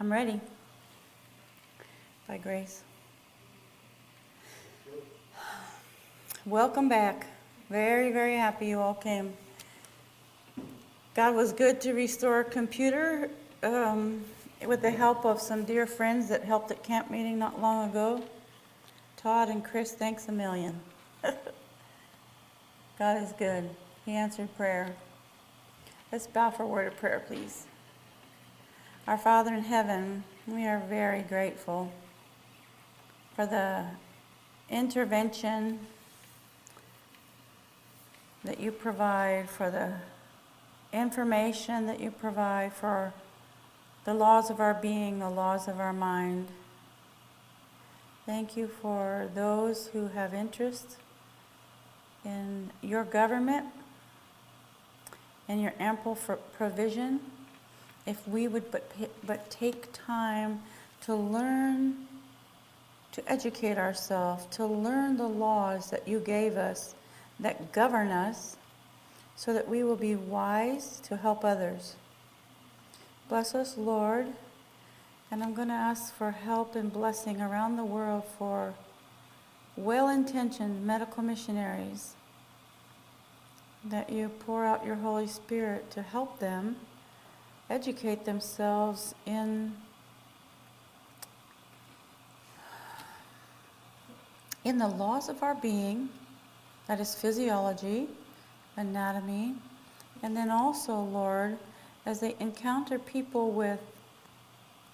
I'm ready. By grace. Welcome back. Very, very happy you all came. God was good to restore a computer with the help of some dear friends that helped at camp meeting not long ago. Todd and Chris, thanks a million. God is good. He answered prayer. Let's bow for a word of prayer, please. Our Father in heaven, we are very grateful for the intervention that you provide, for the information that you provide, for the laws of our being, the laws of our mind. Thank you for those who have interest in your government and your ample provision. If we would but take time to learn, to educate ourselves, to learn the laws that you gave us that govern us, so that we will be wise to help others. Bless us, Lord, and I'm going to ask for help and blessing around the world for well-intentioned medical missionaries, that you pour out your Holy Spirit to help them educate themselves in the laws of our being, that is physiology, anatomy, and then also, Lord, as they encounter people with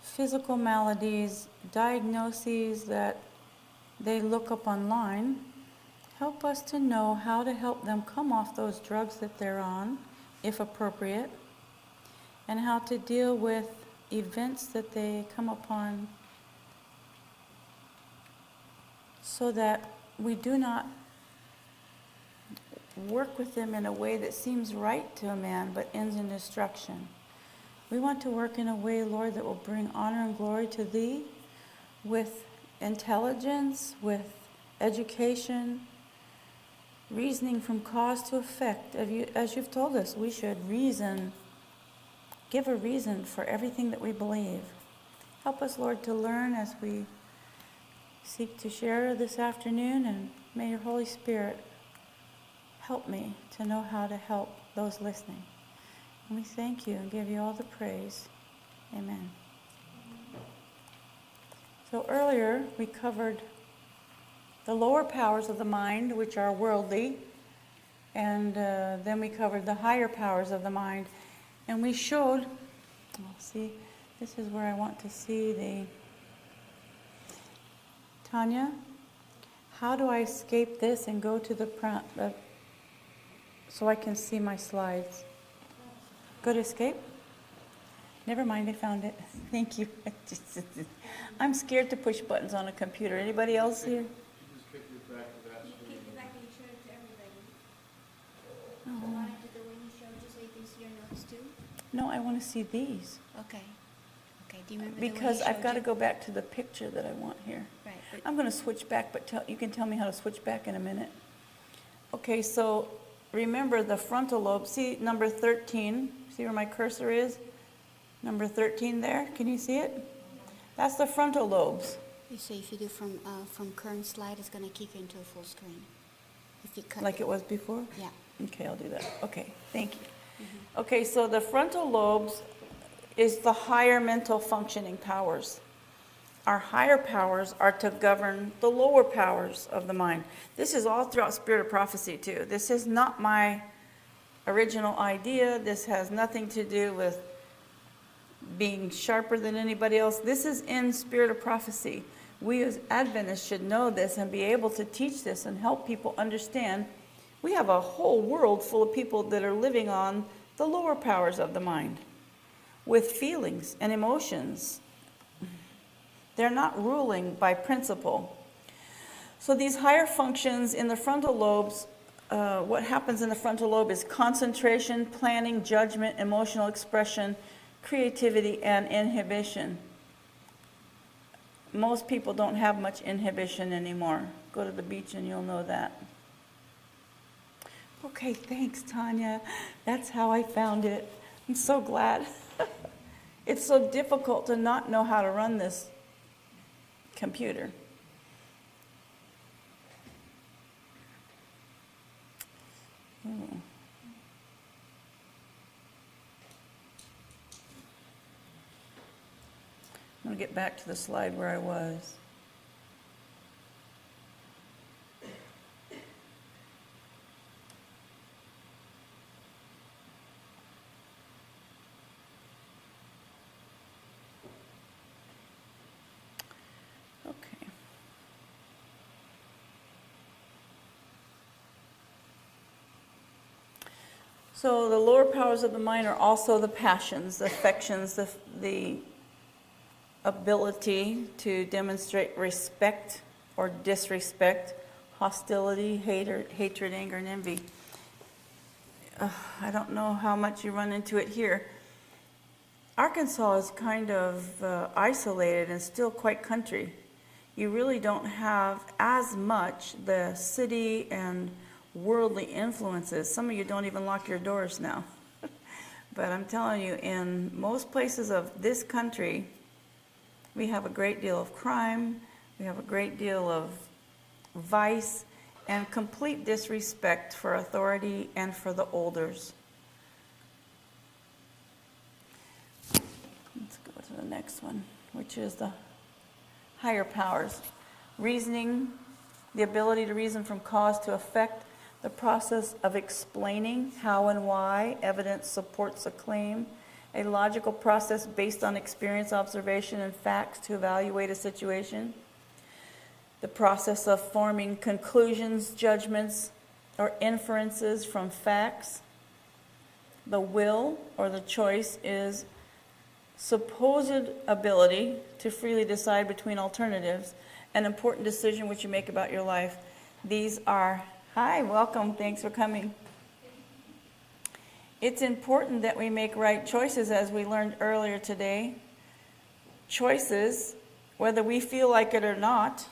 physical maladies, diagnoses that they look up online, help us to know how to help them come off those drugs that they're on, if appropriate, and how to deal with events that they come upon, so that we do not work with them in a way that seems right to a man but ends in destruction. We want to work in a way, Lord, that will bring honor and glory to Thee, with intelligence, with education, reasoning from cause to effect. As you've told us, we should reason, give a reason for everything that we believe. Help us, Lord, to learn as we seek to share this afternoon, and may your Holy Spirit help me to know how to help those listening. And we thank you and give you all the praise. Amen. So earlier we covered the lower powers of the mind, which are worldly, and then we covered the higher powers of the mind. And we showed, see, this is where I want to see the, Tanya, how do I escape this and go to the so I can see my slides? Go to escape? Never mind, I found it. Thank you. I'm scared to push buttons on a computer. Anybody else here? You just kick it back to that screen. Kick it back and show it to everybody. Oh. You want it to the way you showed, just so you can see your notes too? No, I want to see these. Okay. Okay, do you remember Because the way you I've got to showed go back to the picture that I want here. Right, but I'm going to switch back, but you can tell me how to switch back in a minute. Okay, so remember the frontal lobe. See number 13? See where my cursor is? Number 13 there. Can you see it? That's the frontal lobes. you say if you do from current slide, it's going to kick you into a full screen. If you cut Like it was before? Yeah. Okay, I'll do that. Okay, thank you. Mm-hmm. Okay, so the frontal lobes is the higher mental functioning powers. Our higher powers are to govern the lower powers of the mind. This is all throughout Spirit of Prophecy too. This is not my original idea. This has nothing to do with being sharper than anybody else. This is in Spirit of Prophecy. We as Adventists should know this and be able to teach this and help people understand. We have a whole world full of people that are living on the lower powers of the mind with feelings and emotions. They're not ruling by principle. So these higher functions in the frontal lobes, what happens in the frontal lobe is concentration, planning, judgment, emotional expression, creativity, and inhibition. Most people don't have much inhibition anymore. Go to the beach and you'll know that. Okay, thanks, Tanya. That's how I found it. I'm so glad. It's so difficult to not know how to run this computer. Hmm. I'm going to get back to the slide where I was. Okay. So the lower powers of the mind are also the passions, the affections, the ability to demonstrate respect or disrespect, hostility, hatred, anger, and envy. I don't know how much you run into it here. Arkansas is kind of isolated and still quite country. You really don't have as much the city and worldly influences. Some of you don't even lock your doors now. But I'm telling you, in most places of this country, we have a great deal of crime, we have a great deal of vice, and complete disrespect for authority and for the elders. Let's go to the next one, which is the higher powers. Reasoning, the ability to reason from cause to effect, the process of explaining how and why evidence supports a claim, a logical process based on experience, observation, and facts to evaluate a situation, the process of forming conclusions, judgments, or inferences from facts. The will or the choice is supposed ability to freely decide between alternatives, an important decision which you make about your life. These are, hi, welcome, thanks for coming. It's important that we make right choices, as we learned earlier today. Choices, whether we feel like it or not,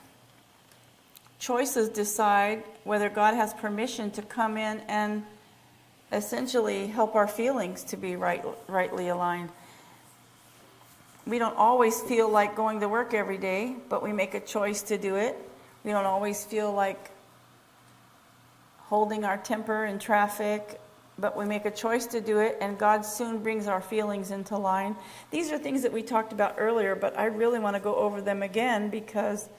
choices decide whether God has permission to come in and essentially help our feelings to be rightly aligned. We don't always feel like going to work every day, but we make a choice to do it. We don't always feel like holding our temper in traffic, but we make a choice to do it, and God soon brings our feelings into line. These are things that we talked about earlier, but I really want to go over them again because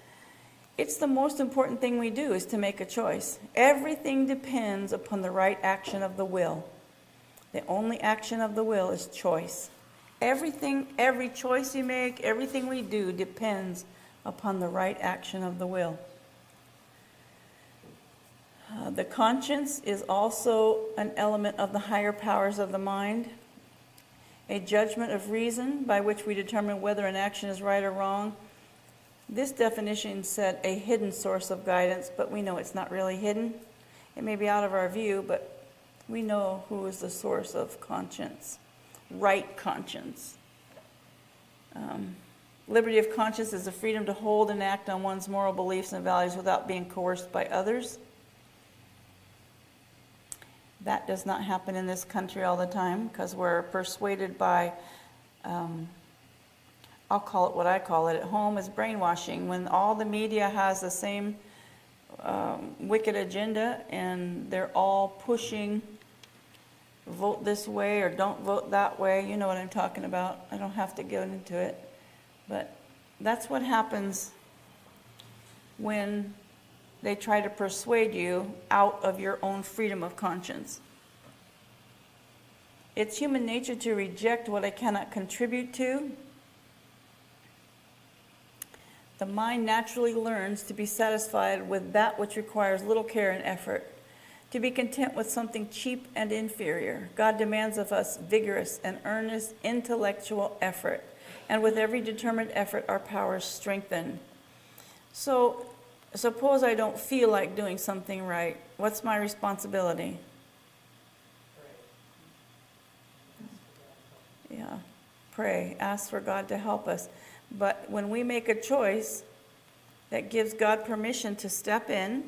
it's the most important thing we do is to make a choice. Everything depends upon the right action of the will. The only action of the will is choice. Everything, every choice you make, everything we do depends upon the right action of the will. The conscience is also an element of the higher powers of the mind. A judgment of reason by which we determine whether an action is right or wrong. This definition said a hidden source of guidance, but we know it's not really hidden. It may be out of our view, but we know who is the source of conscience. Right conscience. Liberty of conscience is the freedom to hold and act on one's moral beliefs and values without being coerced by others. That does not happen in this country all the time because we're persuaded by, I'll call it what I call it at home, is brainwashing. When all the media has the same wicked agenda and they're all pushing vote this way or don't vote that way. You know what I'm talking about. I don't have to go into it. But that's what happens when they try to persuade you out of your own freedom of conscience. It's human nature to reject what I cannot contribute to. The mind naturally learns to be satisfied with that which requires little care and effort, to be content with something cheap and inferior. God demands of us vigorous and earnest intellectual effort, and with every determined effort, our powers strengthen. So, suppose I don't feel like doing something right. What's my responsibility? Yeah, pray. Ask for God to help us. But when we make a choice that gives God permission to step in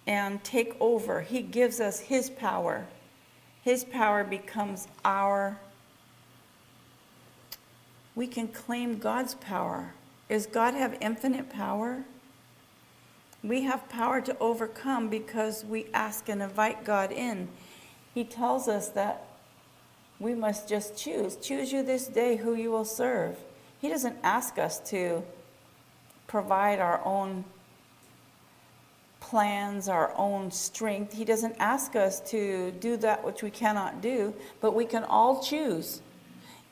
and take over, He gives us His power. His power becomes our we can claim God's power. Does God have infinite power? We have power to overcome because we ask and invite God in. He tells us that we must just choose. Choose you this day who you will serve. He doesn't ask us to provide our own plans, our own strength. He doesn't ask us to do that which we cannot do, but we can all choose.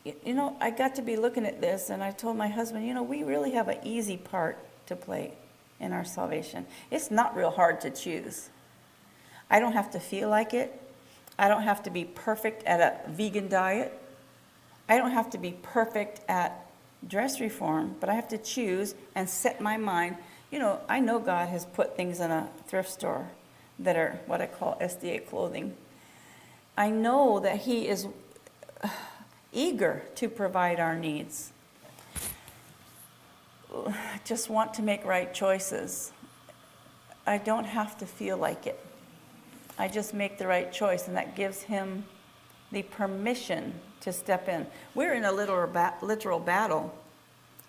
You know, I got to be looking at this, and I told my husband, you know, we really have an easy part to play in our salvation. It's not real hard to choose. I don't have to feel like it. I don't have to be perfect at a vegan diet. I don't have to be perfect at dress reform, but I have to choose and set my mind. You know, I know God has put things in a thrift store that are what I call SDA clothing. I know that He is eager to provide our needs. I just want to make right choices. I don't have to feel like it. I just make the right choice, and that gives Him the permission to step in. We're in a literal battle.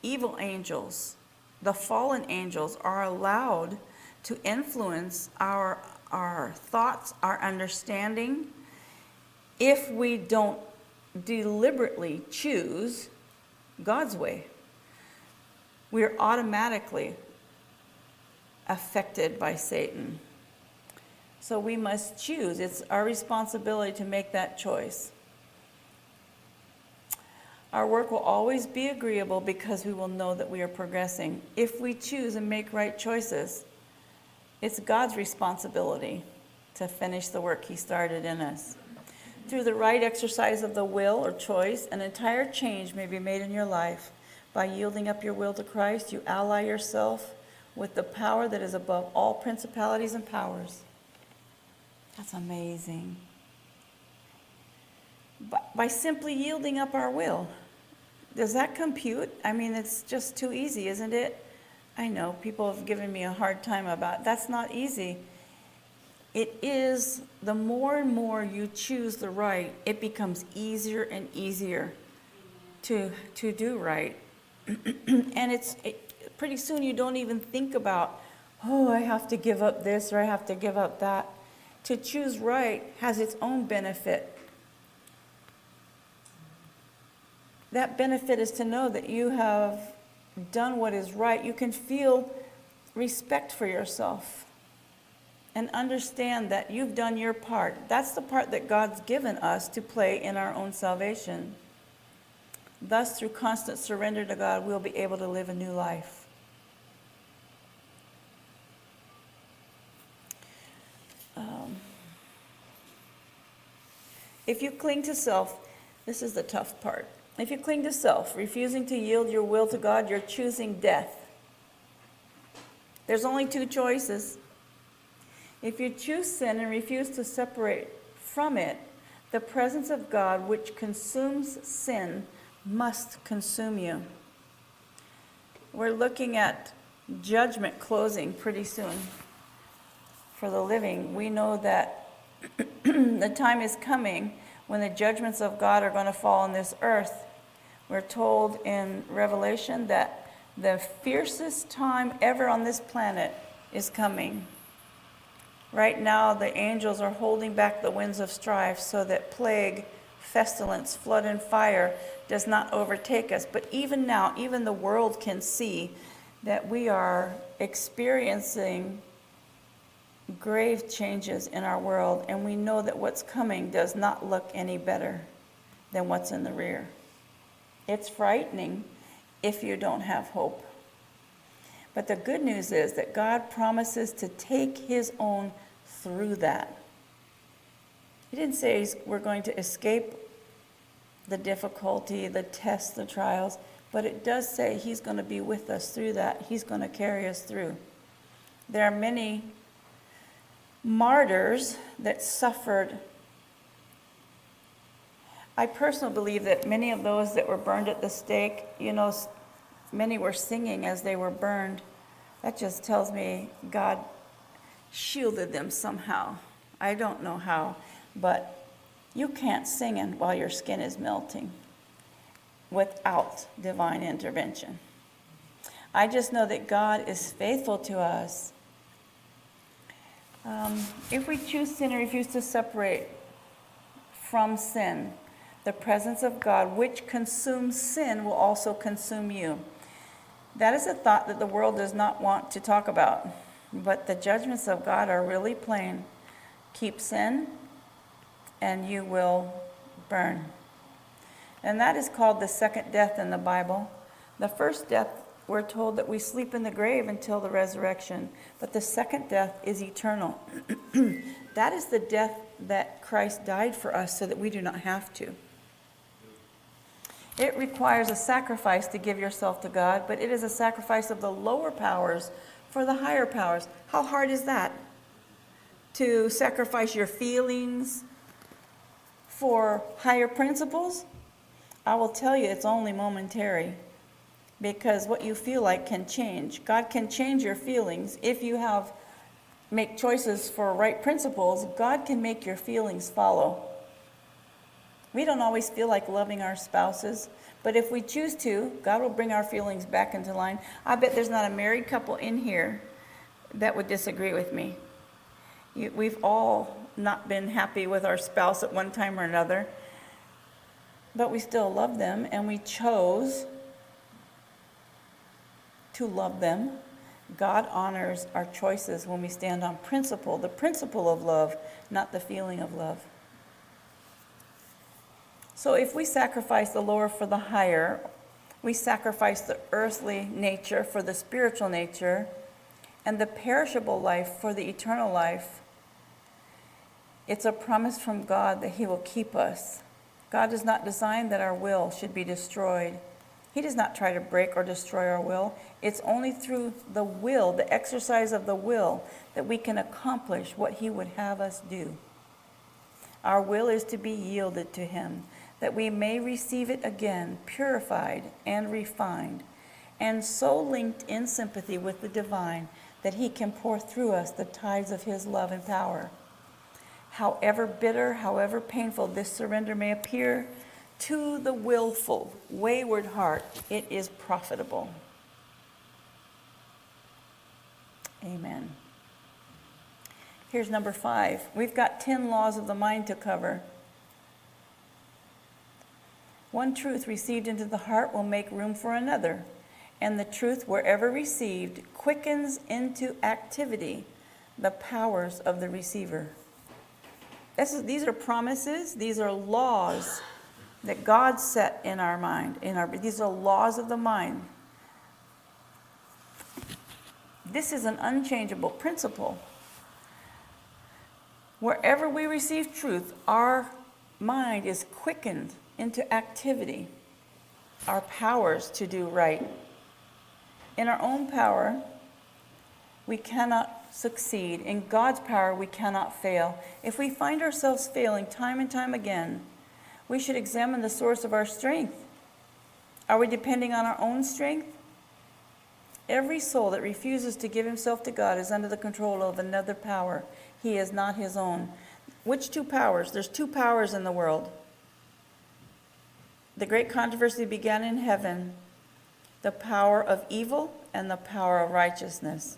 Evil angels, the fallen angels, are allowed to influence our thoughts, our understanding, if we don't deliberately choose God's way. We're automatically affected by Satan. So we must choose. It's our responsibility to make that choice. Our work will always be agreeable because we will know that we are progressing. If we choose and make right choices, it's God's responsibility to finish the work He started in us. Through the right exercise of the will or choice, an entire change may be made in your life. By yielding up your will to Christ, you ally yourself with the power that is above all principalities and powers. That's amazing. By simply yielding up our will. Does that compute? I mean, it's just too easy, isn't it? I know, people have given me a hard time about it. That's not easy. It is, the more and more you choose the right, it becomes easier and easier to do right. And pretty soon you don't even think about, oh, I have to give up this or I have to give up that. To choose right has its own benefit. That benefit is to know that you have done what is right. You can feel respect for yourself and understand that you've done your part. That's the part that God's given us to play in our own salvation. Thus, through constant surrender to God, we'll be able to live a new life. If you cling to self, this is the tough part. If you cling to self, refusing to yield your will to God, you're choosing death. There's only two choices. If you choose sin and refuse to separate from it, the presence of God, which consumes sin, must consume you. We're looking at judgment closing pretty soon for the living. We know that the time is coming when the judgments of God are going to fall on this earth. We're told in Revelation that the fiercest time ever on this planet is coming. Right now, the angels are holding back the winds of strife so that plague, pestilence, flood, and fire does not overtake us. But even now, even the world can see that we are experiencing grave changes in our world, and we know that what's coming does not look any better than what's in the rear. It's frightening if you don't have hope. But the good news is that God promises to take His own through that. He didn't say we're going to escape the difficulty, the tests, the trials, but it does say He's going to be with us through that. He's going to carry us through. There are many martyrs that suffered. I personally believe that many of those that were burned at the stake, you know, many were singing as they were burned. That just tells me God shielded them somehow. I don't know how, but you can't sing while your skin is melting. without divine intervention. I just know that God is faithful to us. If we choose sin and refuse to separate from sin, the presence of God, which consumes sin, will also consume you. That is a thought that the world does not want to talk about, but the judgments of God are really plain. Keep sin, and you will burn. And that is called the second death in the Bible. The first death, we're told that we sleep in the grave until the resurrection, but the second death is eternal. That is the death that Christ died for us so that we do not have to. It requires a sacrifice to give yourself to God, but it is a sacrifice of the lower powers for the higher powers. How hard is that? To sacrifice your feelings for higher principles? I will tell you, it's only momentary, because what you feel like can change. God can change your feelings. If you make choices for right principles, God can make your feelings follow. We don't always feel like loving our spouses, but if we choose to, God will bring our feelings back into line. I bet there's not a married couple in here that would disagree with me. We've all not been happy with our spouse at one time or another, but we still love them, and we chose to love them. God honors our choices when we stand on principle, the principle of love, not the feeling of love. So if we sacrifice the lower for the higher, we sacrifice the earthly nature for the spiritual nature, and the perishable life for the eternal life. It's a promise from God that He will keep us. God does not design that our will should be destroyed. He does not try to break or destroy our will. It's only through the will, the exercise of the will, that we can accomplish what He would have us do. Our will is to be yielded to Him, that we may receive it again, purified and refined, and so linked in sympathy with the divine that He can pour through us the tides of His love and power. However bitter, however painful this surrender may appear, to the willful, wayward heart, it is profitable. Amen. Here's number 5. We've got 10 laws of the mind to cover. One truth received into the heart will make room for another, and the truth, wherever received, quickens into activity the powers of the receiver. These are promises, these are laws that God set in our mind. These are laws of the mind. This is an unchangeable principle. Wherever we receive truth, our mind is quickened into activity, our powers to do right. In our own power, we cannot succeed. In God's power, we cannot fail. If we find ourselves failing time and time again, we should examine the source of our strength. Are we depending on our own strength? Every soul that refuses to give himself to God is under the control of another power. He is not his own. Which two powers? There's two powers in the world. The great controversy began in heaven, the power of evil and the power of righteousness.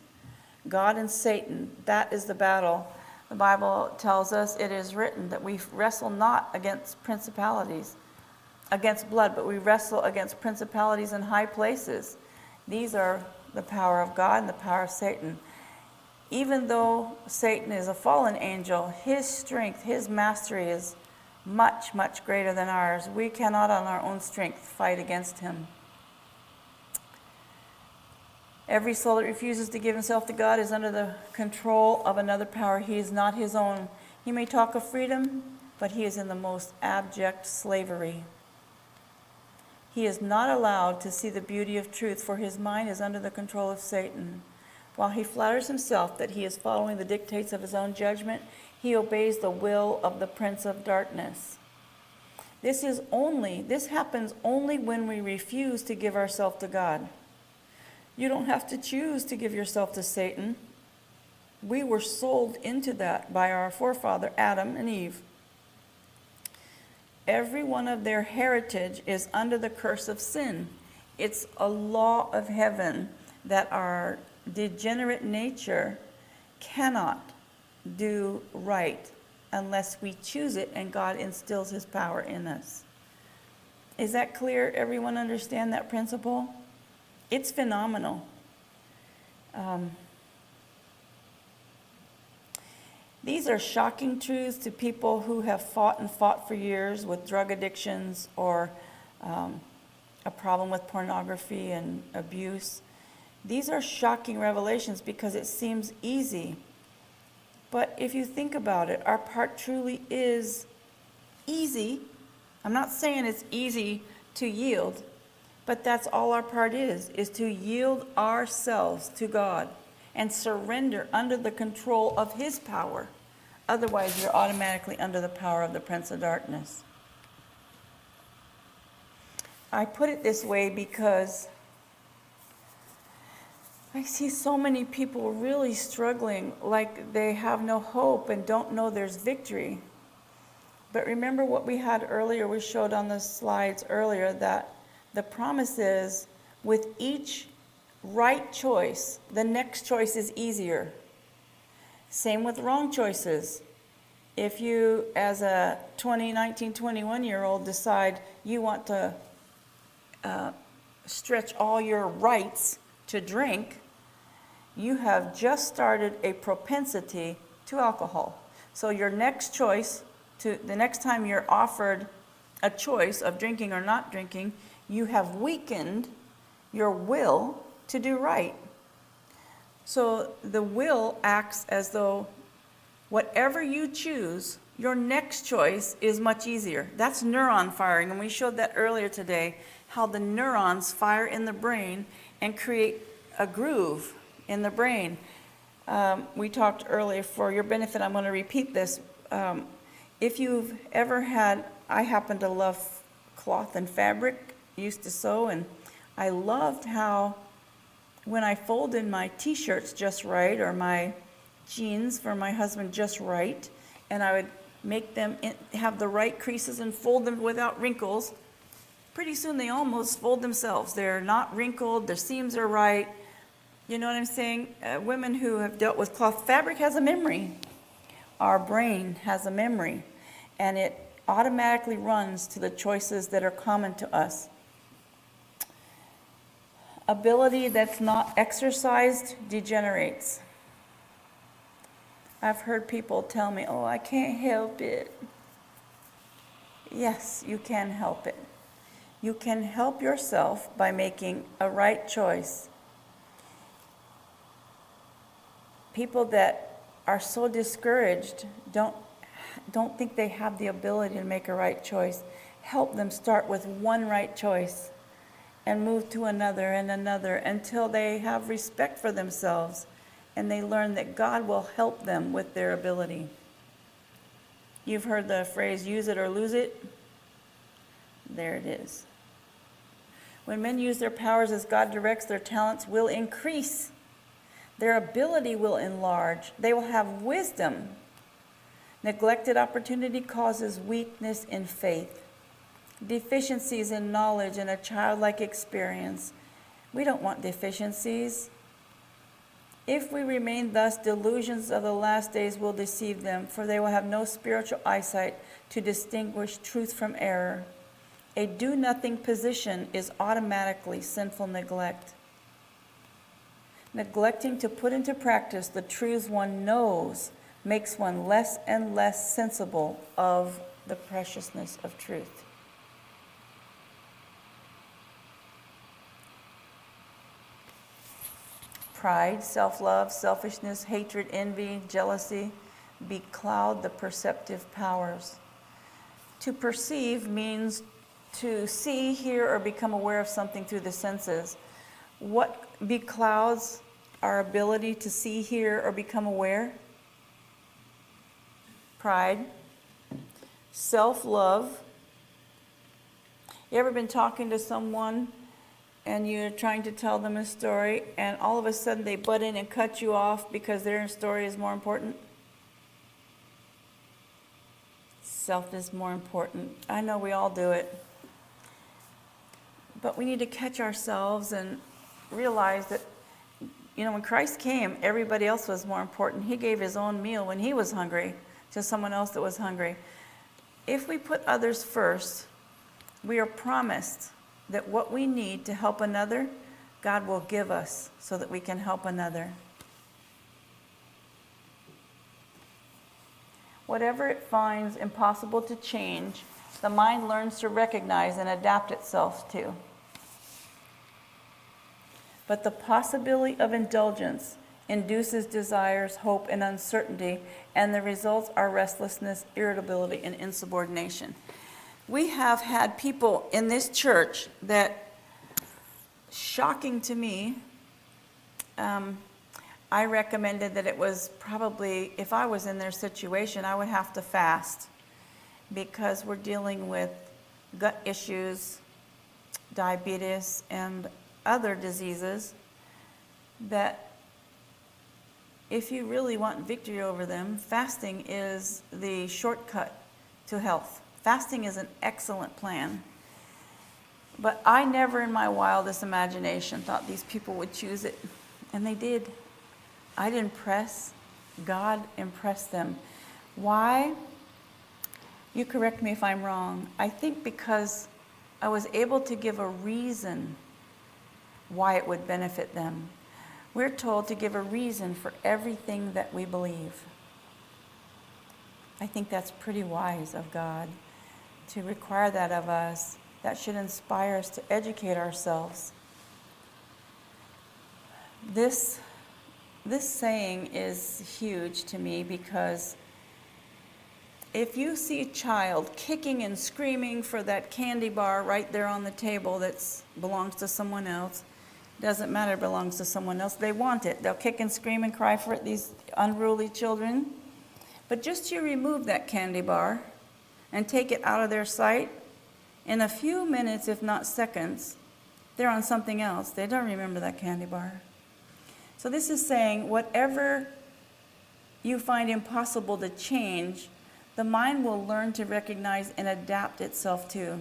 God and Satan, that is the battle. The Bible tells us it is written that we wrestle not against principalities, against blood, but we wrestle against principalities in high places. These are the power of God and the power of Satan. Even though Satan is a fallen angel, his strength, his mastery is much, much greater than ours. We cannot on our own strength fight against him. Every soul that refuses to give himself to God is under the control of another power. He is not his own. He may talk of freedom, but he is in the most abject slavery. He is not allowed to see the beauty of truth, for his mind is under the control of Satan. While he flatters himself that he is following the dictates of his own judgment, he obeys the will of the prince of darkness. This happens only when we refuse to give ourselves to God. You don't have to choose to give yourself to Satan. We were sold into that by our forefather Adam and Eve. every one of their heritage is under the curse of sin. It's a law of heaven that our degenerate nature cannot do right unless we choose it and God instills his power in us. Is that clear? Everyone understand that principle? It's phenomenal. These are shocking truths to people who have fought for years with drug addictions or a problem with pornography and abuse. These are shocking revelations because it seems easy. But if you think about it, our part truly is easy. I'm not saying it's easy to yield, but that's all our part is to yield ourselves to God and surrender under the control of his power. Otherwise, you're automatically under the power of the Prince of Darkness. I put it this way because I see so many people really struggling, like they have no hope and don't know there's victory. But remember what we had earlier, we showed on the slides earlier, that the promise is with each right choice, the next choice is easier. Same with wrong choices. If you, as a 19, 21-year-old, decide you want to stretch all your rights to drink, you have just started a propensity to alcohol. So your next choice, the next time you're offered a choice of drinking or not drinking, you have weakened your will to do right. So the will acts as though whatever you choose, your next choice is much easier. That's neuron firing, and we showed that earlier today, how the neurons fire in the brain and create a groove in the brain. We talked earlier, for your benefit, I'm going to repeat this. If you've ever had, I happen to love cloth and fabric, used to sew, and I loved how when I folded my t-shirts just right, or my jeans for my husband just right, and I would make them have the right creases and fold them without wrinkles, pretty soon they almost fold themselves. They're not wrinkled, their seams are right. You know what I'm saying? Women who have dealt with cloth fabric has a memory. Our brain has a memory, and it automatically runs to the choices that are common to us. Ability that's not exercised degenerates. I've heard people tell me, oh, I can't help it. Yes, you can help it. You can help yourself by making a right choice. People that are so discouraged don't think they have the ability to make a right choice. Help them start with one right choice and move to another and another until they have respect for themselves and they learn that God will help them with their ability. You've heard the phrase, use it or lose it. There it is. When men use their powers as God directs, their talents will increase. Their ability will enlarge. They will have wisdom. Neglected opportunity causes weakness in faith, deficiencies in knowledge, and a childlike experience. We don't want deficiencies. If we remain thus, delusions of the last days will deceive them, for they will have no spiritual eyesight to distinguish truth from error. A do-nothing position is automatically sinful neglect. Neglecting to put into practice the truths one knows makes one less and less sensible of the preciousness of truth. Pride, self-love, selfishness, hatred, envy, jealousy becloud the perceptive powers. To perceive means to see, hear, or become aware of something through the senses. What beclouds our ability to see, hear, or become aware? Pride, self-love. You ever been talking to someone and you're trying to tell them a story and all of a sudden they butt in and cut you off because their story is more important? self is more important. I know we all do it. But we need to catch ourselves and realize that, when Christ came, everybody else was more important. He gave his own meal when he was hungry to someone else that was hungry. If we put others first, we are promised that what we need to help another, God will give us so that we can help another. Whatever it finds impossible to change, the mind learns to recognize and adapt itself to. But the possibility of indulgence induces desires, hope, and uncertainty, and the results are restlessness, irritability, and insubordination. We have had people in this church that, shocking to me, I recommended that it was probably, if I was in their situation, I would have to fast, because we're dealing with gut issues, diabetes, and other diseases that if you really want victory over them, fasting is the shortcut to health. Fasting is an excellent plan. But I never in my wildest imagination thought these people would choose it, and they did. I didn't press. God impressed them. Why? You correct me if I'm wrong. I think because I was able to give a reason why it would benefit them. We're told to give a reason for everything that we believe. I think that's pretty wise of God to require that of us. That should inspire us to educate ourselves. This saying is huge to me, because if you see a child kicking and screaming for that candy bar right there on the table that belongs to someone else, doesn't matter, it belongs to someone else, they want it. They'll kick and scream and cry for it, these unruly children. But just you remove that candy bar and take it out of their sight, in a few minutes, if not seconds, they're on something else. They don't remember that candy bar. So this is saying whatever you find impossible to change, the mind will learn to recognize and adapt itself to.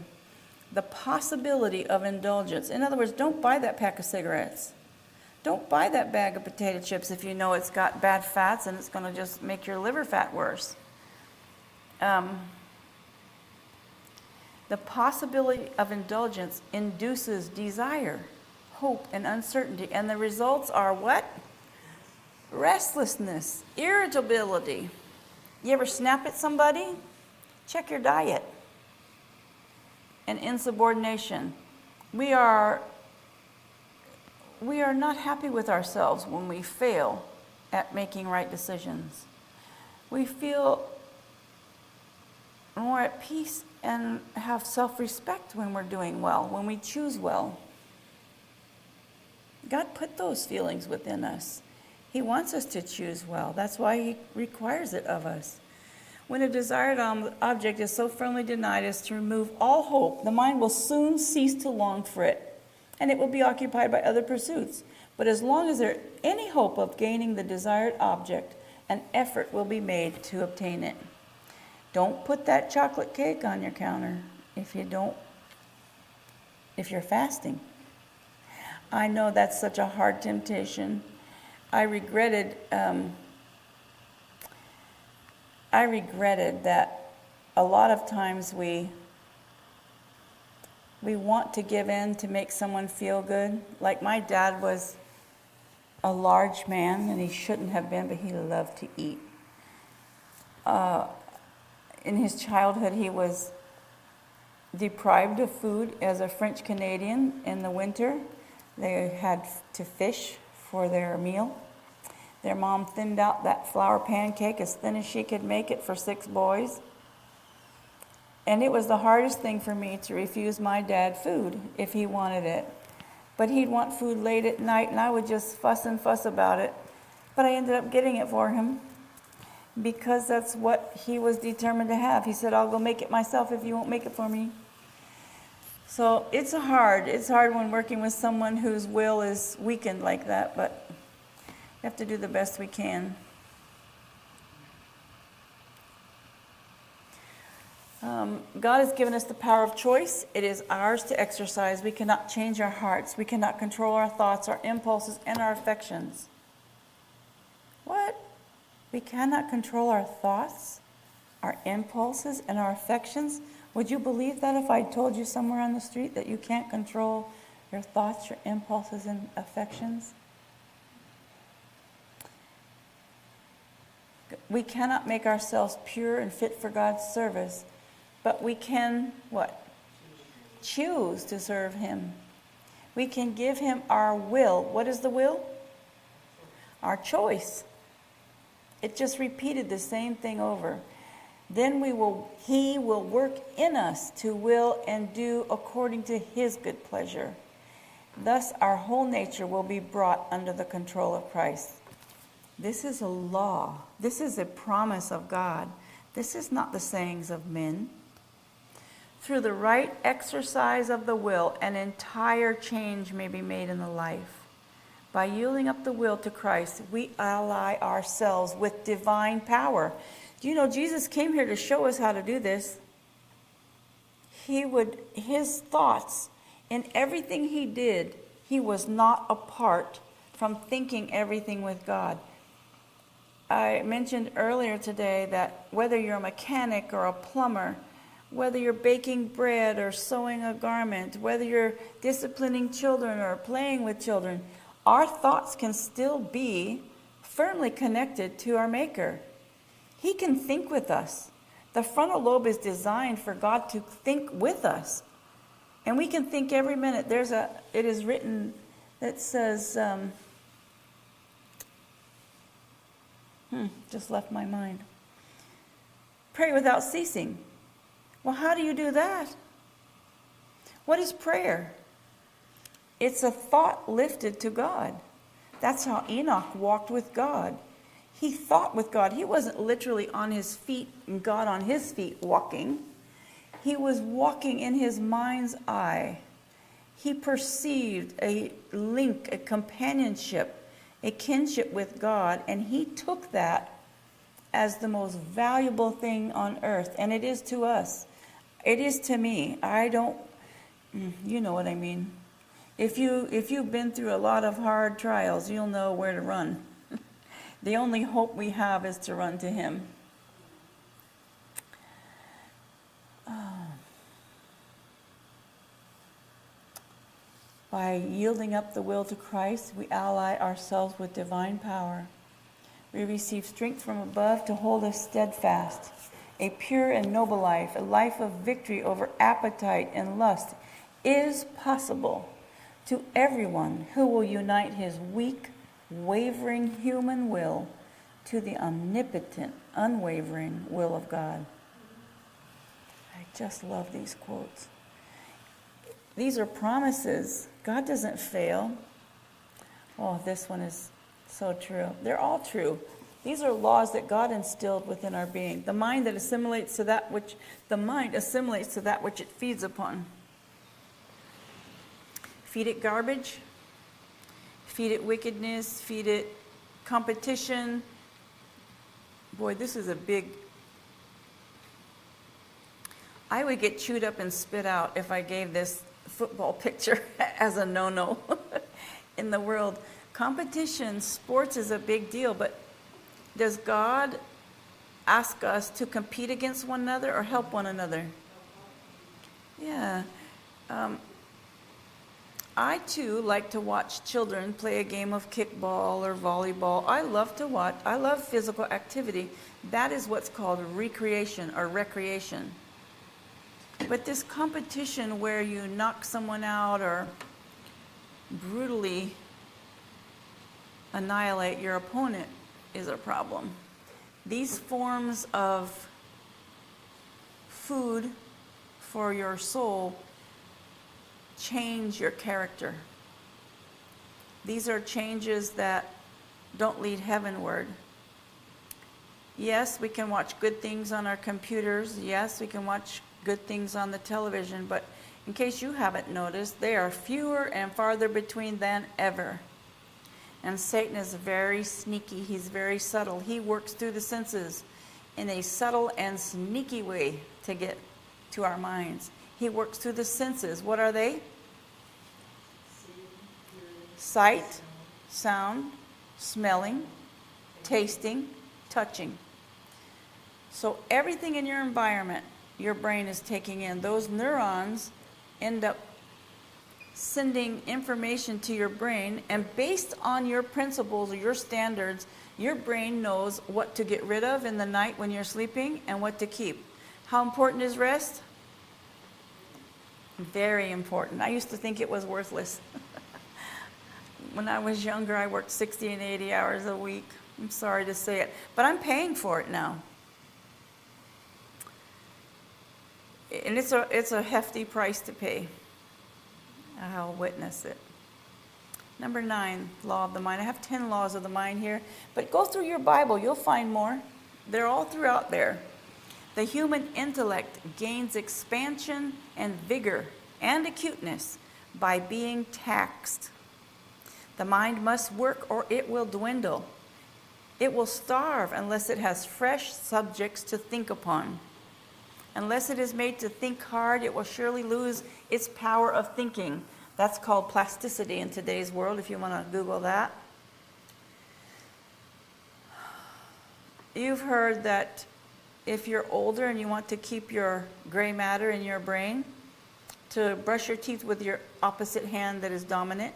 The possibility of indulgence. In other words, don't buy that pack of cigarettes. Don't buy that bag of potato chips if you know it's got bad fats and it's going to just make your liver fat worse. The possibility of indulgence induces desire, hope, and uncertainty. And the results are what? Restlessness, irritability. You ever snap at somebody? Check your diet. And insubordination. We are not happy with ourselves when we fail at making right decisions. We feel more at peace and have self-respect when we're doing well, when we choose well. God put those feelings within us. He wants us to choose well. That's why he requires it of us. When a desired object is so firmly denied as to remove all hope, the mind will soon cease to long for it, and it will be occupied by other pursuits. But as long as there is any hope of gaining the desired object, an effort will be made to obtain it. Don't put that chocolate cake on your counter if you're fasting. I know that's such a hard temptation. I regretted that a lot of times we want to give in to make someone feel good. Like my dad was a large man, and he shouldn't have been, but he loved to eat. In his childhood, he was deprived of food as a French Canadian in the winter. They had to fish for their meal. Their mom thinned out that flour pancake as thin as she could make it for 6 boys. And it was the hardest thing for me to refuse my dad food if he wanted it. But he'd want food late at night, and I would just fuss about it. But I ended up getting it for him because that's what he was determined to have. He said, I'll go make it myself if you won't make it for me. So it's hard when working with someone whose will is weakened like that, but we have to do the best we can. God has given us the power of choice. It is ours to exercise. We cannot change our hearts. We cannot control our thoughts, our impulses, and our affections. What? We cannot control our thoughts, our impulses, and our affections? Would you believe that if I told you somewhere on the street that you can't control your thoughts, your impulses, and affections? We cannot make ourselves pure and fit for God's service, but we can, what? Choose to serve Him. We can give Him our will. What is the will? Our choice. It just repeated the same thing over. Then He will work in us to will and do according to His good pleasure. Thus our whole nature will be brought under the control of Christ. This is a law. This is a promise of God. This is not the sayings of men. Through the right exercise of the will, an entire change may be made in the life. By yielding up the will to Christ, we ally ourselves with divine power. Do you know Jesus came here to show us how to do this? His thoughts in everything He did, He was not apart from thinking everything with God. I mentioned earlier today that whether you're a mechanic or a plumber, whether you're baking bread or sewing a garment, whether you're disciplining children or playing with children, our thoughts can still be firmly connected to our Maker. He can think with us. The frontal lobe is designed for God to think with us. And we can think every minute. It is written that says, just left my mind. Pray without ceasing. Well, how do you do that? What is prayer? It's a thought lifted to God. That's how Enoch walked with God. He thought with God. He wasn't literally on his feet and God on his feet walking. He was walking in his mind's eye. He perceived a link, a companionship, a kinship with God, and he took that as the most valuable thing on earth. And it is to us. It is to me. You know what I mean. If you've been through a lot of hard trials, you'll know where to run. The only hope we have is to run to Him. By yielding up the will to Christ, we ally ourselves with divine power. We receive strength from above to hold us steadfast. A pure and noble life, a life of victory over appetite and lust, is possible to everyone who will unite his weak, wavering human will to the omnipotent, unwavering will of God. I just love these quotes. These are promises. God doesn't fail. Oh, this one is so true. They're all true. These are laws that God instilled within our being. The mind assimilates to that which it feeds upon. Feed it garbage, feed it wickedness, feed it competition. Boy, this is a big... I would get chewed up and spit out if I gave this football picture as a no-no in the world. Competition, sports is a big deal, but does God ask us to compete against one another or help one another? Yeah. I, too, like to watch children play a game of kickball or volleyball. I love physical activity. That is what's called recreation or recreation. But this competition where you knock someone out or brutally annihilate your opponent is a problem. These forms of food for your soul change your character. These are changes that don't lead heavenward. Yes, we can watch good things on our computers. Yes, we can watch good things on the television, but in case you haven't noticed, they are fewer and farther between than ever. And Satan is very sneaky. He's very subtle. He works through the senses in a subtle and sneaky way to get to our minds. He works through the senses. What are they? Sight, sound, smelling, tasting, touching. So everything in your environment, your brain is taking in. Those neurons end up sending information to your brain, and based on your principles or your standards, your brain knows what to get rid of in the night when you're sleeping and what to keep. How important is rest? Very important. I used to think it was worthless. When I was younger, I worked 60 and 80 hours a week. I'm sorry to say it, but I'm paying for it now. And it's a hefty price to pay. I'll witness it. Number 9, law of the mind. I have 10 laws of the mind here, but go through your Bible. You'll find more. They're all throughout there. The human intellect gains expansion and vigor and acuteness by being taxed. The mind must work or it will dwindle. It will starve unless it has fresh subjects to think upon. Unless it is made to think hard, it will surely lose its power of thinking. That's called plasticity in today's world, if you want to Google that. You've heard that if you're older and you want to keep your gray matter in your brain, to brush your teeth with your opposite hand that is dominant,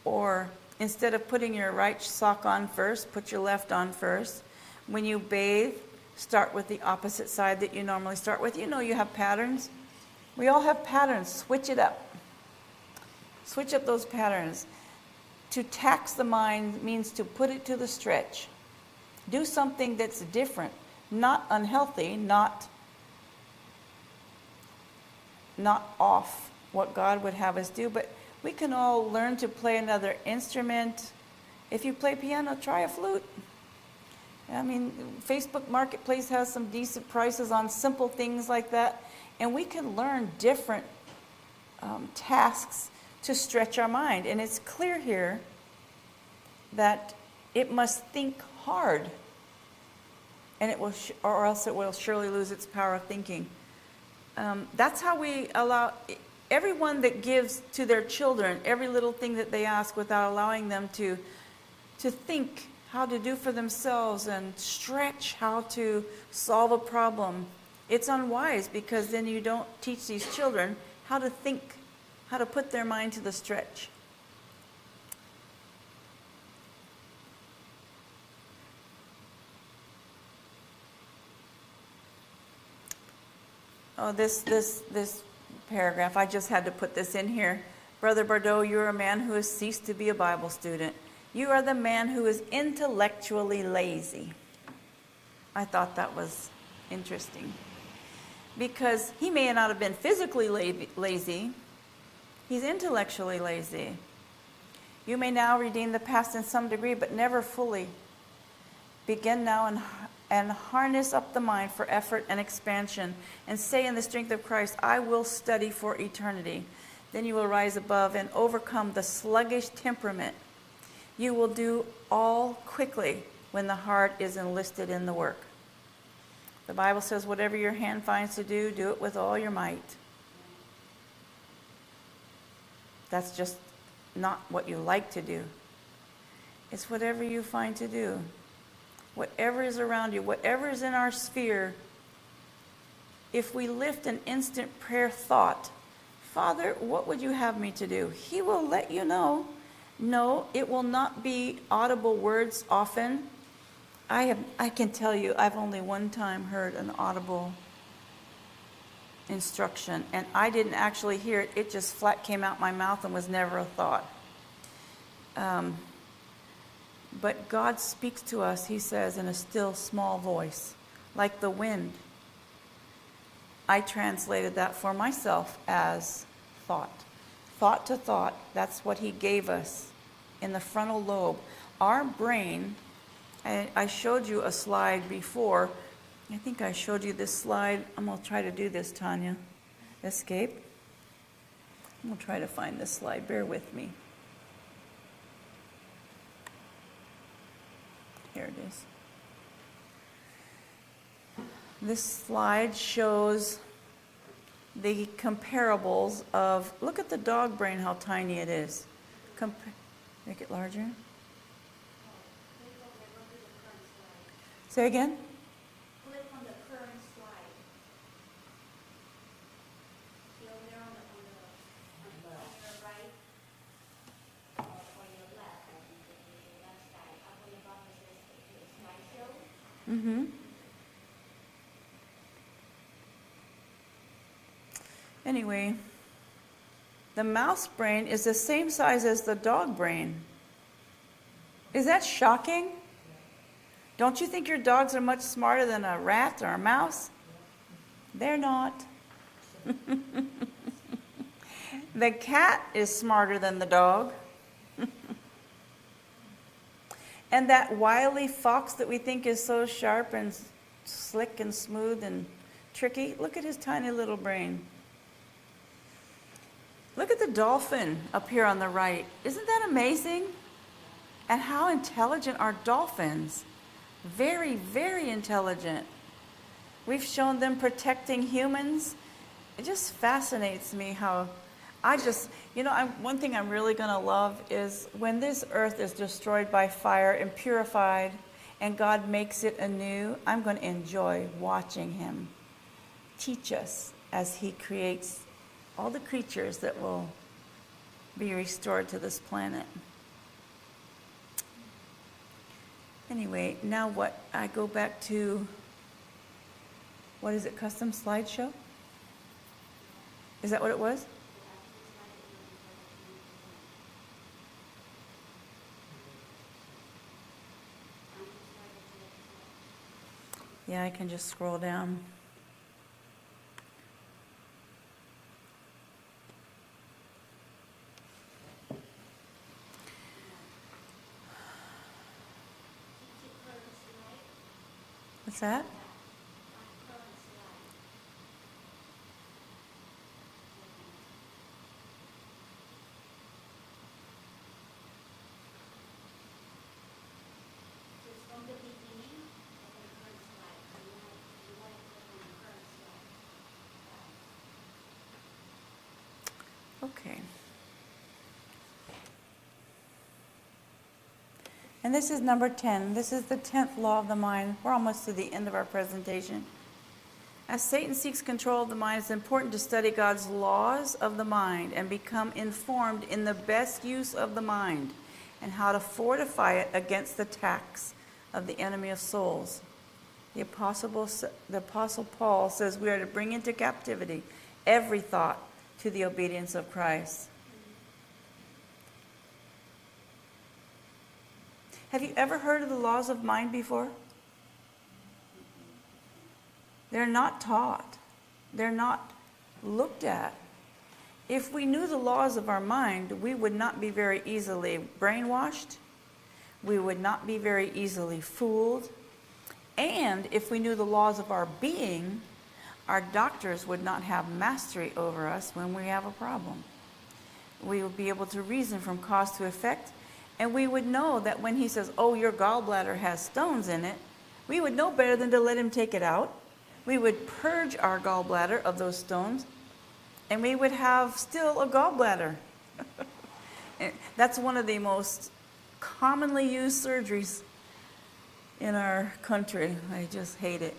or instead of putting your right sock on first, put your left on first. When you bathe, start with the opposite side that you normally start with. You know you have patterns. We all have patterns. Switch it up. Switch up those patterns. To tax the mind means to put it to the stretch. Do something that's different, not unhealthy, not off what God would have us do, but we can all learn to play another instrument. If you play piano, try a flute. I mean, Facebook Marketplace has some decent prices on simple things like that. And we can learn different tasks to stretch our mind. And it's clear here that it must think hard. And it will, or else it will surely lose its power of thinking. That's how we allow everyone that gives to their children every little thing that they ask without allowing them to think how to do for themselves and stretch how to solve a problem. It's unwise, because then you don't teach these children how to think, how to put their mind to the stretch. Oh, this paragraph, I just had to put this in here. Brother Bardot, you're a man who has ceased to be a Bible student. You are the man who is intellectually lazy. I thought that was interesting. Because he may not have been physically lazy. He's intellectually lazy. You may now redeem the past in some degree, but never fully. Begin now and harness up the mind for effort and expansion, and say in the strength of Christ, I will study for eternity. Then you will rise above and overcome the sluggish temperament. You will do all quickly when the heart is enlisted in the work. The Bible says, whatever your hand finds to do, do it with all your might. That's just not what you like to do. It's whatever you find to do. Whatever is around you, whatever is in our sphere, if we lift an instant prayer thought, Father, what would you have me to do? He will let you know. No, it will not be audible words often. I can tell you, I've only one time heard an audible instruction, and I didn't actually hear it. It just flat came out my mouth and was never a thought. But God speaks to us, he says, in a still small voice, like the wind. I translated that for myself as thought. Thought to thought, that's what he gave us in the frontal lobe. Our brain, I showed you a slide before. I think I showed you this slide. I'm going to try to do this, Tanya. Escape. I'm going to try to find this slide. Bear with me. Here it is. This slide shows the comparables of, look at the dog brain, how tiny it is. Make it larger. Say again? Click on the current slide. See over there on your right or your left, I think it is your left side. Up on the bottom it says slideshow. Mm-hmm. Anyway, the mouse brain is the same size as the dog brain. Is that shocking? Don't you think your dogs are much smarter than a rat or a mouse? They're not. The cat is smarter than the dog. And that wily fox that we think is so sharp and slick and smooth and tricky, look at his tiny little brain. Look at the dolphin up here on the right. Isn't that amazing? And how intelligent are dolphins? Very, very intelligent. We've shown them protecting humans. It just fascinates me how one thing I'm really going to love is when this earth is destroyed by fire and purified and God makes it anew, I'm going to enjoy watching him teach us as he creates all the creatures that will be restored to this planet. Anyway, now what? I go back to, what is it, custom slideshow? Is that what it was? Yeah, I can just scroll down. What's that? Okay. And this is number 10. This is the 10th law of the mind. We're almost to the end of our presentation. As Satan seeks control of the mind, it's important to study God's laws of the mind and become informed in the best use of the mind and how to fortify it against the attacks of the enemy of souls. The Apostle Paul says we are to bring into captivity every thought to the obedience of Christ. Have you ever heard of the laws of mind before? They're not taught. They're not looked at. If we knew the laws of our mind, we would not be very easily brainwashed. We would not be very easily fooled. And if we knew the laws of our being, our doctors would not have mastery over us when we have a problem. We would be able to reason from cause to effect, and we would know that when he says, oh, your gallbladder has stones in it, we would know better than to let him take it out. We would purge our gallbladder of those stones, and we would have still a gallbladder. That's one of the most commonly used surgeries in our country. I just hate it.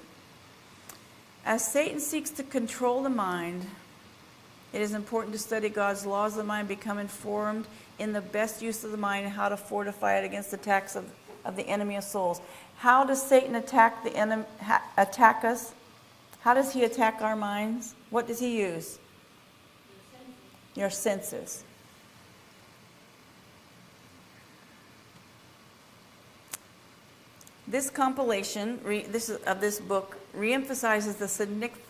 As Satan seeks to control the mind, it is important to study God's laws of the mind, become informed in the best use of the mind, and how to fortify it against attacks of the enemy of souls. How does Satan attack us? How does he attack our minds? What does he use? Your senses. This compilation of this book reemphasizes the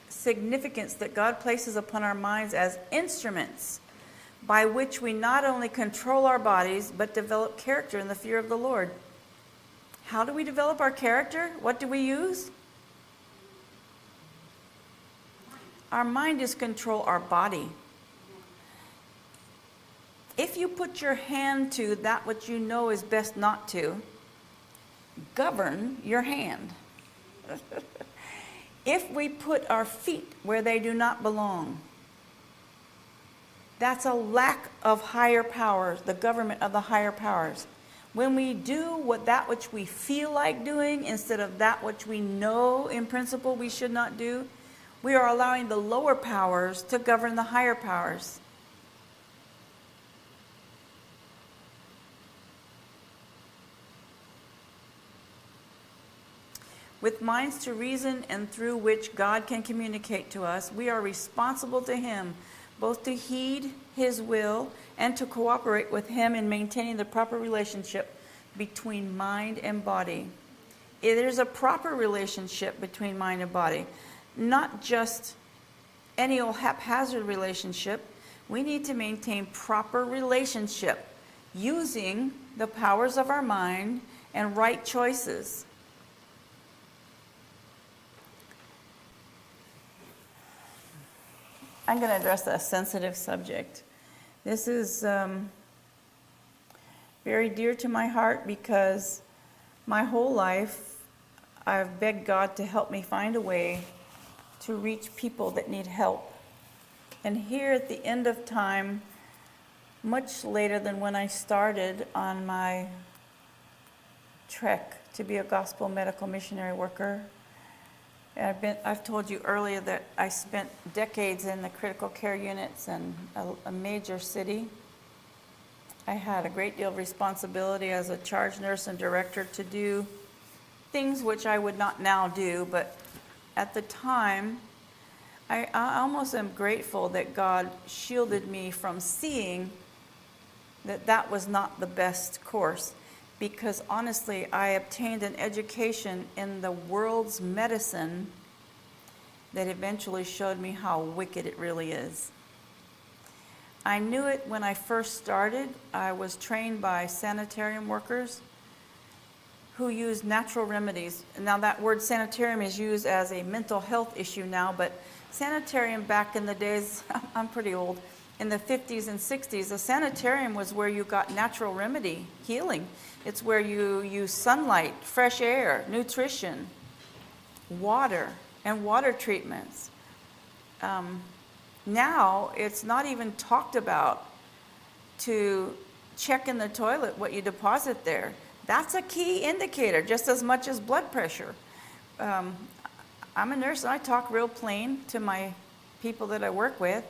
significance that God places upon our minds as instruments by which we not only control our bodies, but develop character in the fear of the Lord. How do we develop our character? What do we use? Our mind is control our body. If you put your hand to that which you know is best not to, govern your hand. If we put our feet where they do not belong, That's a lack of higher powers, the government of the higher powers. When we do that which we feel like doing instead of that which we know in principle we should not do, we are allowing the lower powers to govern the higher powers. With minds to reason and through which God can communicate to us, we are responsible to Him, both to heed His will and to cooperate with Him in maintaining the proper relationship between mind and body. There's a proper relationship between mind and body, not just any old haphazard relationship. We need to maintain proper relationship using the powers of our mind and right choices. I'm going to address a sensitive subject. This is very dear to my heart because my whole life I've begged God to help me find a way to reach people that need help. And here at the end of time, much later than when I started on my trek to be a gospel medical missionary worker, I've told you earlier that I spent decades in the critical care units in a major city. I had a great deal of responsibility as a charge nurse and director to do things which I would not now do, but at the time, I almost am grateful that God shielded me from seeing that was not the best course. Because honestly, I obtained an education in the world's medicine that eventually showed me how wicked it really is. I knew it when I first started. I was trained by sanitarium workers who use natural remedies. Now that word sanitarium is used as a mental health issue now, but sanitarium back in the days, I'm pretty old, in the 50s and 60s, a sanitarium was where you got natural remedy, healing. It's where you use sunlight, fresh air, nutrition, water, and water treatments. Now, it's not even talked about to check in the toilet what you deposit there. That's a key indicator, just as much as blood pressure. I'm a nurse, and I talk real plain to my people that I work with,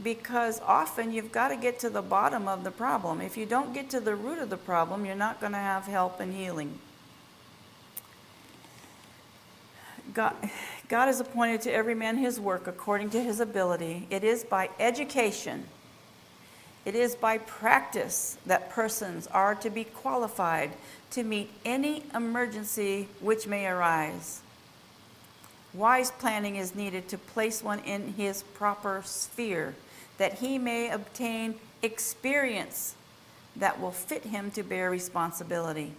because often you've got to get to the bottom of the problem. If you don't get to the root of the problem, you're not going to have help and healing. God has appointed to every man his work according to his ability. It is by education, it is by practice that persons are to be qualified to meet any emergency which may arise. Wise planning is needed to place one in his proper sphere, that he may obtain experience that will fit him to bear responsibility.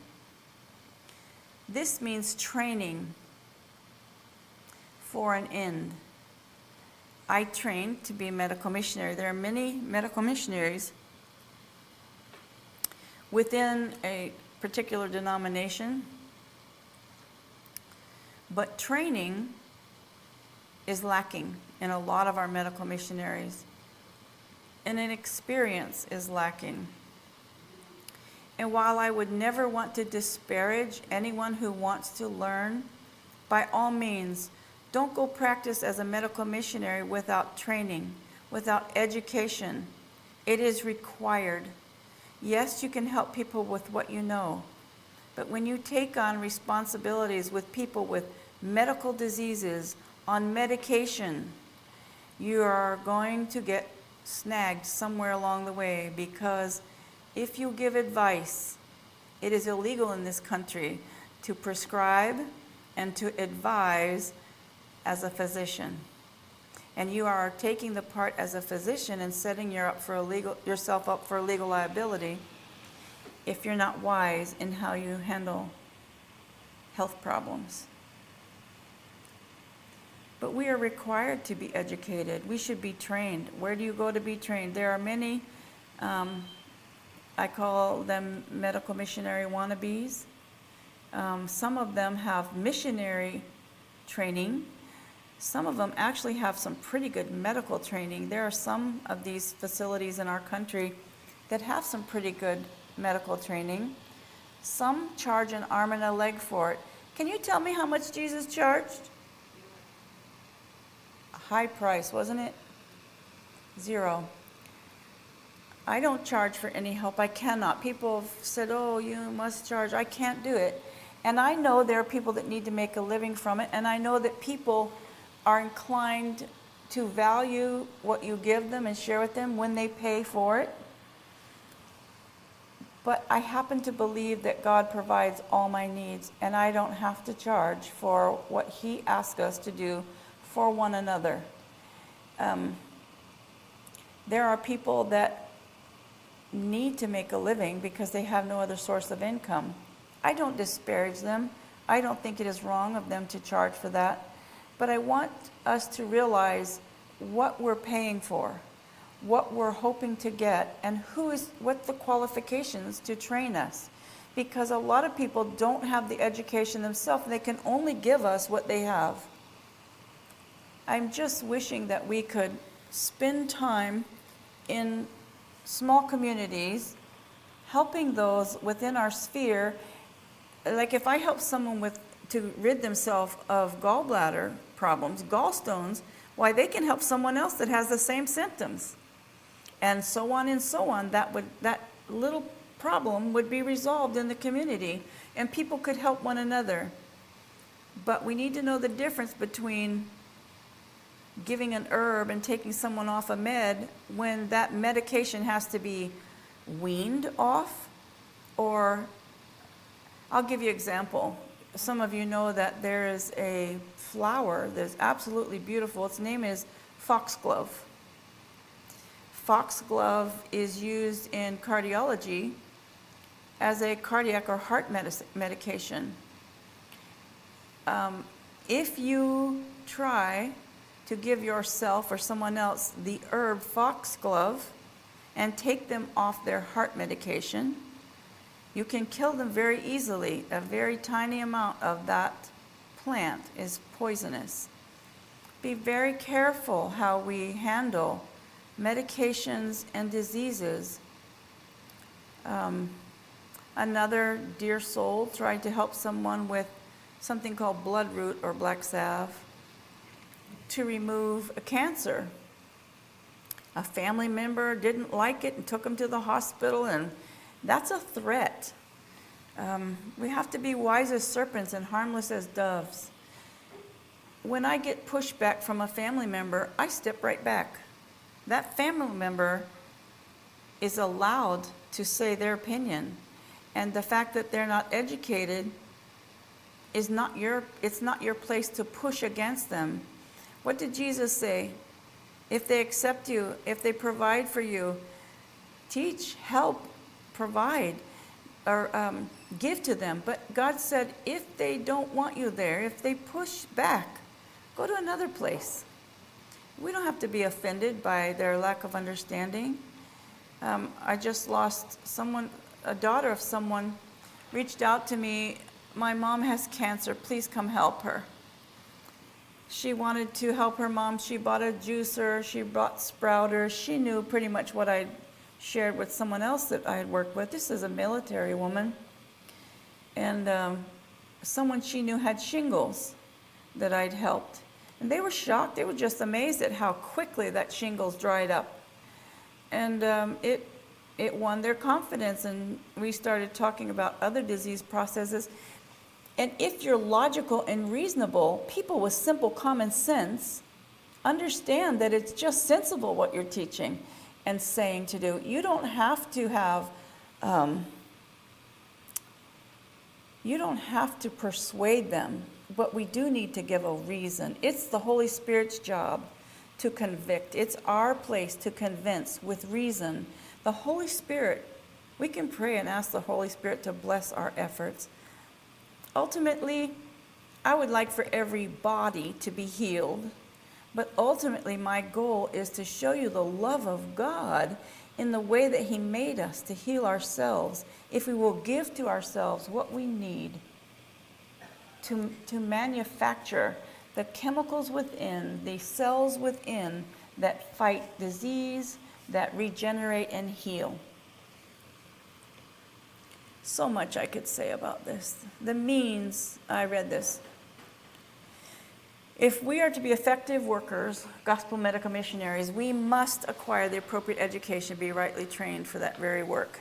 This means training for an end. I trained to be a medical missionary. There are many medical missionaries within a particular denomination, but training is lacking in a lot of our medical missionaries, and an experience is lacking. And while I would never want to disparage anyone who wants to learn, by all means, don't go practice as a medical missionary without training, without education. It is required. Yes, you can help people with what you know, but when you take on responsibilities with people with medical diseases, on medication, you are going to get snagged somewhere along the way, because if you give advice, it is illegal in this country to prescribe and to advise as a physician. And you are taking the part as a physician and setting yourself up for legal liability if you're not wise in how you handle health problems. But we are required to be educated. We should be trained. Where do you go to be trained? There are many, I call them medical missionary wannabes. Some of them have missionary training, Some of them actually have some pretty good medical training. There are some of these facilities in our country that have some pretty good medical training. Some charge an arm and a leg for it. Can you tell me how much Jesus charged? A high price, wasn't it? 0. I don't charge for any help. I cannot. People have said, oh, you must charge. I can't do it. And I know there are people that need to make a living from it, and I know that people are inclined to value what you give them and share with them when they pay for it. But I happen to believe that God provides all my needs, and I don't have to charge for what He asks us to do for one another. There are people that need to make a living because they have no other source of income. I don't disparage them. I don't think it is wrong of them to charge for that. But I want us to realize what we're paying for, what we're hoping to get, and what the qualifications to train us. Because a lot of people don't have the education themselves. They can only give us what they have. I'm just wishing that we could spend time in small communities helping those within our sphere. Like if I help someone to rid themselves of gallbladder problems, gallstones, why, they can help someone else that has the same symptoms. And so on and so on. That little problem would be resolved in the community, and people could help one another. But we need to know the difference between giving an herb and taking someone off a med when that medication has to be weaned off. Or I'll give you an example. Some of you know that there is a flower that's absolutely beautiful. Its name is foxglove. Foxglove is used in cardiology as a cardiac or heart medication. If you try to give yourself or someone else the herb foxglove and take them off their heart medication, you can kill them very easily. A very tiny amount of that plant is poisonous. Be very careful how we handle medications and diseases. Another dear soul tried to help someone with something called bloodroot or black salve to remove a cancer. A family member didn't like it and took him to the hospital, and that's a threat. We have to be wise as serpents and harmless as doves. When I get pushback from a family member, I step right back. That family member is allowed to say their opinion, and the fact that they're not educated it's not your place to push against them. What did Jesus say? If they accept you, if they provide for you, teach, help, provide, or give to them. But God said, if they don't want you there, if they push back, go to another place. We don't have to be offended by their lack of understanding. I just lost someone, a daughter of someone reached out to me. My mom has cancer, please come help her. She wanted to help her mom. She bought a juicer, she bought sprouters. She knew pretty much what I'd shared with someone else that I had worked with. This is a military woman. And someone she knew had shingles that I'd helped. And they were shocked. They were just amazed at how quickly that shingles dried up. And it won their confidence, and we started talking about other disease processes. And if you're logical and reasonable, people with simple common sense understand that it's just sensible what you're teaching and saying to do. You don't have to have, you don't have to persuade them, but we do need to give a reason. It's the Holy Spirit's job to convict. It's our place to convince with reason. The Holy Spirit, we can pray and ask the Holy Spirit to bless our efforts. Ultimately, I would like for every body to be healed, but ultimately my goal is to show you the love of God in the way that He made us to heal ourselves, if we will give to ourselves what we need to manufacture the chemicals within, the cells within that fight disease, that regenerate and heal. So much I could say about this. The means, I read this. If we are to be effective workers, gospel medical missionaries, we must acquire the appropriate education, be rightly trained for that very work.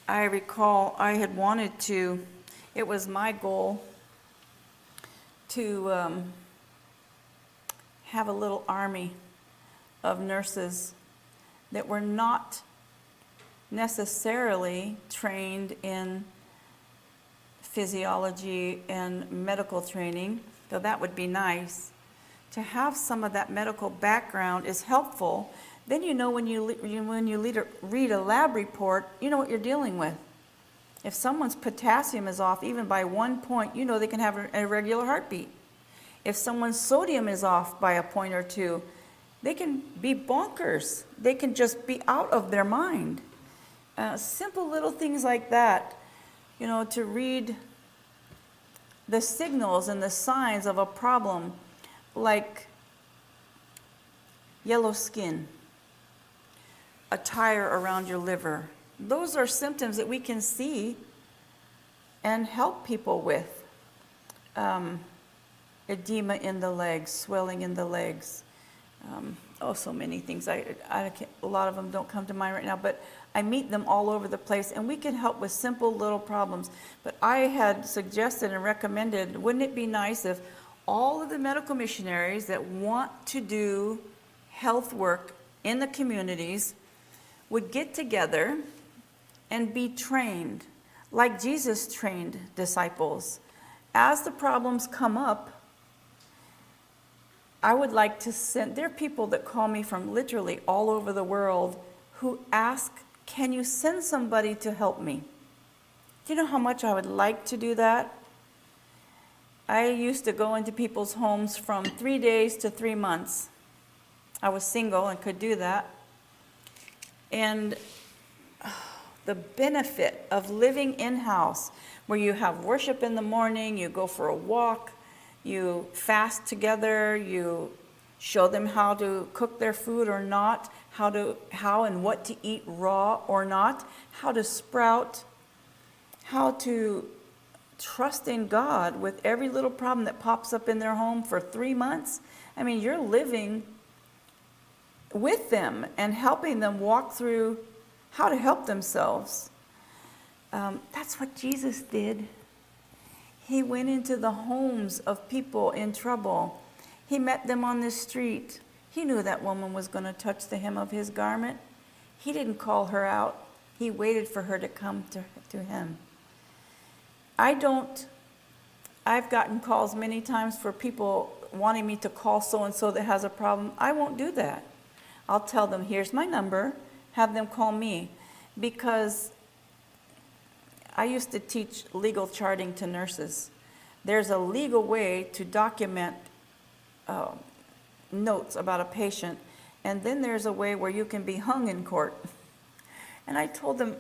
I recall I had wanted to, it was my goal to have a little army of nurses that were not necessarily trained in physiology and medical training, though that would be nice. To have some of that medical background is helpful. Then you know when you read a lab report, you know what you're dealing with. If someone's potassium is off even by 1 point, you know they can have an irregular heartbeat. If someone's sodium is off by a point or two, they can be bonkers. They can just be out of their mind. Simple little things like that, you know, to read the signals and the signs of a problem, like yellow skin, a tire around your liver. Those are symptoms that we can see and help people with. Edema in the legs, swelling in the legs. So many things. I can't, a lot of them don't come to mind right now, but I meet them all over the place, and we can help with simple little problems. But I had suggested and recommended, wouldn't it be nice if all of the medical missionaries that want to do health work in the communities would get together and be trained, like Jesus trained disciples. As the problems come up, I would like to send, there are people that call me from literally all over the world who ask, can you send somebody to help me? Do you know how much I would like to do that? I used to go into people's homes from 3 days to 3 months. I was single and could do that. And the benefit of living in-house, where you have worship in the morning, you go for a walk, you fast together, you show them how to cook their food or not, how and what to eat raw or not, how to sprout, how to trust in God with every little problem that pops up in their home for 3 months. I mean, you're living with them and helping them walk through how to help themselves. That's what Jesus did. He went into the homes of people in trouble. He met them on the street. He knew that woman was going to touch the hem of his garment. He didn't call her out. He waited for her to come to him. I've gotten calls many times for people wanting me to call so-and-so that has a problem. I won't do that. I'll tell them, here's my number, have them call me. Because I used to teach legal charting to nurses. There's a legal way to document notes about a patient, and then there's a way where you can be hung in court. And I told them,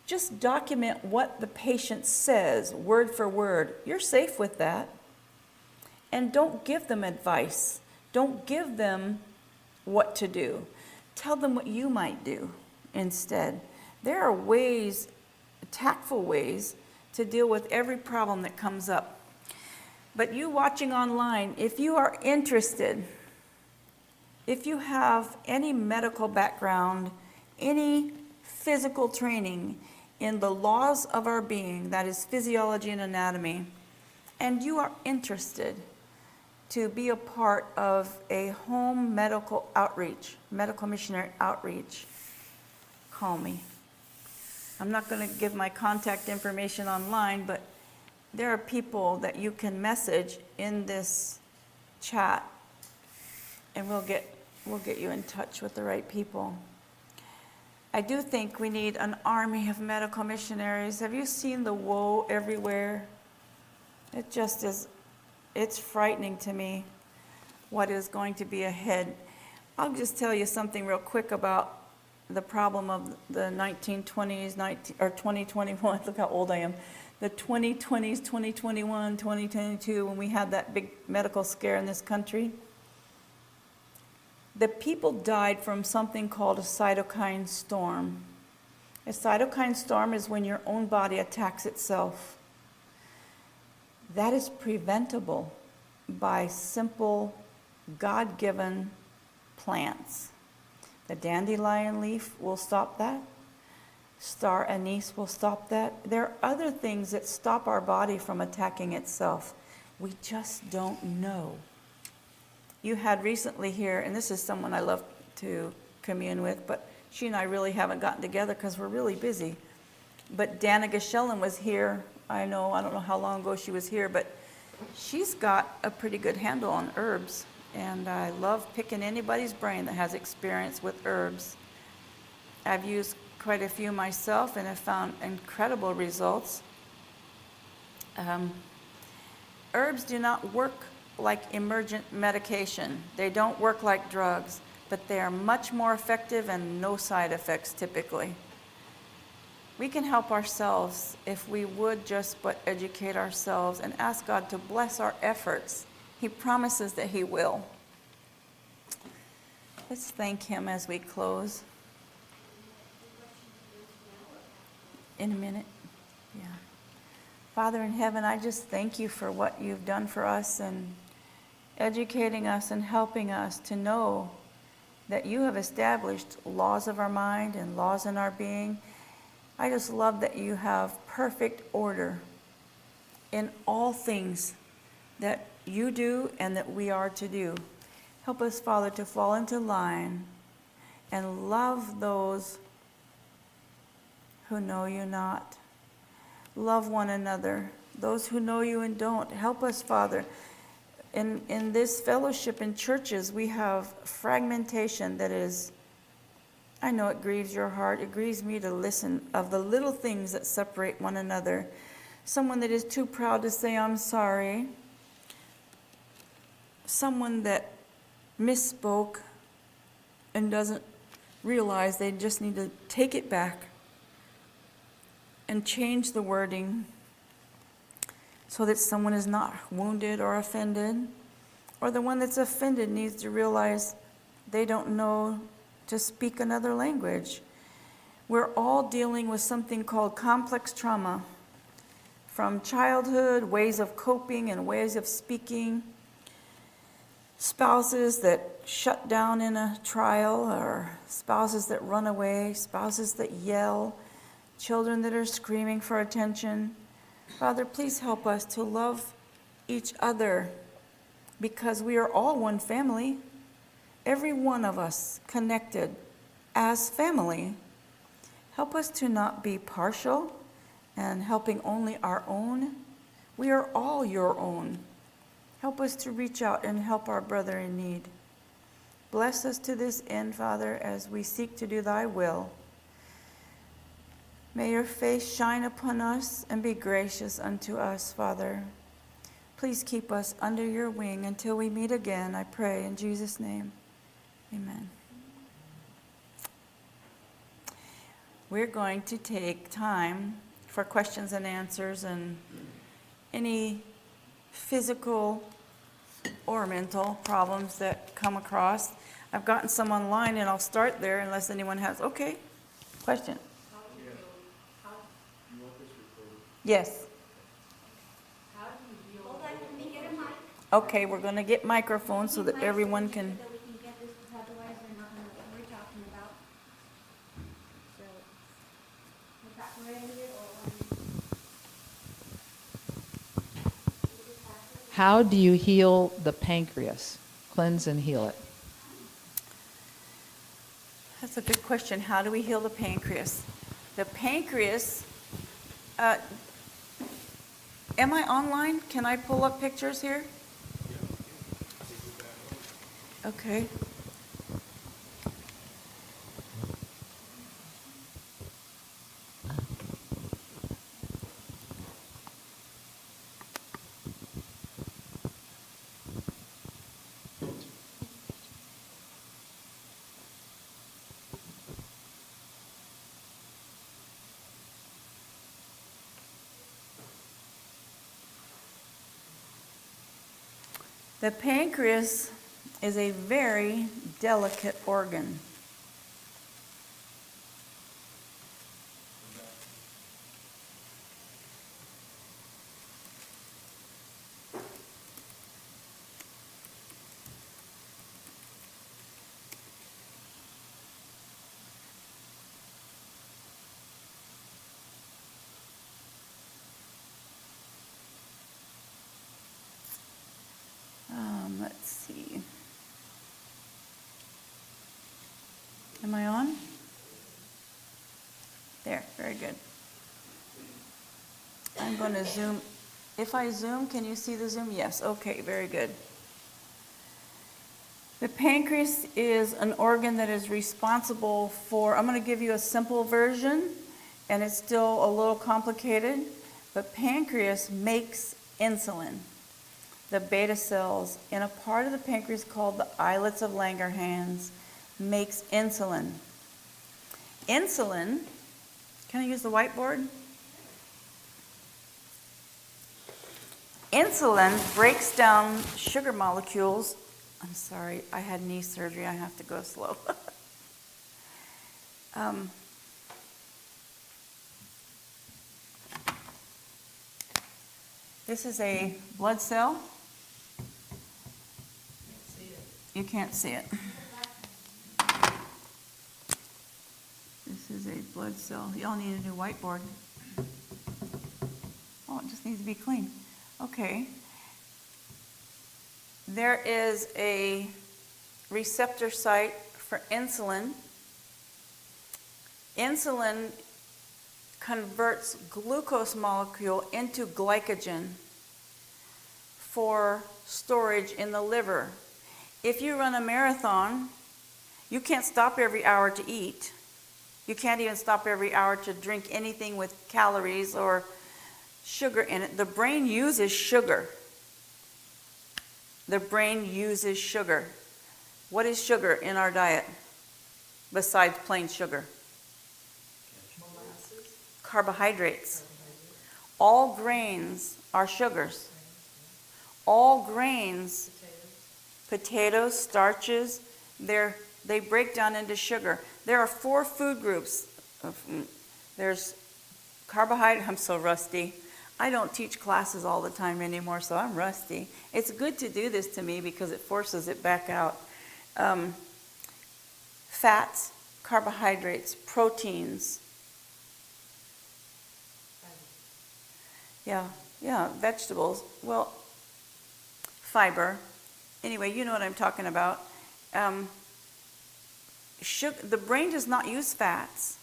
just document what the patient says, word for word. You're safe with that. And don't give them advice. Don't give them what to do. Tell them what you might do instead. There are ways, tactful ways, to deal with every problem that comes up. But you watching online, if you are interested, if you have any medical background, any physical training in the laws of our being, that is physiology and anatomy, and you are interested to be a part of a home medical outreach, medical missionary outreach, call me. I'm not going to give my contact information online, but there are people that you can message in this chat, and we'll get you in touch with the right people. I do think we need an army of medical missionaries. Have you seen the woe everywhere? It just is, it's frightening to me what is going to be ahead. I'll just tell you something real quick about the problem of the 1920s, or 2021, look how old I am, the 2020s, 2021, 2022, when we had that big medical scare in this country, the people died from something called a cytokine storm. A cytokine storm is when your own body attacks itself. That is preventable by simple, God-given plants. The dandelion leaf will stop that. Star anise will stop that. There are other things that stop our body from attacking itself. We just don't know. You had recently here, and this is someone I love to commune with, but she and I really haven't gotten together because we're really busy. But Dana Gashellen was here. I don't know how long ago she was here, but she's got a pretty good handle on herbs. And I love picking anybody's brain that has experience with herbs. I've used quite a few myself and have found incredible results. Herbs do not work like emergent medication. They don't work like drugs, but they are much more effective and no side effects typically. We can help ourselves if we would just but educate ourselves and ask God to bless our efforts. He promises that He will. Let's thank Him as we close. In a minute. Yeah. Father in heaven, I just thank You for what You've done for us and educating us and helping us to know that You have established laws of our mind and laws in our being. I just love that You have perfect order in all things that You do and that we are to do. Help us, Father, to fall into line and love those who know You not. Love one another, those who know You and don't. Help us, Father. In this fellowship in churches, we have fragmentation that is, I know it grieves Your heart. It grieves me to listen of the little things that separate one another. Someone that is too proud to say, I'm sorry. Someone that misspoke and doesn't realize they just need to take it back and change the wording so that someone is not wounded or offended, or the one that's offended needs to realize they don't know to speak another language. We're all dealing with something called complex trauma from childhood, ways of coping and ways of speaking, spouses that shut down in a trial, or spouses that run away, spouses that yell, children that are screaming for attention. Father, please help us to love each other because we are all one family. Every one of us connected as family. Help us to not be partial and helping only our own. We are all Your own. Help us to reach out and help our brother in need. Bless us to this end, Father, as we seek to do Thy will. May Your face shine upon us and be gracious unto us, Father. Please keep us under Your wing until we meet again, I pray in Jesus' name. Amen. We're going to take time for questions and answers and any physical or mental problems that come across. I've gotten some online and I'll start there unless anyone has. Okay, question. You want this recorded? Yes. Hold on, let me get a mic. Okay, we're going to get microphones so that everyone can. So we can get this, because otherwise they're not gonna know what we're talking about. So, was that ready or? How do you heal the pancreas? Cleanse and heal it. That's a good question. How do we heal the pancreas? The pancreas, am I online? Can I pull up pictures here? Okay. The pancreas is a very delicate organ. Let's see. Am I on? There, very good. I'm going to zoom. If I zoom, can you see the zoom? Yes, okay, very good. The pancreas is an organ that is responsible for, I'm going to give you a simple version, and it's still a little complicated, but pancreas makes insulin. The beta cells in a part of the pancreas called the islets of Langerhans makes insulin. Insulin, can I use the whiteboard? Insulin breaks down sugar molecules. I'm sorry, I had knee surgery, I have to go slow. This is a blood cell. You can't see it. This is a blood cell. Y'all need a new whiteboard. Oh, it just needs to be clean. Okay. There is a receptor site for insulin. Insulin converts glucose molecule into glycogen for storage in the liver. If you run a marathon, you can't stop every hour to eat. You can't even stop every hour to drink anything with calories or sugar in it. The brain uses sugar. The brain uses sugar. What is sugar in our diet besides plain sugar? Carbohydrates. All grains are sugars. All grains, potatoes, starches, they break down into sugar. There are 4 food groups. There's carbohydrate. I'm so rusty. I don't teach classes all the time anymore, so I'm rusty. It's good to do this to me because it forces it back out. Fats, carbohydrates, proteins. Yeah, vegetables. Well, fiber. Anyway, you know what I'm talking about. The brain does not use fats.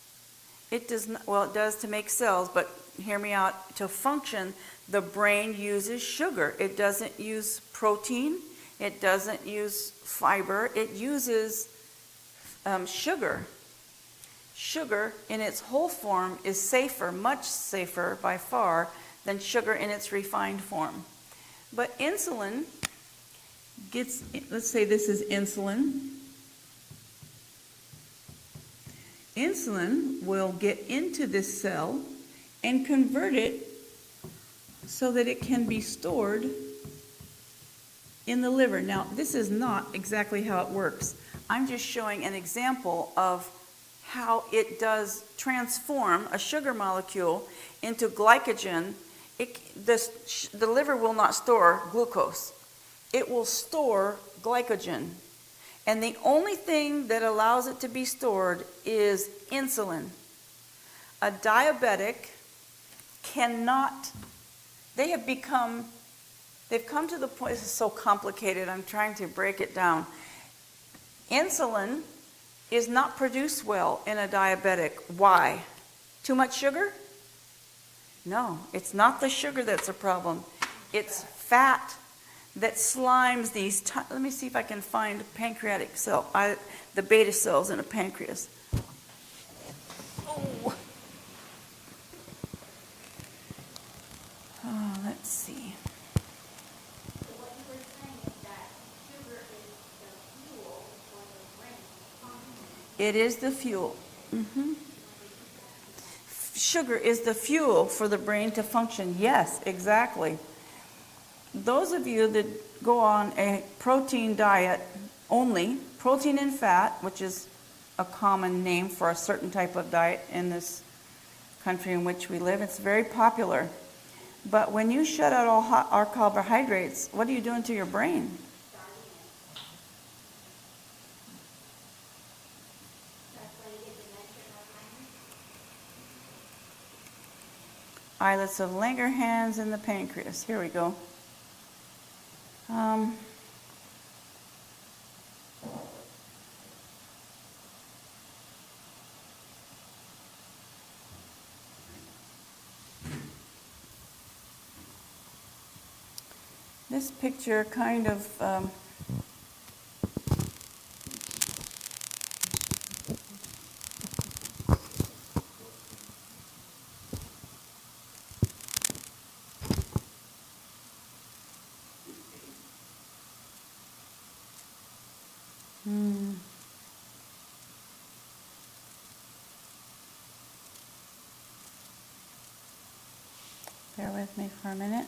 It does not, well, it does to make cells, but hear me out. To function, the brain uses sugar. It doesn't use protein. It doesn't use fiber. It uses sugar. Sugar in its whole form is safer, much safer by far, than sugar in its refined form. But insulin gets, let's say this is insulin. Insulin will get into this cell and convert it so that it can be stored in the liver. Now, this is not exactly how it works. I'm just showing an example of how it does transform a sugar molecule into glycogen. The liver will not store glucose. It will store glycogen. And the only thing that allows it to be stored is insulin. A diabetic cannot, they've come to the point, this is so complicated, I'm trying to break it down. Insulin is not produced well in a diabetic. Why? Too much sugar? No, it's not the sugar that's a problem. It's fat that slimes these, let me see if I can find pancreatic cell, the beta cells in a pancreas. Oh, let's see. So what you were saying is that sugar is the fuel for the brain to function. It is the fuel. Sugar is the fuel for the brain to function. Yes, exactly. Those of you that go on a protein diet only, protein and fat, which is a common name for a certain type of diet in this country in which we live. It's very popular. But when you shut out all carbohydrates, what are you doing to your brain? That's why you get dementia and Alzheimer's. Islets of Langerhans in the pancreas. Here we go. This picture kind of bear with me for a minute.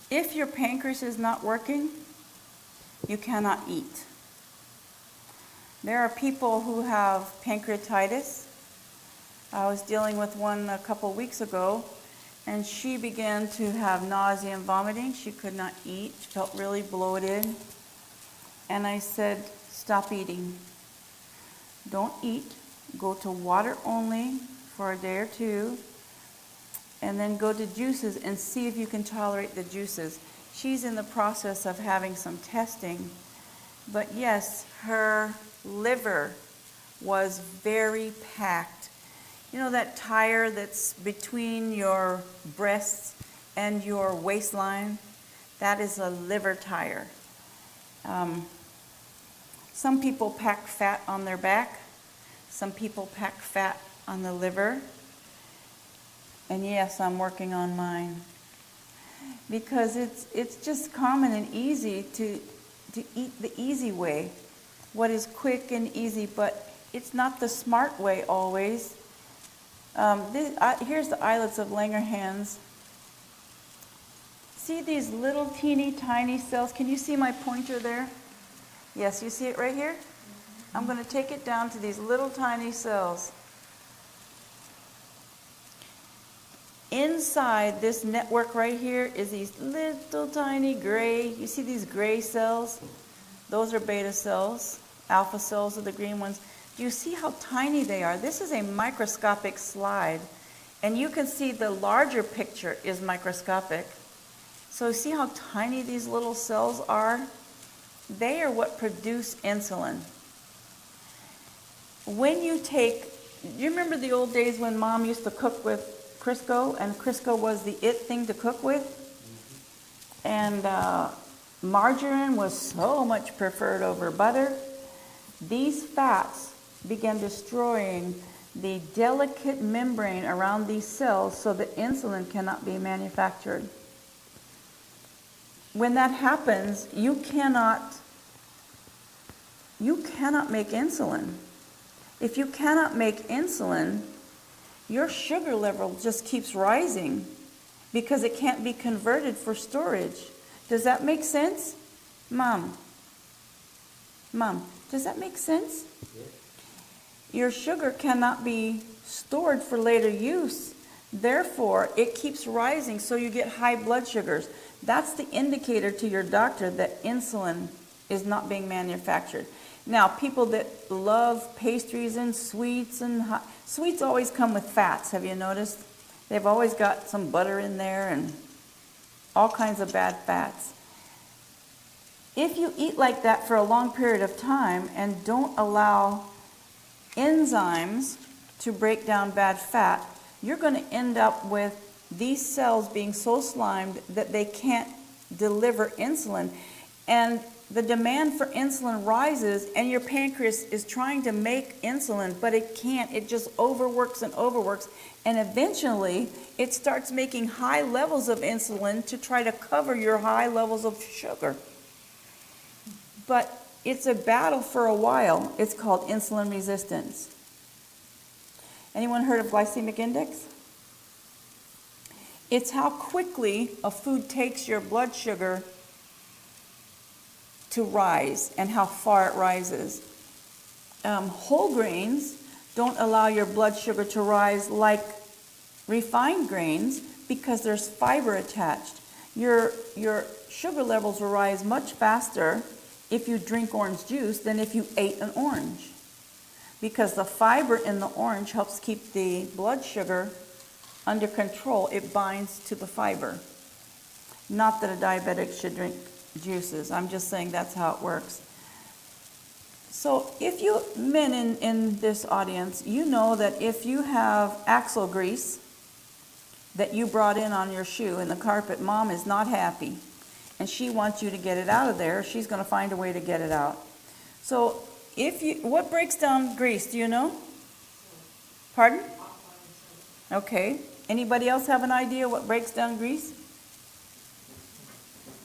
If your pancreas is not working, you cannot eat. There are people who have pancreatitis. I was dealing with one a couple weeks ago, and she began to have nausea and vomiting. She could not eat. She felt really bloated. And I said, stop eating. Don't eat. Go to water only for a day or two, and then go to juices and see if you can tolerate the juices. She's in the process of having some testing. But yes, her liver was very packed. You know that tire that's between your breasts and your waistline? That is a liver tire. Some people pack fat on their back. Some people pack fat on the liver. And yes, I'm working on mine. Because it's just common and easy to eat the easy way. What is quick and easy, but it's not the smart way always. Here's the islets of Langerhans. See these little teeny tiny cells? Can you see my pointer there? Yes, you see it right here? I'm going to take it down to these little tiny cells. Inside this network right here is these little tiny gray, you see these gray cells? Those are beta cells. Alpha cells are the green ones. Do you see how tiny they are? This is a microscopic slide. And you can see the larger picture is microscopic. So see how tiny these little cells are? They are what produce insulin. When you take, do you remember the old days when Mom used to cook with Crisco, and Crisco was the it thing to cook with? And margarine was so much preferred over butter. These fats began destroying the delicate membrane around these cells so that insulin cannot be manufactured. When that happens, you cannot make insulin. If you cannot make insulin, your sugar level just keeps rising because it can't be converted for storage. Does that make sense? Mom, does that make sense? Your sugar cannot be stored for later use. Therefore, it keeps rising, so you get high blood sugars. That's the indicator to your doctor that insulin is not being manufactured. Now, people that love pastries and sweets, sweets always come with fats, have you noticed? They've always got some butter in there and all kinds of bad fats. If you eat like that for a long period of time and don't allow enzymes to break down bad fat, you're going to end up with these cells being so slimed that they can't deliver insulin. And the demand for insulin rises, and your pancreas is trying to make insulin, but it can't. It just overworks and overworks. And eventually, it starts making high levels of insulin to try to cover your high levels of sugar. But it's a battle for a while. It's called insulin resistance. Anyone heard of glycemic index? It's how quickly a food takes your blood sugar to rise and how far it rises. Whole grains don't allow your blood sugar to rise like refined grains because there's fiber attached. Your sugar levels will rise much faster if you drink orange juice than if you ate an orange, because the fiber in the orange helps keep the blood sugar under control. It binds to the fiber. Not that a diabetic should drink juices. I'm just saying that's how it works. So if you, men in this audience, you know that if you have axle grease that you brought in on your shoe in the carpet, mom is not happy and she wants you to get it out of there. She's going to find a way to get it out. So what breaks down grease, do you know? Pardon? Okay. Anybody else have an idea what breaks down grease?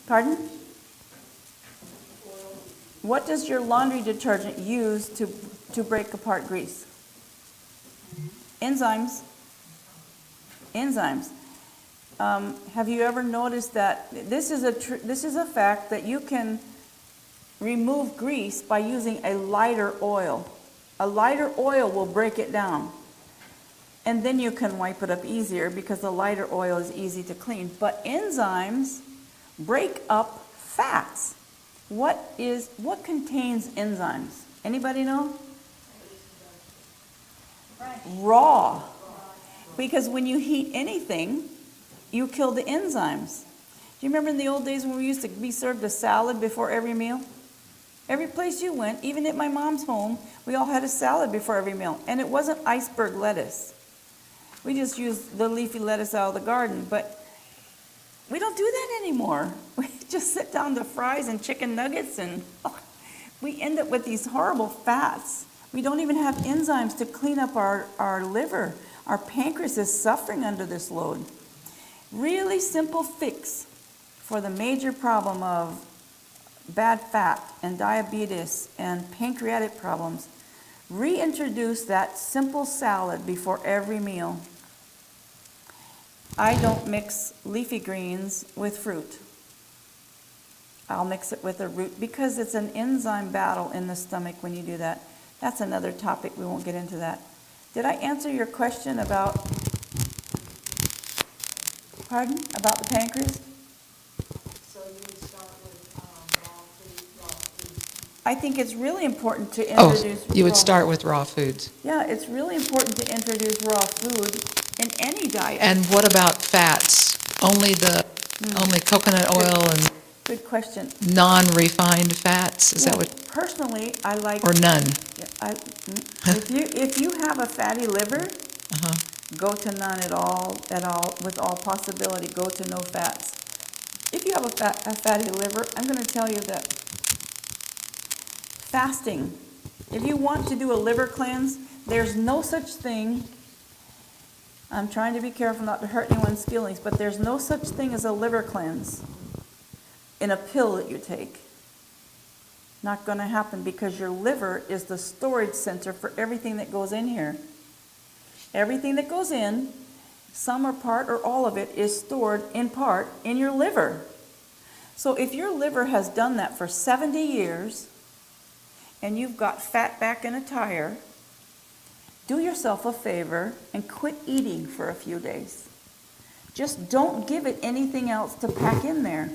Pardon? What does your laundry detergent use to break apart grease? Enzymes. Enzymes. Have you ever noticed that this is a fact that you can remove grease by using a lighter oil. A lighter oil will break it down. And then you can wipe it up easier because the lighter oil is easy to clean. But enzymes break up fats. What contains enzymes? Anybody know? Raw. Because when you heat anything, you kill the enzymes. Do you remember in the old days when we used to be served a salad before every meal? Every place you went, even at my mom's home, we all had a salad before every meal. And it wasn't iceberg lettuce. We just used the leafy lettuce out of the garden. But we don't do that anymore. We just sit down to fries and chicken nuggets, and we end up with these horrible fats. We don't even have enzymes to clean up our liver. Our pancreas is suffering under this load. Really simple fix for the major problem of bad fat and diabetes and pancreatic problems. Reintroduce that simple salad before every meal. I don't mix leafy greens with fruit. I'll mix it with a root because it's an enzyme battle in the stomach when you do that. That's another topic. We won't get into that. Did I answer your question about, pardon, about the pancreas? So you would start with raw food. I think it's really important to introduce You would raw- start with raw foods. Yeah, it's really important to introduce raw food in any diet. And what about fats? Only coconut oil and Good question. non-refined fats? Is that Well, what, personally, I like. or none? If you have a fatty liver, Uh-huh. go to none at all. With all possibility, go to no fats. If you have a fatty liver, I'm going to tell you that fasting. If you want to do a liver cleanse, there's no such thing. I'm trying to be careful not to hurt anyone's feelings, but there's no such thing as a liver cleanse in a pill that you take. Not going to happen because your liver is the storage center for everything that goes in here. Everything that goes in, some or part or all of it, is stored in part in your liver. So if your liver has done that for 70 years and you've got fat back in a tire, do yourself a favor and quit eating for a few days. Just don't give it anything else to pack in there.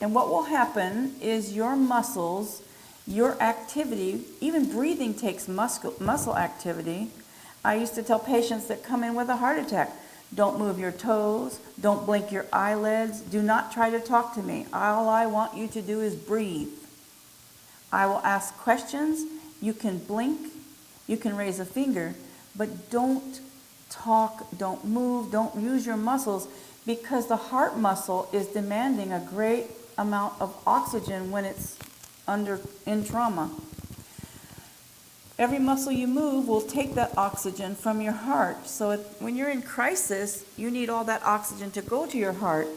And what will happen is your muscles, your activity, even breathing takes muscle activity. I used to tell patients that come in with a heart attack, don't move your toes, don't blink your eyelids, do not try to talk to me. All I want you to do is breathe. I will ask questions, you can blink, you can raise a finger, but don't talk, don't move, don't use your muscles, because the heart muscle is demanding a great amount of oxygen when it's in trauma. Every muscle you move will take that oxygen from your heart. So when you're in crisis, you need all that oxygen to go to your heart.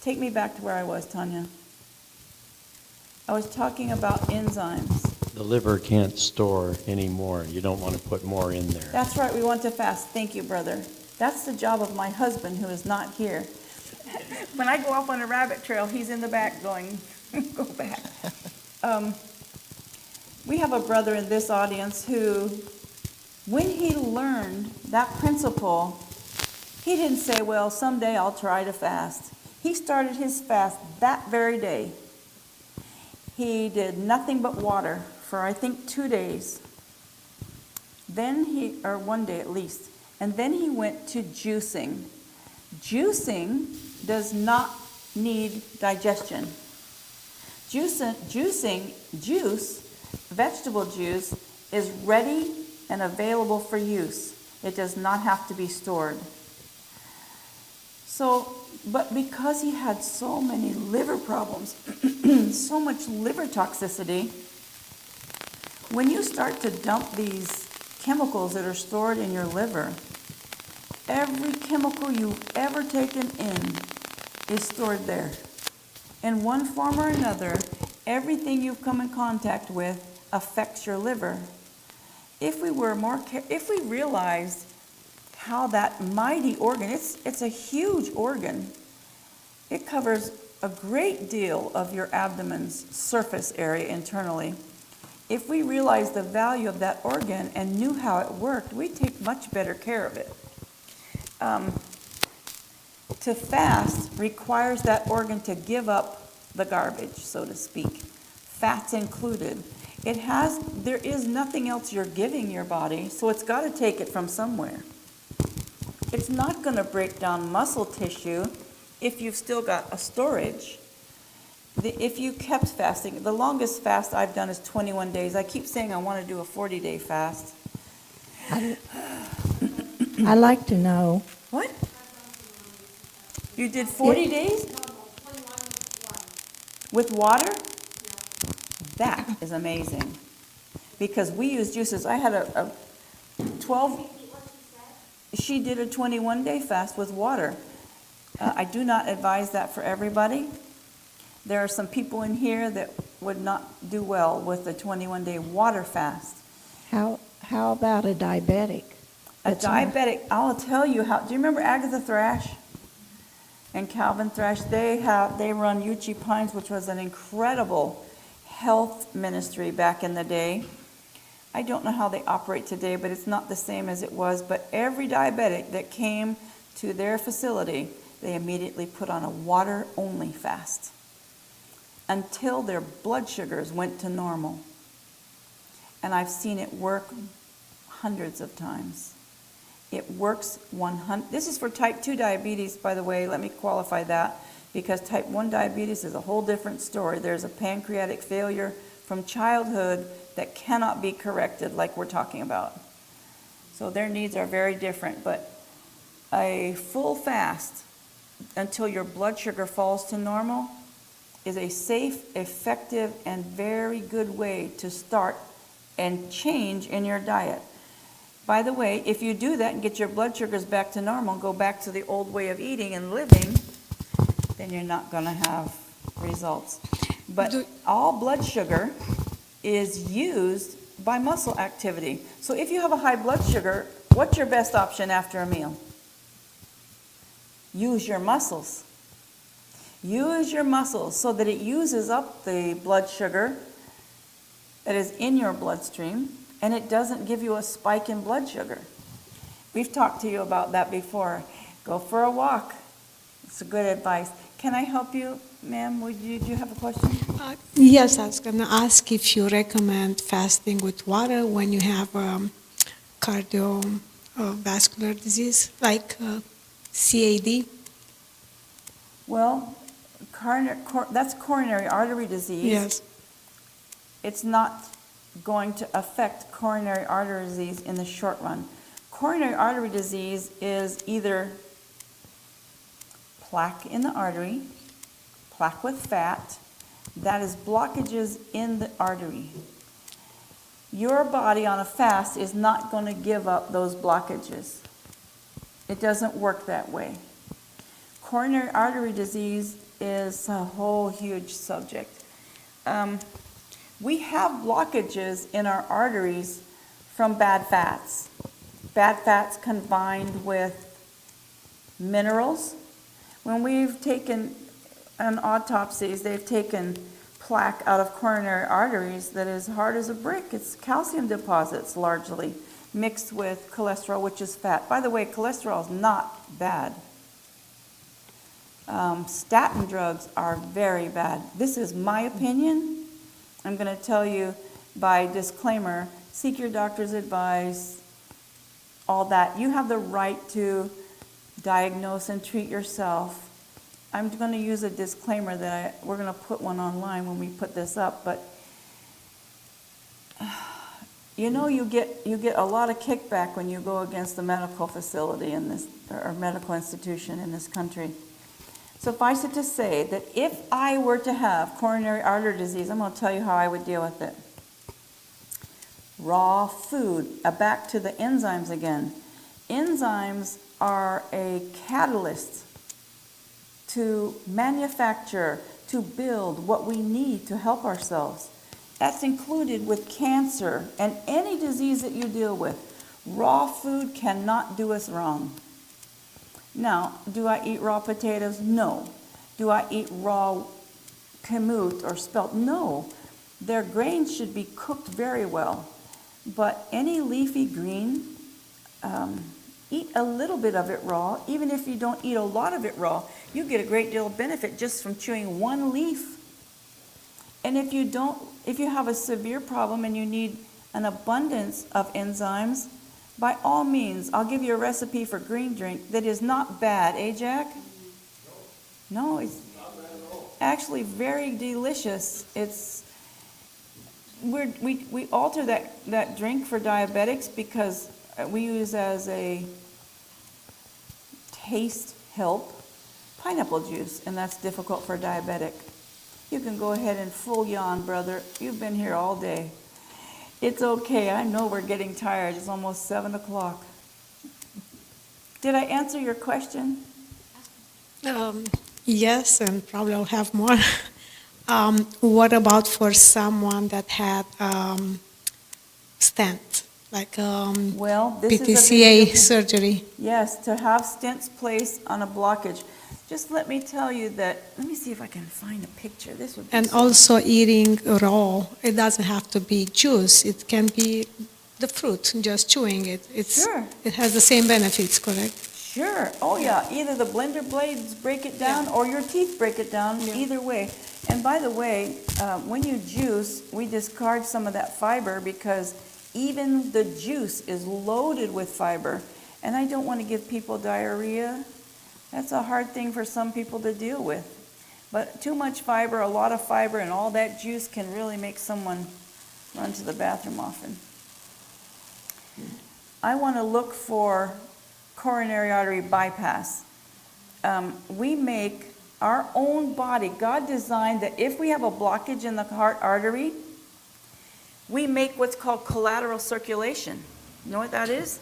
Take me back to where I was, Tanya. I was talking about enzymes. The liver can't store anymore. You don't want to put more in there. That's right, we want to fast. Thank you, brother. That's the job of my husband, who is not here. When I go off on a rabbit trail, he's in the back going, go back. We have a brother in this audience who, when he learned that principle, he didn't say, well, someday I'll try to fast. He started his fast that very day. He did nothing but water for, I think, 2 days. Then or 1 day at least. And then he went to juicing. Juicing does not need digestion. Vegetable juice, is ready and available for use. It does not have to be stored. But because he had so many liver problems, so much liver toxicity, when you start to dump these chemicals that are stored in your liver, every chemical you've ever taken in is stored there. In one form or another, everything you've come in contact with affects your liver. If we realized how that mighty organ, it's a huge organ. It covers a great deal of your abdomen's surface area internally. If we realized the value of that organ and knew how it worked, we'd take much better care of it. To fast requires that organ to give up the garbage, so to speak, fats included. There is nothing else you're giving your body, so it's got to take it from somewhere. It's not going to break down muscle tissue if you've still got a storage. If you kept fasting, the longest fast I've done is 21 days. I keep saying I want to do a 40-day fast. I'd like to know, What? You did 40 days? With water? That is amazing. Because we use juices. I had a 12, she did a 21-day fast with water. I do not advise that for everybody. There are some people in here that would not do well with the 21-day water fast. how about a diabetic? A diabetic, I'll tell you how. Do you remember Agatha Thrash and Calvin Thrash? They run Uchi Pines, which was an incredible health ministry back in the day. I don't know how they operate today, but it's not the same as it was. But every diabetic that came to their facility, they immediately put on a water-only fast until their blood sugars went to normal. And I've seen it work hundreds of times. It works 100. This is for type 2 diabetes, by the way. Let me qualify that, because type 1 diabetes is a whole different story. There's a pancreatic failure from childhood that cannot be corrected like we're talking about. So their needs are very different. But a full fast until your blood sugar falls to normal is a safe, effective, and very good way to start and change in your diet. By the way, if you do that and get your blood sugars back to normal, go back to the old way of eating and living, then you're not going to have results. But all blood sugar is used by muscle activity. So if you have a high blood sugar, what's your best option after a meal? Use your muscles. Use your muscles so that it uses up the blood sugar that is in your bloodstream, and it doesn't give you a spike in blood sugar. We've talked to you about that before. Go for a walk. It's a good advice. Can I help you, ma'am? Do you have a question? Yes, I was going to ask if you recommend fasting with water when you have cardiovascular disease, like CAD. Well, that's coronary artery disease. Yes. It's not going to affect coronary artery disease in the short run. Coronary artery disease is either plaque in the artery plaque with fat. That is blockages in the artery. Your body on a fast is not going to give up those blockages. It doesn't work that way. Coronary artery disease is a whole huge subject. We have blockages in our arteries from bad fats. Bad fats combined with minerals. When we've taken, on autopsies, they've taken plaque out of coronary arteries that is hard as a brick. It's calcium deposits largely mixed with cholesterol, which is fat. By the way, cholesterol is not bad. Statin drugs are very bad. This is my opinion. I'm going to tell you by disclaimer, seek your doctor's advice, all that. You have the right to diagnose and treat yourself. I'm going to use a disclaimer that we're going to put one online when we put this up, but you know you get a lot of kickback when you go against the medical facility in this, or medical institution in this country. Suffice it to say that if I were to have coronary artery disease, I'm going to tell you how I would deal with it. Raw food. Back to the enzymes again. Enzymes are a catalyst to manufacture, to build what we need to help ourselves. That's included with cancer and any disease that you deal with. Raw food cannot do us wrong. Now, do I eat raw potatoes? No. Do I eat raw kamut or spelt? No. Their grains should be cooked very well. But any leafy green, eat a little bit of it raw. Even if you don't eat a lot of it raw, you get a great deal of benefit just from chewing one leaf. And if you have a severe problem and you need an abundance of enzymes, by all means, I'll give you a recipe for green drink that is not bad, eh, Jack? No, it's actually very delicious. We alter that drink for diabetics because we use as a taste help pineapple juice, and that's difficult for a diabetic. You can go ahead and full yawn, brother. You've been here all day. It's okay. I know we're getting tired. It's almost 7 o'clock. Did I answer your question? Yes, and probably I'll have more. What about for someone that had stent, like Well, this is a PTCA big surgery? Yes, to have stents placed on a blockage. Just let me tell you that, let me see if I can find a picture. This would be And also eating raw. It doesn't have to be juice. It can be the fruit, just chewing it. Sure. It has the same benefits, correct? Sure. Oh, yeah. Either the blender blades break it down or your teeth break it down. Yeah. Either way. And by the way, when you juice, we discard some of that fiber because even the juice is loaded with fiber. And I don't want to give people diarrhea. That's a hard thing for some people to deal with. But too much fiber, a lot of fiber, and all that juice can really make someone run to the bathroom often. I want to look for coronary artery bypass. We make our own body. God designed that if we have a blockage in the heart artery, we make what's called collateral circulation. You know what that is?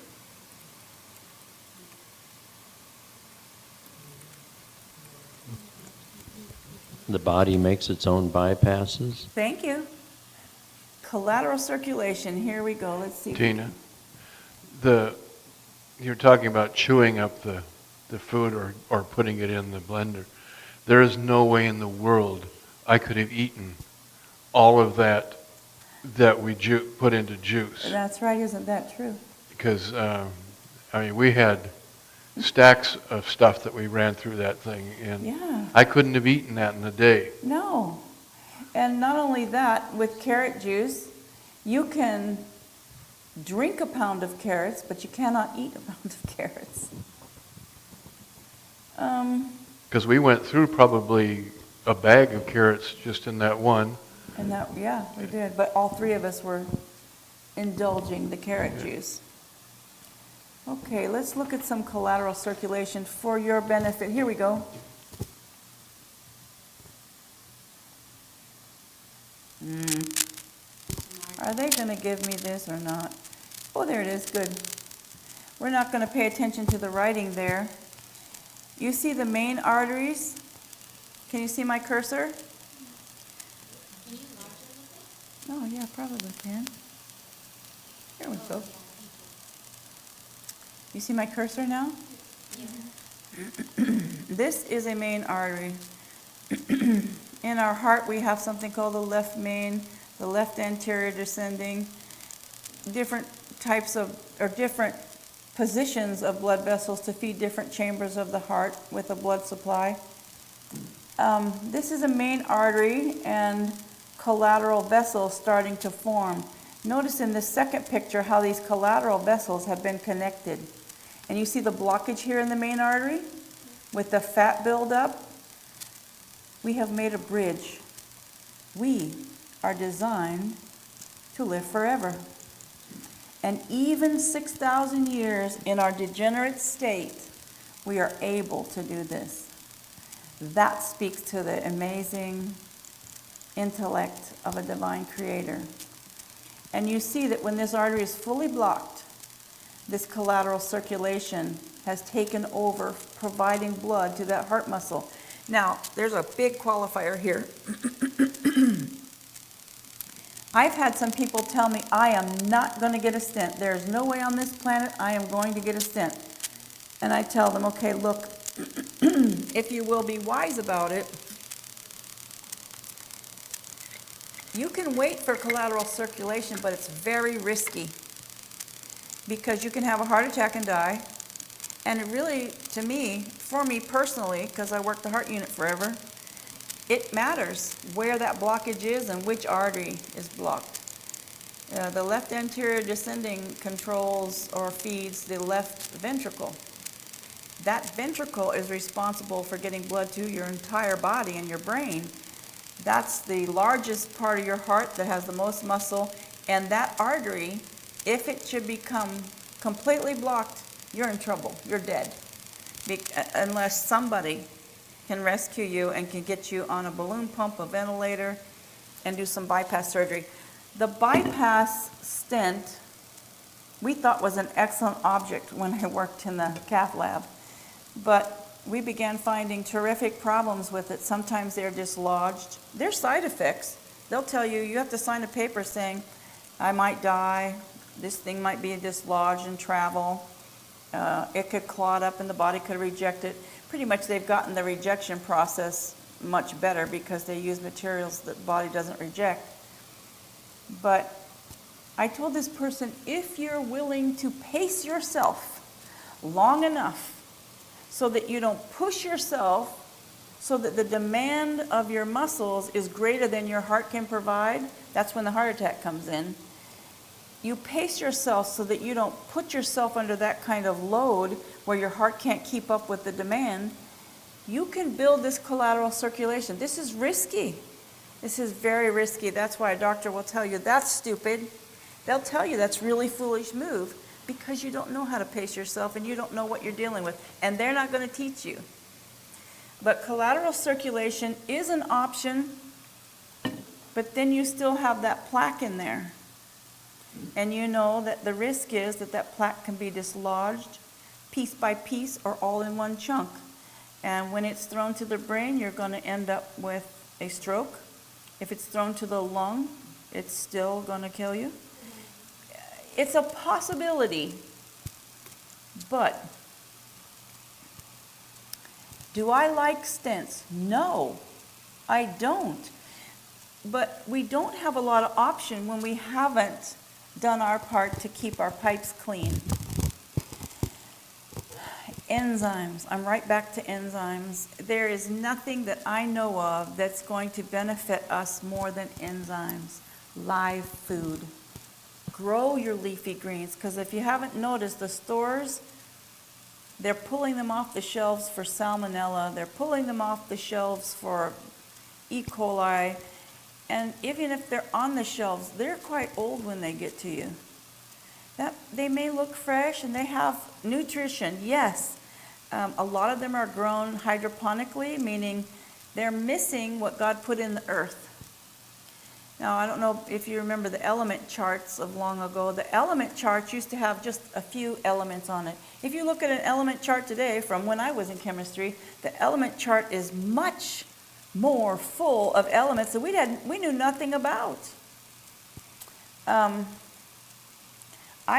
The body makes its own bypasses? Thank you. Collateral circulation. Here we go. Let's see. Tina, you're talking about chewing up the food or putting it in the blender. There is no way in the world I could have eaten all of that we put into juice. That's right. Isn't that true? Because, we had stacks of stuff that we ran through that thing, and Yeah. I couldn't have eaten that in a day. No. And not only that, with carrot juice, you can drink a pound of carrots, but you cannot eat a pound of carrots. Because we went through probably a bag of carrots just in that one. And that, yeah, we did. But all three of us were indulging the carrot juice. Okay, let's look at some collateral circulation for your benefit. Here we go. Are they going to give me this or not? Oh, there it is, good. We're not going to pay attention to the writing there. You see the main arteries? Can you see my cursor? Oh, yeah, probably can. Here we go. You see my cursor now? This is a main artery. In our heart, we have something called the left main, the left anterior descending, different types of, or different positions of blood vessels to feed different chambers of the heart with a blood supply. This is a main artery and collateral vessels starting to form. Notice in this second picture how these collateral vessels have been connected. And you see the blockage here in the main artery with the fat buildup. We have made a bridge. We are designed to live forever. And even 6,000 years in our degenerate state, we are able to do this. That speaks to the amazing intellect of a divine creator. And you see that when this artery is fully blocked, this collateral circulation has taken over, providing blood to that heart muscle. Now, there's a big qualifier here. I've had some people tell me, I am not going to get a stent. There's no way on this planet I am going to get a stent. And I tell them, okay, look, if you will be wise about it, you can wait for collateral circulation, but it's very risky because you can have a heart attack and die. And it really, to me, for me personally, because I worked the heart unit forever, it matters where that blockage is and which artery is blocked. The left anterior descending controls or feeds the left ventricle. That ventricle is responsible for getting blood to your entire body and your brain. That's the largest part of your heart that has the most muscle, and that artery, if it should become completely blocked, you're in trouble. You're dead. Unless somebody can rescue you and can get you on a balloon pump, a ventilator, and do some bypass surgery. The bypass stent we thought was an excellent object when I worked in the cath lab, but we began finding terrific problems with it. Sometimes they're dislodged. There's side effects. They'll tell you, you have to sign a paper saying, I might die, this thing might be dislodged and travel. It could clot up and the body could reject it. Pretty much they've gotten the rejection process much better because they use materials that the body doesn't reject. But I told this person, if you're willing to pace yourself long enough so that you don't push yourself, so that the demand of your muscles is greater than your heart can provide, that's when the heart attack comes in. You pace yourself so that you don't put yourself under that kind of load where your heart can't keep up with the demand. You can build this collateral circulation. This is risky. This is very risky. That's why a doctor will tell you, that's stupid. They'll tell you that's really foolish move because you don't know how to pace yourself and you don't know what you're dealing with. And they're not going to teach you. But collateral circulation is an option, but then you still have that plaque in there. And you know that the risk is that that plaque can be dislodged piece by piece or all in one chunk. And when it's thrown to the brain, you're going to end up with a stroke. If it's thrown to the lung, it's still going to kill you. It's a possibility, but do I like stents? No, I don't. But we don't have a lot of option when we haven't done our part to keep our pipes clean. Enzymes. I'm right back to enzymes. There is nothing that I know of that's going to benefit us more than enzymes. Live food. Grow your leafy greens, because if you haven't noticed, the stores, they're pulling them off the shelves for salmonella. They're pulling them off the shelves for E. coli. And even if they're on the shelves, they're quite old when they get to you. They may look fresh and they have nutrition, yes. A lot of them are grown hydroponically, meaning they're missing what God put in the earth. Now, I don't know if you remember the element charts of long ago. The element charts used to have just a few elements on it. If you look at an element chart today from when I was in chemistry, the element chart is much more full of elements that we knew nothing about. I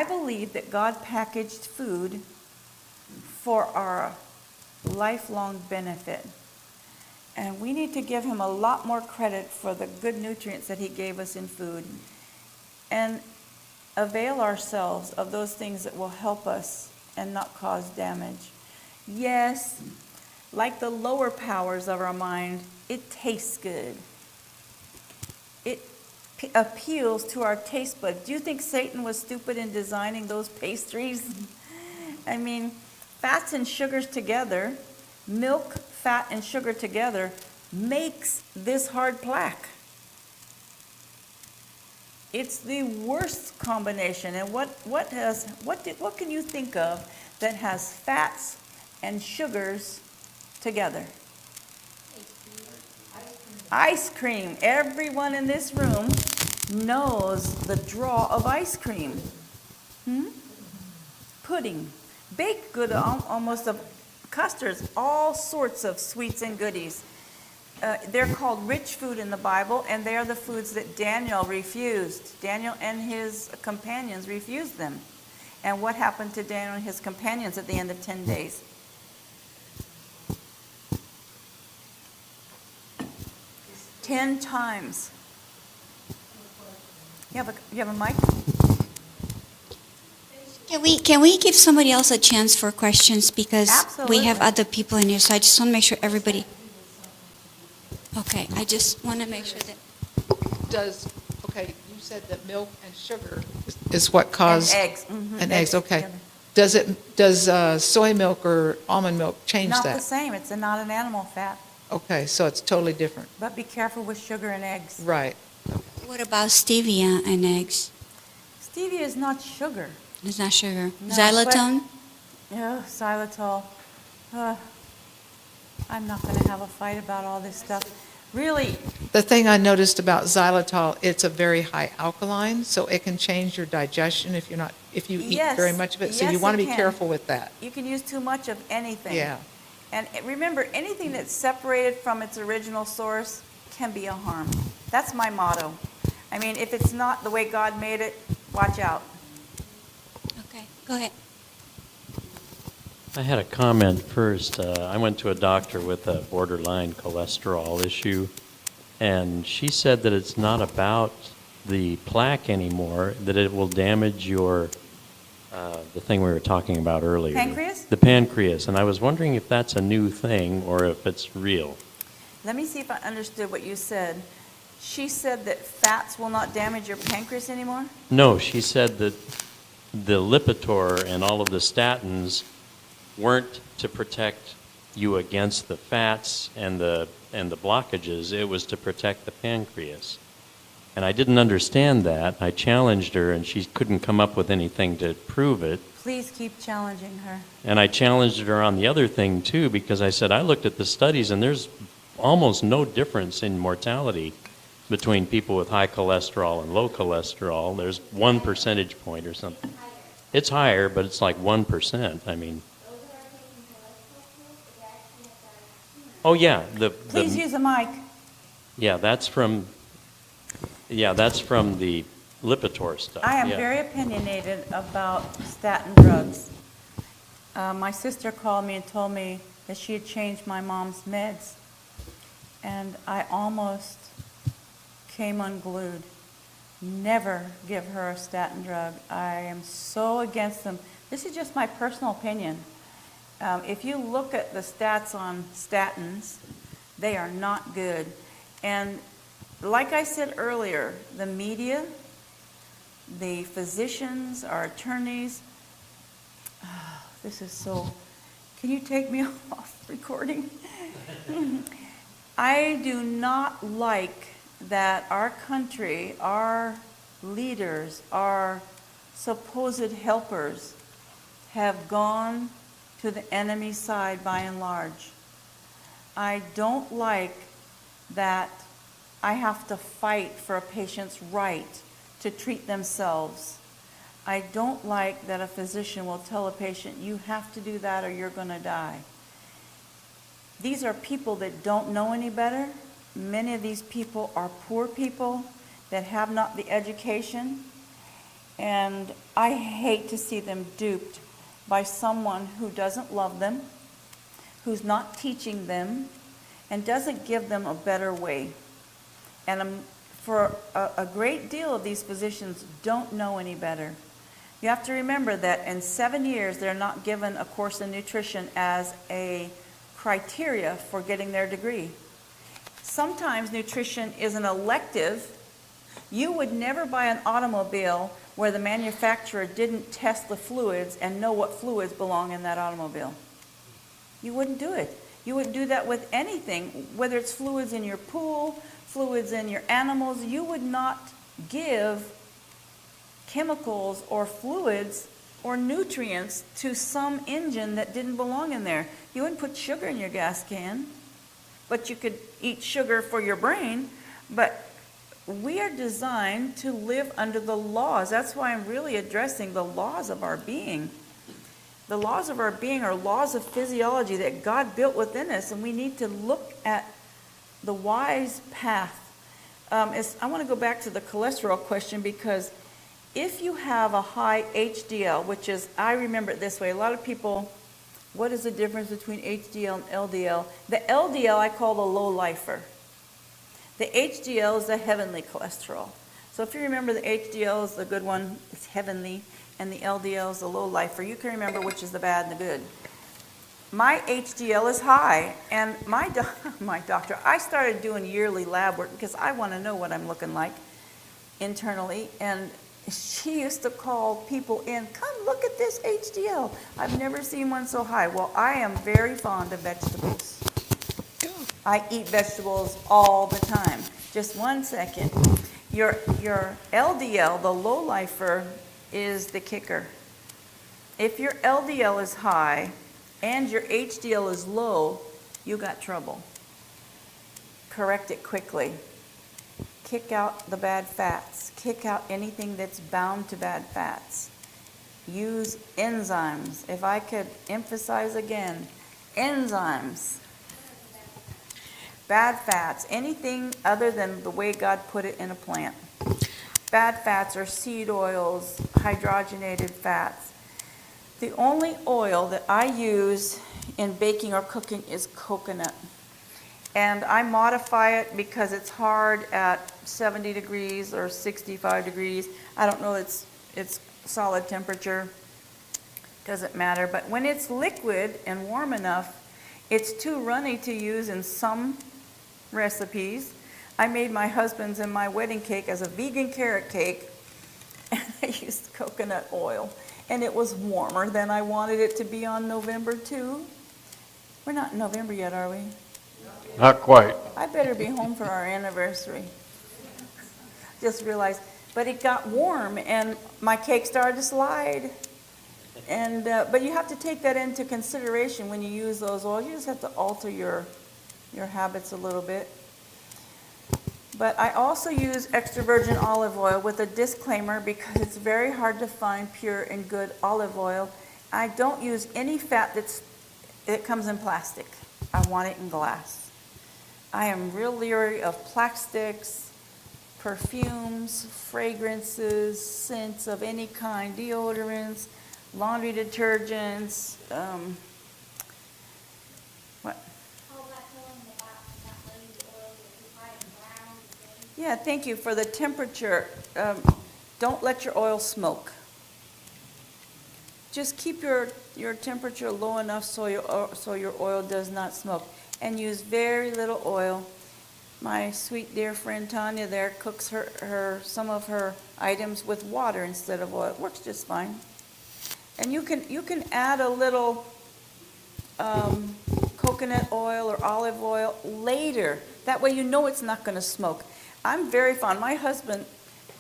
believe that God packaged food for our lifelong benefit. And we need to give him a lot more credit for the good nutrients that he gave us in food and avail ourselves of those things that will help us and not cause damage. Yes, like the lower powers of our mind, it tastes good. It appeals to our taste bud. Do you think Satan was stupid in designing those pastries? I mean, fats and sugars together, milk, fat, and sugar together makes this hard plaque. It's the worst combination. And what can you think of that has fats and sugars together? Ice cream. Everyone in this room knows the draw of ice cream. Pudding, baked good, almost of custards, all sorts of sweets and goodies. They're called rich food in the Bible, and they are the foods that Daniel refused. Daniel and his companions refused them. And what happened to Daniel and his companions at the end of 10 days? 10 times. You have a mic? Can we give somebody else a chance for questions, because we have Absolutely. other people in here, so I just want to make sure everybody. Okay, I just want to make sure that. Okay, you said that milk and sugar is what caused. And eggs. And eggs, okay. together. Does soy milk or almond milk change Not the that? same. It's not an animal fat. Okay, so it's totally different. But be careful with sugar and eggs. Right. What about stevia and eggs? Stevia is not sugar. It's not sugar. No, Xylitol? Yeah, xylitol. I'm not going to have a fight about all this stuff. Really, The thing I noticed about xylitol, it's a very high alkaline, so it can change your digestion if you eat Yes, very much of it. So you yes, want it to be can. careful with that. you can use too much of anything. Yeah. And remember, anything that's separated from its original source can be a harm. That's my motto. I mean, if it's not the way God made it, watch out. Okay, go ahead. I had a comment first. I went to a doctor with a borderline cholesterol issue, and she said that it's not about the plaque anymore, that it will damage your, the thing we were talking about earlier. Pancreas? The pancreas. And I was wondering if that's a new thing or if it's real. Let me see if I understood what you said. She said that fats will not damage your pancreas anymore? No, she said that the Lipitor and all of the statins weren't to protect you against the fats and the blockages. It was to protect the pancreas. And I didn't understand that. I challenged her, and she couldn't come up with anything to prove it. Please keep challenging her. And I challenged her on the other thing, too, because I said, I looked at the studies, and there's almost no difference in mortality between people with high cholesterol and low cholesterol. There's 1 percentage point or something. It's higher, but it's like 1%. I mean, oh, yeah. Please use a mic. Yeah, that's from the Lipitor stuff. I am yeah. very opinionated about statin drugs. My sister called me and told me that she had changed my mom's meds, and I almost came unglued. Never give her a statin drug. I am so against them. This is just my personal opinion. If you look at the stats on statins, they are not good. And like I said earlier, the media, the physicians, our attorneys, this is so, can you take me off recording? I do not like that our country, our leaders, our supposed helpers have gone to the enemy side by and large. I don't like that I have to fight for a patient's right to treat themselves. I don't like that a physician will tell a patient, you have to do that or you're going to die. These are people that don't know any better. Many of these people are poor people that have not the education. And I hate to see them duped by someone who doesn't love them, who's not teaching them, and doesn't give them a better way. And for a great deal of these physicians don't know any better. You have to remember that in 7 years, they're not given a course in nutrition as a criteria for getting their degree. Sometimes nutrition is an elective. You would never buy an automobile where the manufacturer didn't test the fluids and know what fluids belong in that automobile. You wouldn't do it. You wouldn't do that with anything, whether it's fluids in your pool, fluids in your animals. You would not give chemicals or fluids or nutrients to some engine that didn't belong in there. You wouldn't put sugar in your gas can, but you could eat sugar for your brain. But we are designed to live under the laws. That's why I'm really addressing the laws of our being. The laws of our being are laws of physiology that God built within us, and we need to look at the wise path. I want to go back to the cholesterol question, because if you have a high HDL, which is, I remember it this way, a lot of people, what is the difference between HDL and LDL? The LDL I call the low lifer. The HDL is the heavenly cholesterol. So if you remember, the HDL is the good one, it's heavenly, and the LDL is the low lifer. You can remember which is the bad and the good. My HDL is high, and my doctor, I started doing yearly lab work because I want to know what I'm looking like internally, and she used to call people in, come look at this HDL. I've never seen one so high. Well, I am very fond of vegetables. I eat vegetables all the time. Just one second. Your LDL, the low lifer, is the kicker. If your LDL is high and your HDL is low, you got trouble. Correct it quickly. Kick out the bad fats. Kick out anything that's bound to bad fats. Use enzymes. If I could emphasize again, enzymes. Bad fats, anything other than the way God put it in a plant. Bad fats are seed oils, hydrogenated fats. The only oil that I use in baking or cooking is coconut. And I modify it because it's hard at 70 degrees or 65 degrees. I don't know, it's solid temperature. Doesn't matter. But when it's liquid and warm enough, it's too runny to use in some recipes. I made my husband's and my wedding cake as a vegan carrot cake, and I used coconut oil. And it was warmer than I wanted it to be on November 2. We're not in November yet, are we? Not quite. I better be home for our anniversary. Just realized, but it got warm and my cake started to slide. And but you have to take that into consideration when you use those oils. You just have to alter your habits a little bit. But I also use extra virgin olive oil with a disclaimer because it's very hard to find pure and good olive oil. I don't use any fat that comes in plastic. I want it in glass. I am real leery of plastics, perfumes, fragrances, scents of any kind, deodorants, laundry detergents. What? How about telling them about that lady oil that you buy in brown and green? Yeah, thank you for the temperature. Don't let your oil smoke. Just keep your temperature low enough so your oil does not smoke. And use very little oil. My sweet dear friend Tanya there cooks some of her items with water instead of oil. It works just fine. And you can add a little coconut oil or olive oil later. That way you know it's not going to smoke. I'm very fond. My husband,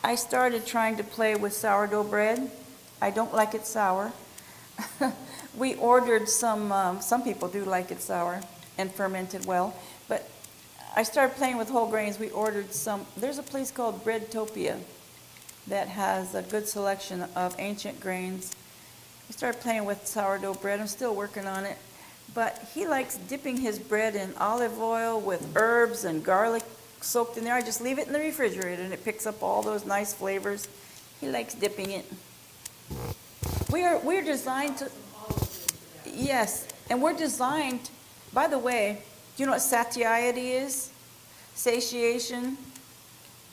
I started trying to play with sourdough bread. I don't like it sour. We ordered some people do like it sour and fermented well, but I started playing with whole grains. We ordered some, there's a place called Breadtopia that has a good selection of ancient grains. We started playing with sourdough bread. I'm still working on it. But he likes dipping his bread in olive oil with herbs and garlic soaked in there. I just leave it in the refrigerator and it picks up all those nice flavors. He likes dipping it. We're designed to, yes, and we're designed, by the way, do you know what satiety is? Satiation.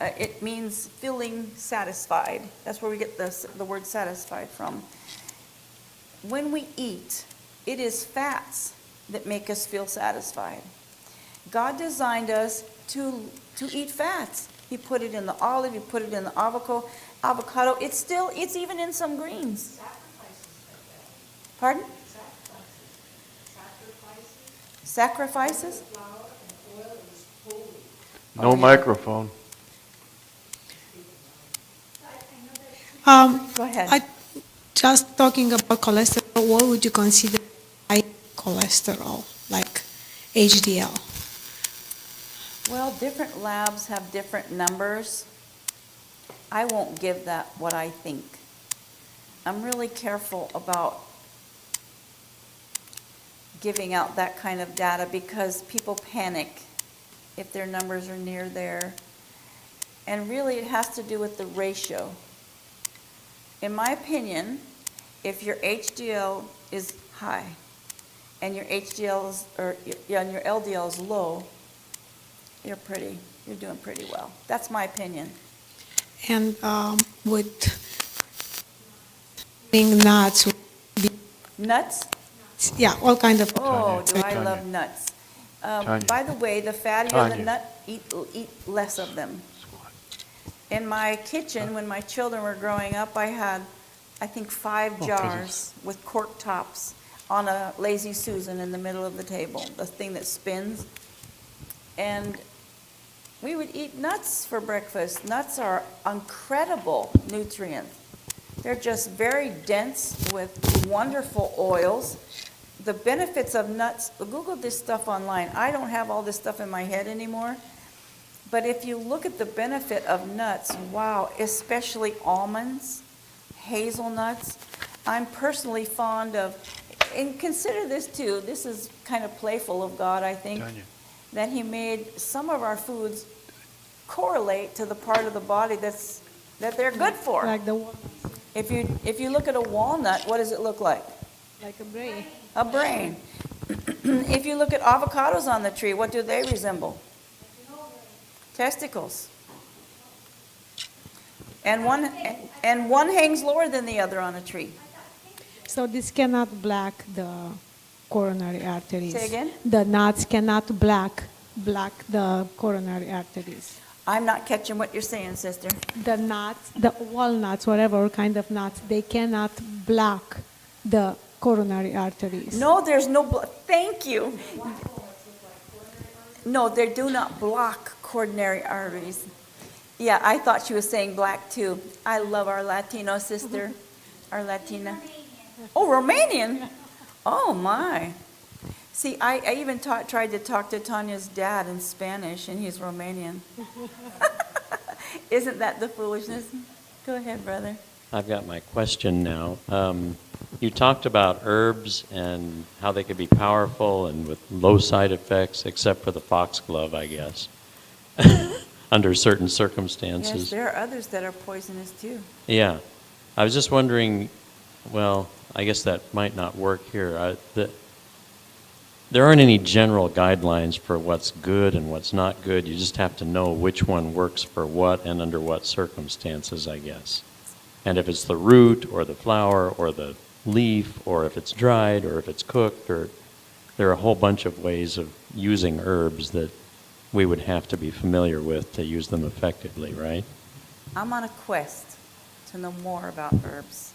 It means feeling satisfied. That's where we get the word satisfied from. When we eat, it is fats that make us feel satisfied. God designed us to eat fats. He put it in the olive, he put it in the avocado. It's even in some greens. Pardon? Sacrifices? No microphone. Go ahead. Just talking about cholesterol, what would you consider high cholesterol, like HDL? Well, different labs have different numbers. I won't give that what I think. I'm really careful about giving out that kind of data because people panic if their numbers are near there. And really it has to do with the ratio. In my opinion, if your HDL is high and your HDL is, and your LDL is low, you're doing pretty well. That's my opinion. And would being nuts, Nuts? yeah, all kind of. Oh, do I Tanya. love nuts. Tanya. By the way, the fattier the Tanya. nut, eat less of them. In my kitchen, when my children were growing up, I had, I think, 5 'cause jars with cork tops on a Lazy Susan in the middle of the table, the thing that spins. And we would eat nuts for breakfast. Nuts are incredible nutrients. They're just very dense with wonderful oils. The benefits of nuts, Google this stuff online. I don't have all this stuff in my head anymore. But if you look at the benefit of nuts, wow, especially almonds, hazelnuts. I'm personally fond of, and consider this too, this is kind of playful of God, I think, Tanya. that he made some of our foods correlate to the part of the body that they're good for. Like the one, If you look at a walnut, what does it look like? like a brain. A brain. If you look at avocados on the tree, what do they resemble? Testicles. And one hangs lower than the other on a tree. So this cannot block the coronary arteries. Say again? The nuts cannot block the coronary arteries. I'm not catching what you're saying, sister. The nuts, the walnuts, whatever kind of nuts, they cannot block the coronary arteries. No, there's no, thank you. No, they do not block coronary arteries. Yeah, I thought she was saying black too. I love our Latino sister, our Latina. Oh, Romanian? Oh, my. See, I even tried to talk to Tanya's dad in Spanish, and he's Romanian. Isn't that the foolishness? Go ahead, brother. I've got my question now. You talked about herbs and how they could be powerful and with low side effects, except for the foxglove, I guess, under certain Yes, circumstances. there are others that are poisonous too. Yeah. I was just wondering, well, I guess that might not work here. There aren't any general guidelines for what's good and what's not good. You just have to know which one works for what and under what circumstances, I guess. And if it's the root or the flower or the leaf or if it's dried or if it's cooked, or there are a whole bunch of ways of using herbs that we would have to be familiar with to use them effectively, right? I'm on a quest to know more about herbs.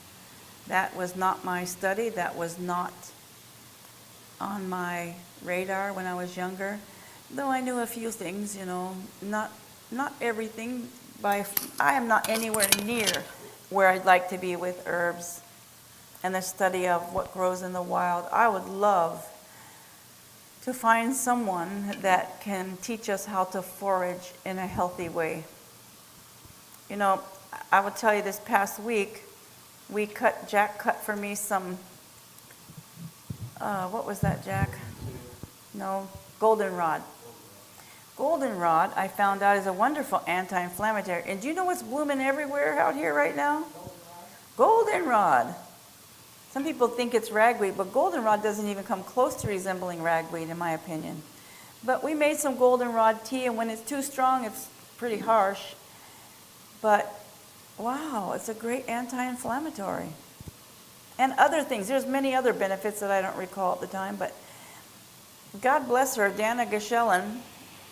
That was not my study. That was not on my radar when I was younger. Though I knew a few things, you know, not everything. I am not anywhere near where I'd like to be with herbs and the study of what grows in the wild. I would love to find someone that can teach us how to forage in a healthy way. You know, I will tell you this past week, Jack cut for me some, what was that, Jack? No, goldenrod. Goldenrod, I found out, is a wonderful anti-inflammatory. And do you know what's blooming everywhere out here right now? Goldenrod. Some people think it's ragweed, but goldenrod doesn't even come close to resembling ragweed, in my opinion. But we made some goldenrod tea, and when it's too strong, it's pretty harsh. But wow, it's a great anti-inflammatory. And other things. There's many other benefits that I don't recall at the time, but God bless her, Dana Gesellen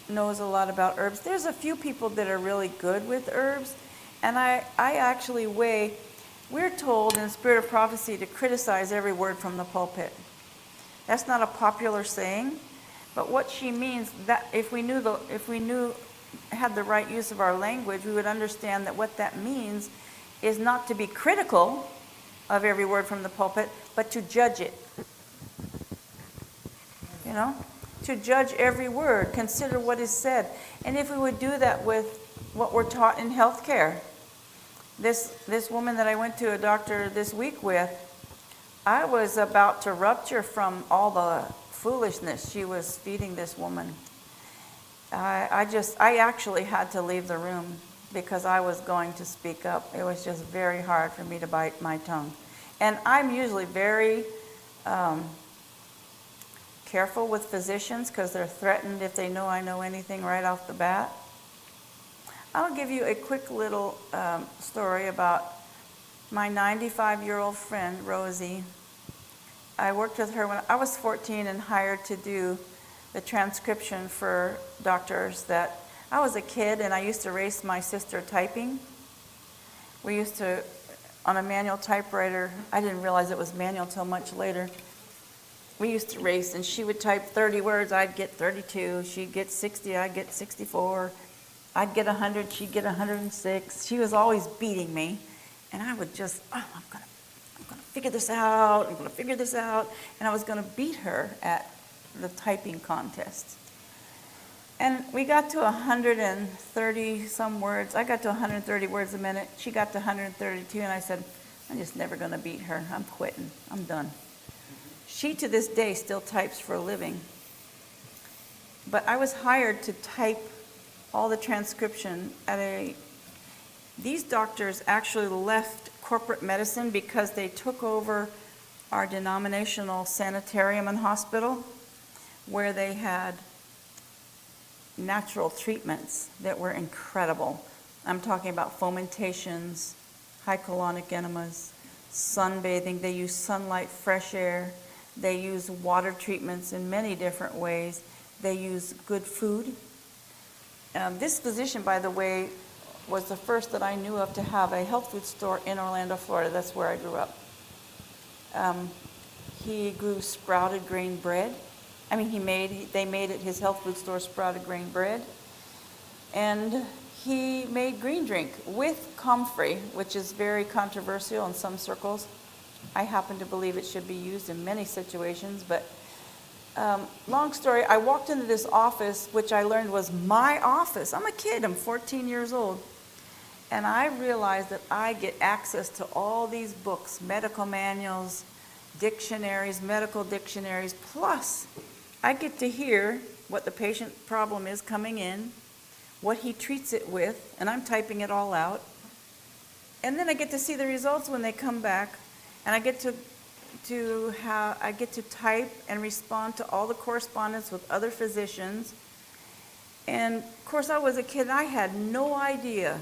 knows a lot about herbs. There's a few people that are really good with herbs, and I actually we're told in the spirit of prophecy to criticize every word from the pulpit. That's not a popular saying, but what she means, that if we had the right use of our language, we would understand that what that means is not to be critical of every word from the pulpit, but to judge it. You know? To judge every word, consider what is said. And if we would do that with what we're taught in healthcare, this woman that I went to a doctor this week with, I was about to rupture from all the foolishness she was feeding this woman. I actually had to leave the room because I was going to speak up. It was just very hard for me to bite my tongue. And I'm usually very careful with physicians because they're threatened if they know I know anything right off the bat. I'll give you a quick little story about my 95-year-old friend, Rosie. I worked with her when I was 14 and hired to do the transcription for doctors that I was a kid and I used to race my sister typing. We used to, on a manual typewriter, I didn't realize it was manual till much later. We used to race and she would type 30 words, I'd get 32. She'd get 60, I'd get 64. I'd get 100, she'd get 106. She was always beating me. And I would just, I'm gonna figure this out, And I was gonna beat her at the typing contest. And we got to 130 some words. I got to 130 words a minute. She got to 132, and I said, I'm just never gonna beat her. I'm quitting, I'm done. She, to this day, still types for a living. But I was hired to type all the transcription these doctors actually left corporate medicine because they took over our denominational sanitarium and hospital where they had natural treatments that were incredible. I'm talking about fomentations, hycolonic enemas, sunbathing. They use sunlight, fresh air. They use water treatments in many different ways. They use good food. This physician, by the way, was the first that I knew of to have a health food store in Orlando, Florida. That's where I grew up. He grew sprouted grain bread. They made at his health food store sprouted grain bread. And he made green drink with comfrey, which is very controversial in some circles. I happen to believe it should be used in many situations, but long story, I walked into this office, which I learned was my office. I'm a kid, I'm 14 years old. And I realized that I get access to all these books, medical manuals, dictionaries, medical dictionaries, plus I get to hear what the patient problem is coming in, what he treats it with, and I'm typing it all out. And then I get to see the results when they come back, and I get to type and respond to all the correspondence with other physicians. And of course, I was a kid and I had no idea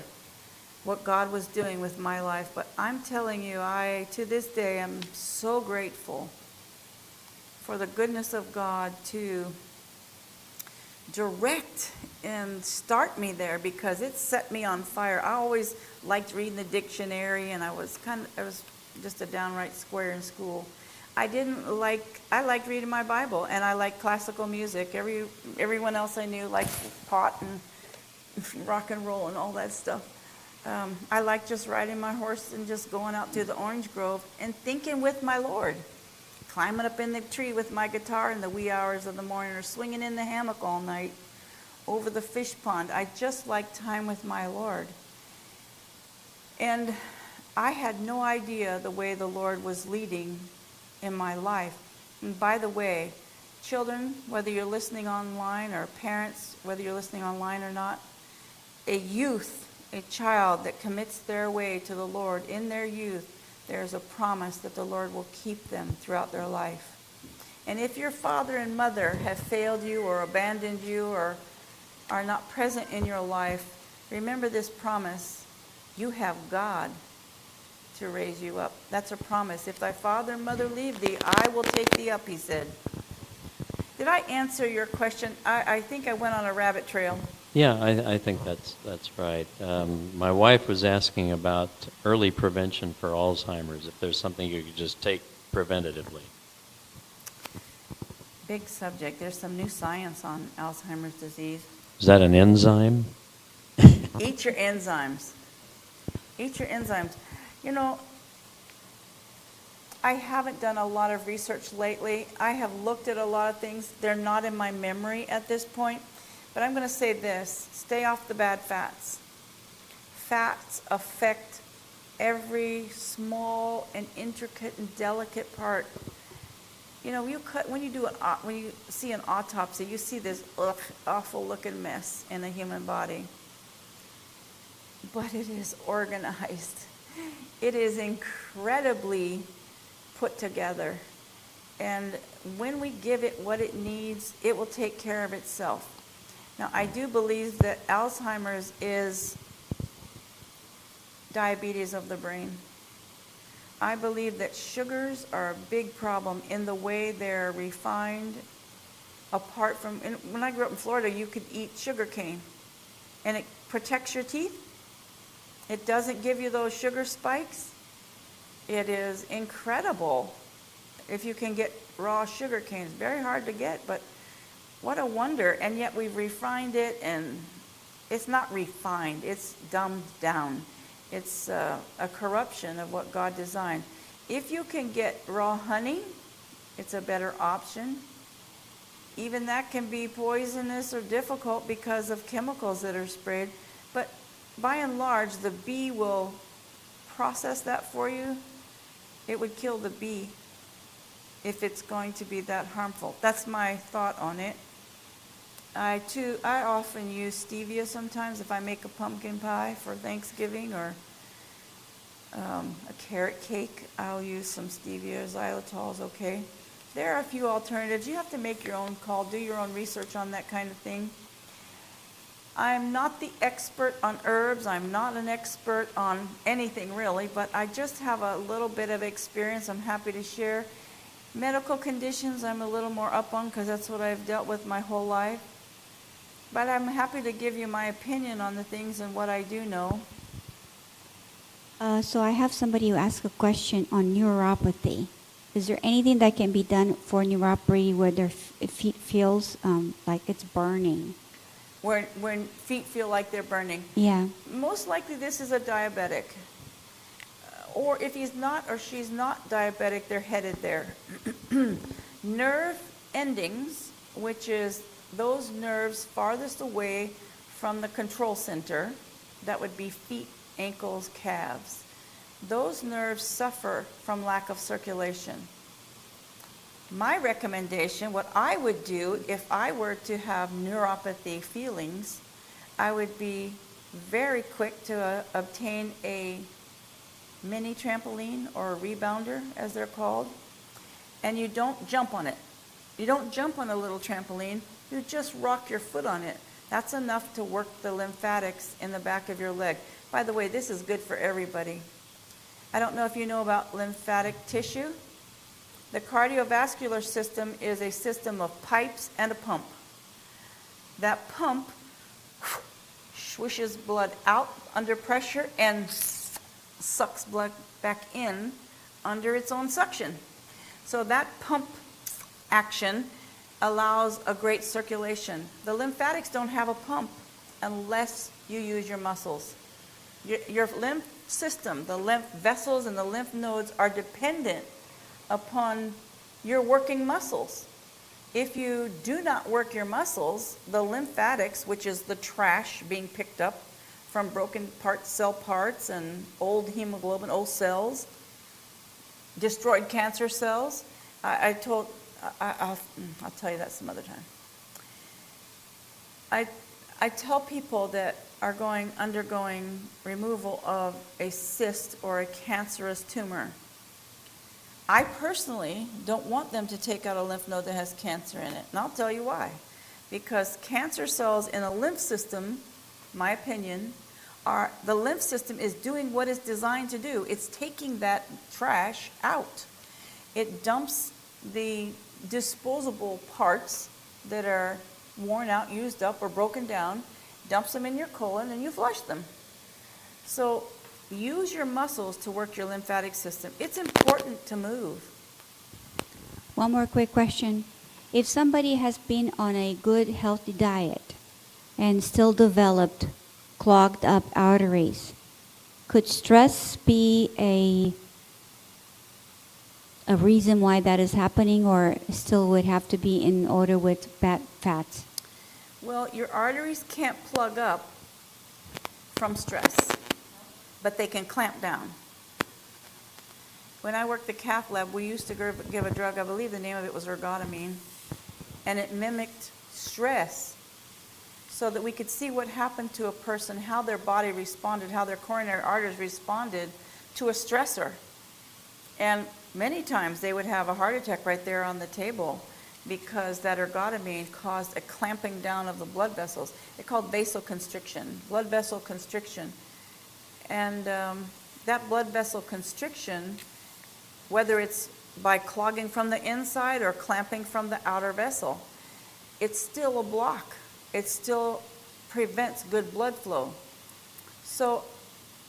what God was doing with my life, but I'm telling you, to this day, am so grateful for the goodness of God to direct and start me there because it set me on fire. I always liked reading the dictionary, and I was just a downright square in school. I liked reading my Bible, and I liked classical music. Everyone else I knew liked pot and rock and roll and all that stuff. I liked just riding my horse and just going out to the orange grove and thinking with my Lord, climbing up in the tree with my guitar in the wee hours of the morning, or swinging in the hammock all night over the fish pond. I just like time with my Lord. And I had no idea the way the Lord was leading in my life. And by the way, children, whether you're listening online, or parents, whether you're listening online or not, a youth, a child that commits their way to the Lord in their youth, there's a promise that the Lord will keep them throughout their life. And if your father and mother have failed you or abandoned you or are not present in your life, remember this promise. You have God to raise you up. That's a promise. If thy father and mother leave thee, I will take thee up, he said. Did I answer your question? I think I went on a rabbit trail. Yeah, I think that's right. My wife was asking about early prevention for Alzheimer's, if there's something you could just take preventatively. Big subject. There's some new science on Alzheimer's disease. Is that an enzyme? Eat your enzymes. Eat your enzymes. You know, I haven't done a lot of research lately. I have looked at a lot of things. They're not in my memory at this point. But I'm going to say this. Stay off the bad fats. Fats affect every small and intricate and delicate part. You know, when you see an autopsy, you see this awful looking mess in a human body. But it is organized. It is incredibly put together. And when we give it what it needs, it will take care of itself. Now, I do believe that Alzheimer's is diabetes of the brain. I believe that sugars are a big problem in the way they're refined. Apart from, when I grew up in Florida, you could eat sugar cane, and it protects your teeth. It doesn't give you those sugar spikes. It is incredible if you can get raw sugar cane. It's very hard to get, but what a wonder. And yet we've refined it, and it's not refined. It's dumbed down. It's a corruption of what God designed. If you can get raw honey, it's a better option. Even that can be poisonous or difficult because of chemicals that are sprayed. But by and large, the bee will process that for you. It would kill the bee if it's going to be that harmful. That's my thought on it. I often use stevia sometimes if I make a pumpkin pie for Thanksgiving or a carrot cake. I'll use some stevia. Xylitol is okay. There are a few alternatives. You have to make your own call, do your own research on that kind of thing. I'm not the expert on herbs. I'm not an expert on anything really, but I just have a little bit of experience I'm happy to share. Medical conditions I'm a little more up on because that's what I've dealt with my whole life. But I'm happy to give you my opinion on the things and what I do know. So I have somebody who asked a question on neuropathy. Is there anything that can be done for neuropathy where their feet feels like it's burning? When feet feel like they're burning. Yeah. Most likely this is a diabetic. Or if he's not or she's not diabetic, they're headed there. Nerve endings, which is those nerves farthest away from the control center, that would be feet, ankles, calves. Those nerves suffer from lack of circulation. My recommendation, what I would do if I were to have neuropathy feelings, I would be very quick to obtain a mini trampoline or a rebounder, as they're called, and you don't jump on it. You don't jump on a little trampoline, you just rock your foot on it. That's enough to work the lymphatics in the back of your leg. By the way, this is good for everybody. I don't know if you know about lymphatic tissue. The cardiovascular system is a system of pipes and a pump. That pump swishes blood out under pressure and sucks blood back in under its own suction. So that pump action allows a great circulation. The lymphatics don't have a pump unless you use your muscles. Your lymph system, the lymph vessels and the lymph nodes are dependent upon you're working muscles. If you do not work your muscles, the lymphatics, which is the trash being picked up from broken cell parts and old hemoglobin, old cells, destroyed cancer cells. I'll tell you that some other time. I tell people that are undergoing removal of a cyst or a cancerous tumor, I personally don't want them to take out a lymph node that has cancer in it. And I'll tell you why. Because cancer cells in a lymph system, my opinion, the lymph system is doing what it's designed to do. It's taking that trash out. It dumps the disposable parts that are worn out, used up, or broken down, dumps them in your colon, and you flush them. So use your muscles to work your lymphatic system. It's important to move. One more quick question. If somebody has been on a good, healthy diet and still developed clogged up arteries, could stress be a reason why that is happening, or still would have to be in order with bad fats? Well, your arteries can't plug up from stress, but they can clamp down. When I worked the cath lab, we used to give a drug, I believe the name of it was ergotamine, and it mimicked stress so that we could see what happened to a person, how their body responded, how their coronary arteries responded to a stressor. And many times they would have a heart attack right there on the table because that ergotamine caused a clamping down of the blood vessels. It's called vasoconstriction, blood vessel constriction. And that blood vessel constriction, whether it's by clogging from the inside or clamping from the outer vessel, it's still a block. It still prevents good blood flow. So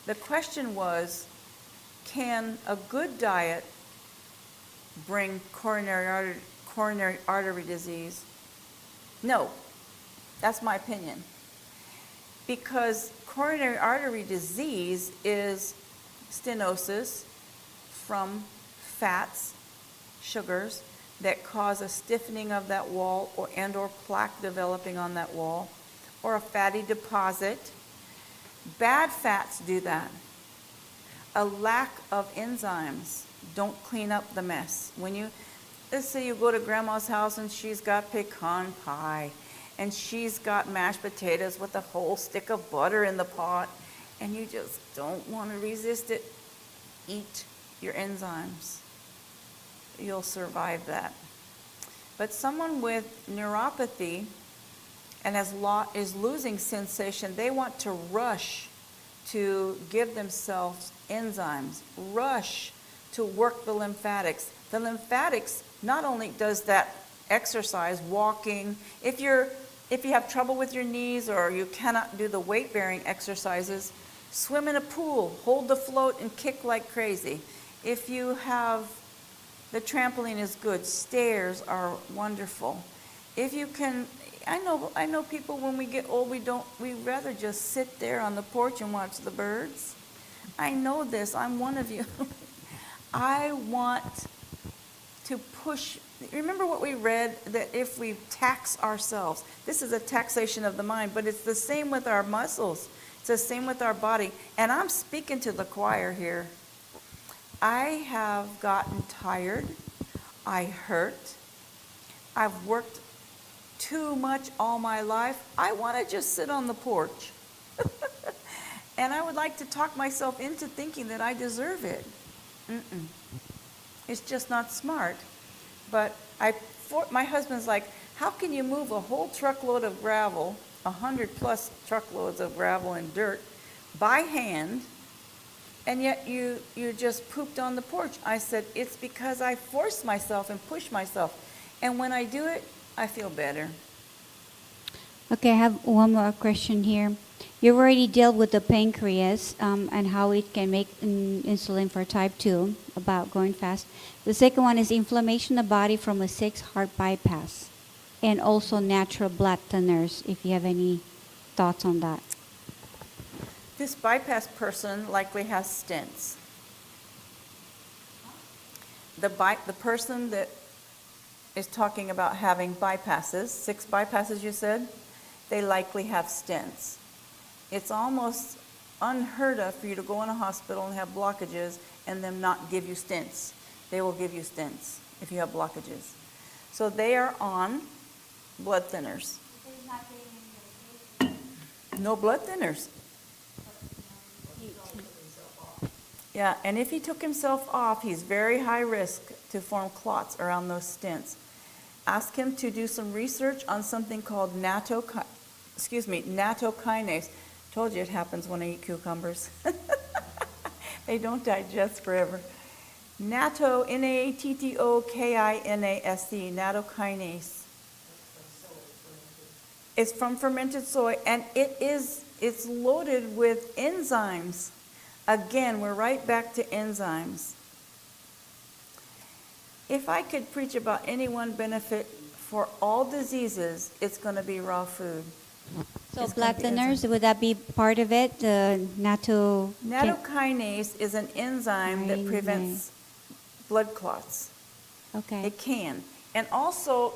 the question was, can a good diet bring coronary artery disease? No, that's my opinion. Because coronary artery disease is stenosis from fats, sugars, that cause a stiffening of that wall or plaque developing on that wall, or a fatty deposit. Bad fats do that. A lack of enzymes don't clean up the mess. Let's say you go to grandma's house and she's got pecan pie, and she's got mashed potatoes with a whole stick of butter in the pot, and you just don't want to resist it. Eat your enzymes. You'll survive that. But someone with neuropathy and is losing sensation, they want to rush to give themselves enzymes, rush to work the lymphatics. The lymphatics not only does that exercise, walking, if you have trouble with your knees or you cannot do the weight-bearing exercises, swim in a pool, hold the float and kick like crazy. If you have, the trampoline is good, stairs are wonderful. If you can, I know people when we get old, we'd rather just sit there on the porch and watch the birds. I know this, I'm one of you. I want to push. Remember what we read, that if we tax ourselves, this is a taxation of the mind, but it's the same with our muscles. It's the same with our body. And I'm speaking to the choir here. I have gotten tired. I hurt. I've worked too much all my life. I want to just sit on the porch. And I would like to talk myself into thinking that I deserve it. It's just not smart. But my husband's like, how can you move a whole truckload of gravel, 100+ truckloads of gravel and dirt by hand, and yet you just pooped on the porch? I said, it's because I force myself and push myself. And when I do it, I feel better. Okay, I have one more question here. You've already dealt with the pancreas and how it can make insulin for type 2, about going fast. The second one is inflammation of the body from a 6 heart bypass, and also natural blood thinners, if you have any thoughts on that. This bypass person likely has stents. The person that is talking about having bypasses, 6 bypasses you said, they likely have stents. It's almost unheard of for you to go in a hospital and have blockages and them not give you stents. They will give you stents if you have blockages. So they are on blood thinners. No blood thinners. Yeah, and if he took himself off, he's very high risk to form clots around those stents. Ask him to do some research on something called nattokinase. Told you it happens when I eat cucumbers. They don't digest forever. Nattokinase, nattokinase. It's from fermented soy, and it's loaded with enzymes. Again, we're right back to enzymes. If I could preach about any one benefit for all diseases, it's going to be raw food. So It's blood gonna be thinners, would that be part of it? The Nattokinase is an enzyme that prevents blood clots. Okay. It can. And also,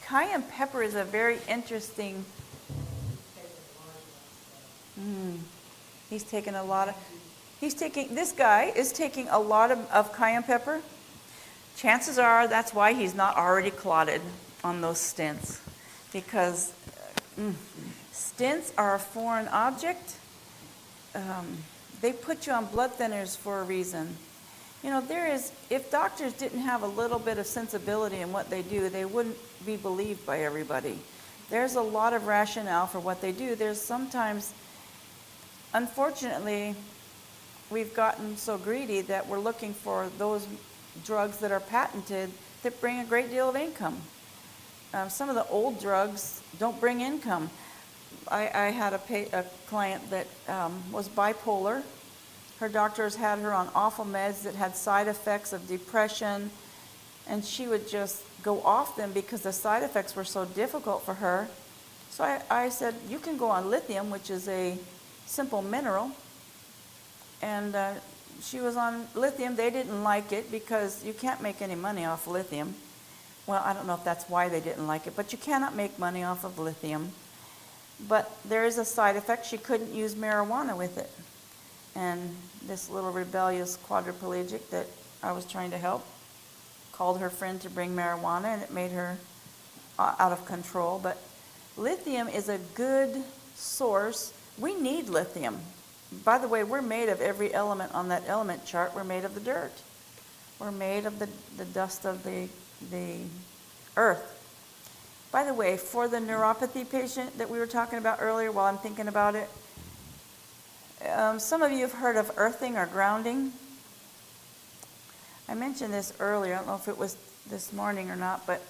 cayenne pepper is a very interesting. This guy is taking a lot of cayenne pepper. Chances are that's why he's not already clotted on those stents. Because stents are a foreign object. They put you on blood thinners for a reason. You know, if doctors didn't have a little bit of sensibility in what they do, they wouldn't be believed by everybody. There's a lot of rationale for what they do. There's sometimes, unfortunately, we've gotten so greedy that we're looking for those drugs that are patented that bring a great deal of income. Some of the old drugs don't bring income. I had a client that was bipolar. Her doctors had her on awful meds that had side effects of depression, and she would just go off them because the side effects were so difficult for her. So I said, you can go on lithium, which is a simple mineral. And she was on lithium. They didn't like it because you can't make any money off lithium. Well, I don't know if that's why they didn't like it, but you cannot make money off of lithium. But there is a side effect. She couldn't use marijuana with it. And this little rebellious quadriplegic that I was trying to help called her friend to bring marijuana, and it made her out of control. But lithium is a good source. We need lithium. By the way, we're made of every element on that element chart. We're made of the dirt. We're made of the dust of the earth. By the way, for the neuropathy patient that we were talking about earlier, while I'm thinking about it, some of you have heard of earthing or grounding. I mentioned this earlier. I don't know if it was this morning or not, but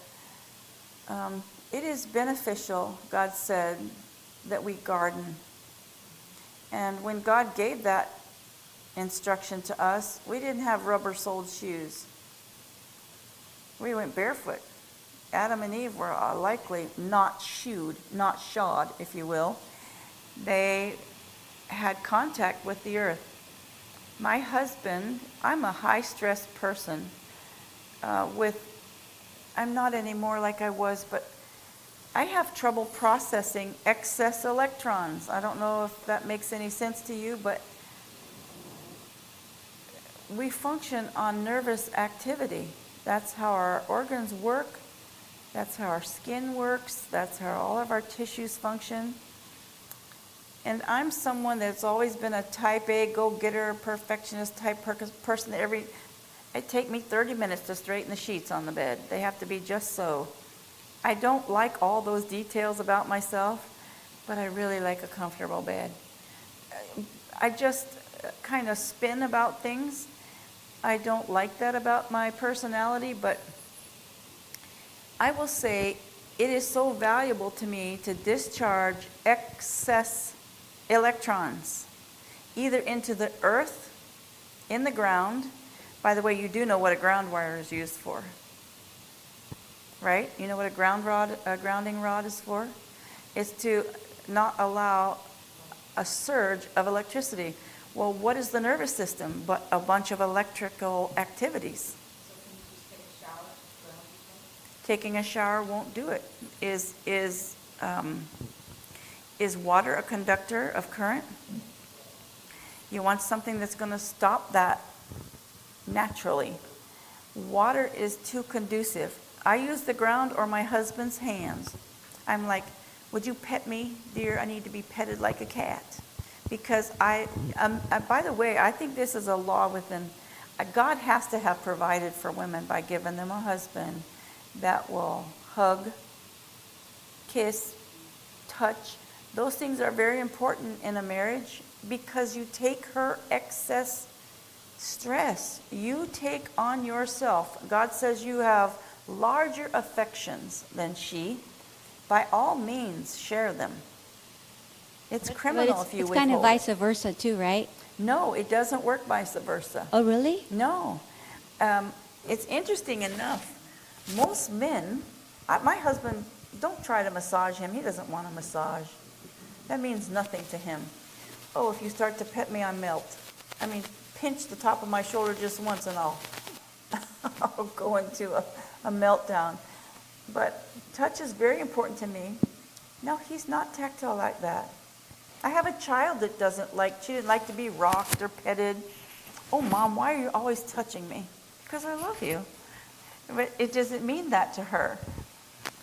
it is beneficial, God said, that we garden. And when God gave that instruction to us, we didn't have rubber-soled shoes. We went barefoot. Adam and Eve were likely not shod, if you will. They had contact with the earth. My husband, I'm a high-stress person. I'm not anymore like I was, but I have trouble processing excess electrons. I don't know if that makes any sense to you, but we function on nervous activity. That's how our organs work. That's how our skin works. That's how all of our tissues function. And I'm someone that's always been a type A, go-getter, perfectionist type person. It take me 30 minutes to straighten the sheets on the bed. They have to be just so. I don't like all those details about myself, but I really like a comfortable bed. I just kind of spin about things. I don't like that about my personality, but I will say it is so valuable to me to discharge excess electrons, either into the earth, in the ground. By the way, you do know what a ground wire is used for, right? You know what a grounding rod is for? It's to not allow a surge of electricity. Well, what is the nervous system but a bunch of electrical activities? Taking a shower won't do it. Is water a conductor of current? You want something that's going to stop that naturally. Water is too conducive. I use the ground or my husband's hands. I'm like, would you pet me, dear? I need to be petted like a cat. Because by the way, I think this is a law within, God has to have provided for women by giving them a husband that will hug, kiss, touch. Those things are very important in a marriage because you take her excess stress. You take on yourself. God says you have larger affections than she. By all means, share them. It's criminal But if you it's kind of withhold it. vice versa too, right? No, it doesn't work vice versa. Oh, really? No. It's interesting enough. Most men, my husband, don't try to massage him. He doesn't want a massage. That means nothing to him. Oh, if you start to pet me, I melt. I mean, pinch the top of my shoulder just once and I'll go into a meltdown. But touch is very important to me. No, he's not tactile like that. I have a child that she didn't like to be rocked or petted. Oh, Mom, why are you always touching me? Because I love you. But it doesn't mean that to her.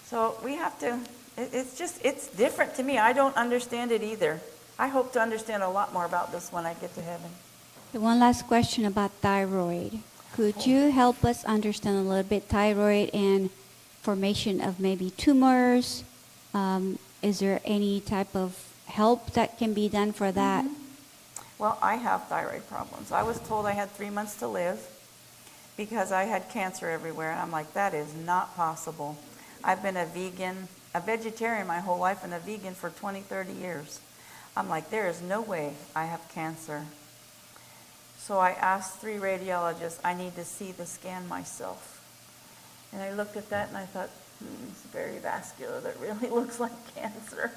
So we have to, it's different to me. I don't understand it either. I hope to understand a lot more about this when I get to heaven. One last question about thyroid. Could you help us understand a little bit thyroid and formation of maybe tumors? Is there any type of help that can be done for that? Well, I have thyroid problems. I was told I had 3 months to live because I had cancer everywhere. And I'm like, that is not possible. I've been a vegetarian my whole life and a vegan for 20, 30 years. I'm like, there is no way I have cancer. So I asked 3 radiologists, I need to see the scan myself. And I looked at that and I thought, it's very vascular. That really looks like cancer.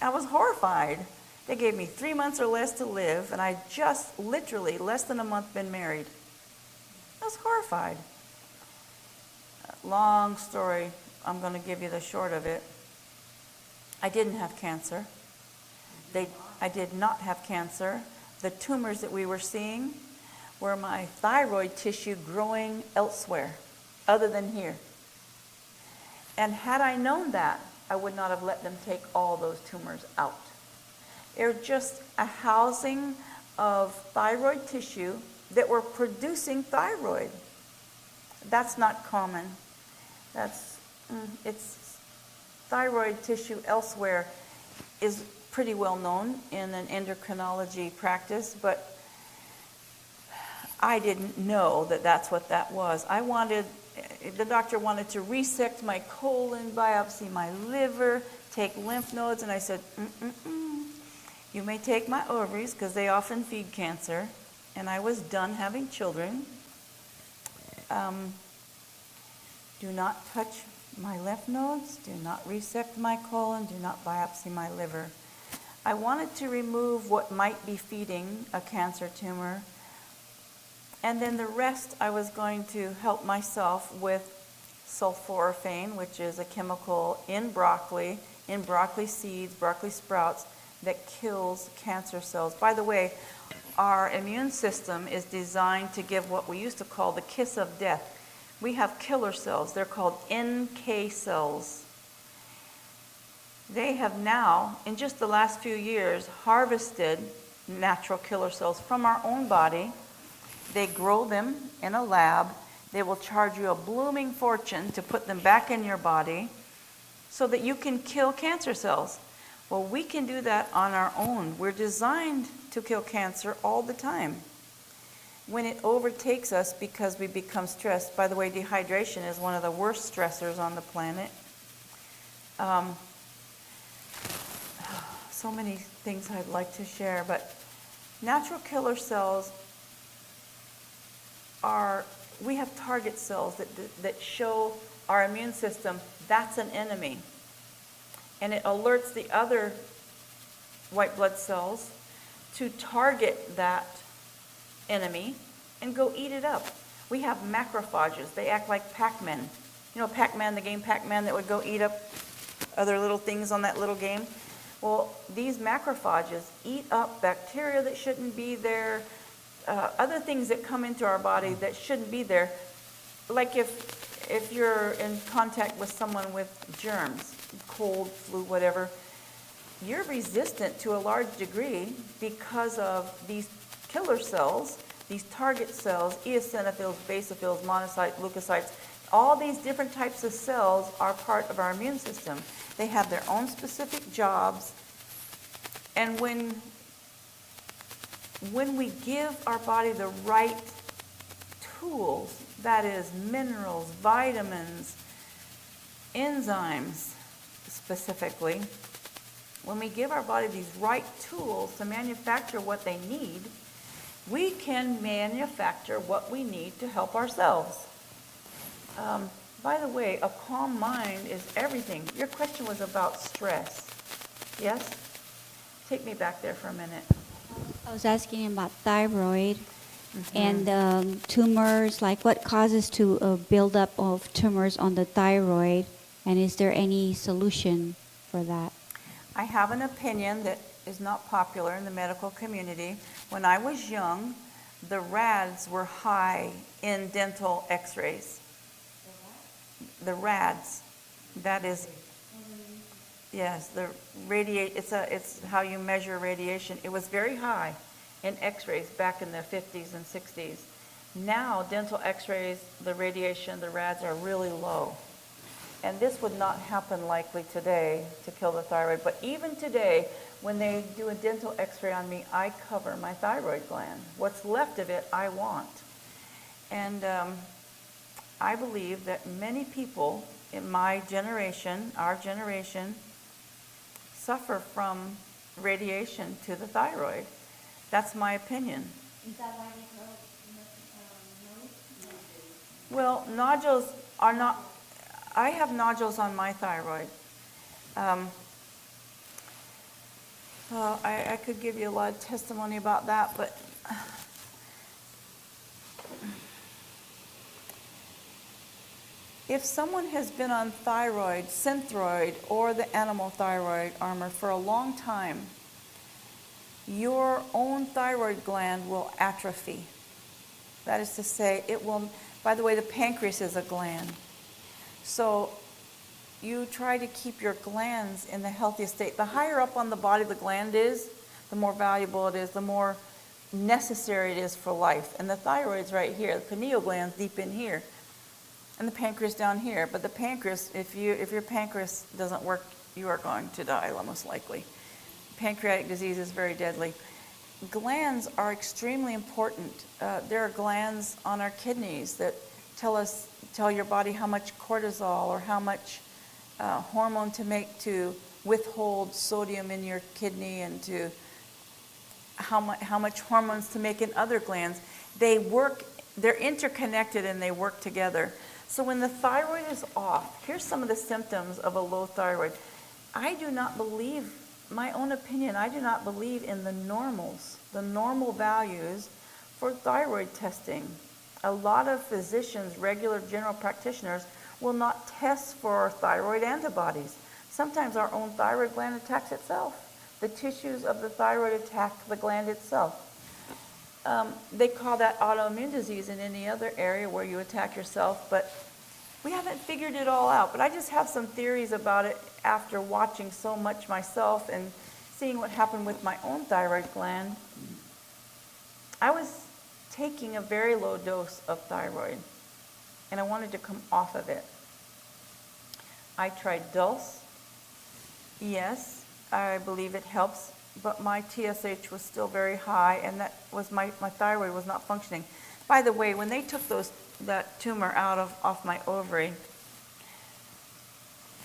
I was horrified. They gave me 3 months or less to live, and I just literally less than a month been married. I was horrified. Long story. I'm going to give you the short of it. I didn't have cancer. I did not have cancer. The tumors that we were seeing were my thyroid tissue growing elsewhere, other than here. And had I known that, I would not have let them take all those tumors out. They're just a housing of thyroid tissue that were producing thyroid. That's not common. It's thyroid tissue elsewhere is pretty well known in an endocrinology practice, but I didn't know that that's what that was. The doctor wanted to resect my colon, biopsy my liver, take lymph nodes, and I said, you may take my ovaries because they often feed cancer, and I was done having children. Do not touch my lymph nodes, do not resect my colon, do not biopsy my liver. I wanted to remove what might be feeding a cancer tumor, and then the rest I was going to help myself with sulforaphane, which is a chemical in broccoli seeds, broccoli sprouts, that kills cancer cells. By the way, our immune system is designed to give what we used to call the kiss of death. We have killer cells. They're called NK cells. They have now, in just the last few years, harvested natural killer cells from our own body. They grow them in a lab. They will charge you a blooming fortune to put them back in your body so that you can kill cancer cells. Well, we can do that on our own. We're designed to kill cancer all the time. When it overtakes us because we become stressed, by the way, dehydration is one of the worst stressors on the planet. So many things I'd like to share, but natural killer cells we have target cells that show our immune system that's an enemy. And it alerts the other white blood cells to target that enemy and go eat it up. We have macrophages. They act like Pac-Men. You know, Pac-Man, the game Pac-Man that would go eat up other little things on that little game? Well, these macrophages eat up bacteria that shouldn't be there, other things that come into our body that shouldn't be there. Like if you're in contact with someone with germs, cold, flu, whatever, you're resistant to a large degree because of these killer cells, these target cells, eosinophils, basophils, monocytes, leukocytes. All these different types of cells are part of our immune system. They have their own specific jobs. And when we give our body the right tools, that is minerals, vitamins, enzymes specifically, when we give our body these right tools to manufacture what they need, we can manufacture what we need to help ourselves. By the way, a calm mind is everything. Your question was about stress. Yes? Take me back there for a minute. I was asking about thyroid and tumors, like what causes to build up of tumors on the thyroid, and is there any solution for that? I have an opinion that is not popular in the medical community. When I was young, the RADs were high in dental x-rays. The RADs, that is, yes, it's how you measure radiation. It was very high in x-rays back in the 50s and 60s. Now, dental x-rays, the radiation, the RADs are really low. And this would not happen likely today to kill the thyroid. But even today, when they do a dental x-ray on me, I cover my thyroid gland. What's left of it, I want. And I believe that many people in my generation, our generation, suffer from radiation to the thyroid. That's my opinion. Is that why they grow Well, nodules are not, I have nodules on my thyroid. I could give you a lot of testimony about that, but if someone has been on thyroid, Synthroid, or the animal thyroid armor for a long time, your own thyroid gland will atrophy. That is to say, it will, by the way, the pancreas is a gland. So you try to keep your glands in the healthiest state. The higher up on the body the gland is, the more valuable it is, the more necessary it is for life. And the thyroid's right here, the pineal gland's deep in here, and the pancreas down here. But the pancreas, if your pancreas doesn't work, you are going to die, most likely. Pancreatic disease is very deadly. Glands are extremely important. There are glands on our kidneys that tell your body how much cortisol or how much hormone to make to withhold sodium in your kidney, and to how much hormones to make in other glands. They're interconnected and they work together. So when the thyroid is off, here's some of the symptoms of a low thyroid. I do not believe, my own opinion, I do not believe in the normals, the normal values for thyroid testing. A lot of physicians, regular general practitioners, will not test for thyroid antibodies. Sometimes our own thyroid gland attacks itself. The tissues of the thyroid attack the gland itself. They call that autoimmune disease in any other area where you attack yourself, but we haven't figured it all out. But I just have some theories about it after watching so much myself and seeing what happened with my own thyroid gland. I was taking a very low dose of thyroid, and I wanted to come off of it. I tried Dulce. Yes, I believe it helps, but my TSH was still very high, and that was my thyroid was not functioning. By the way, when they took that tumor off my ovary,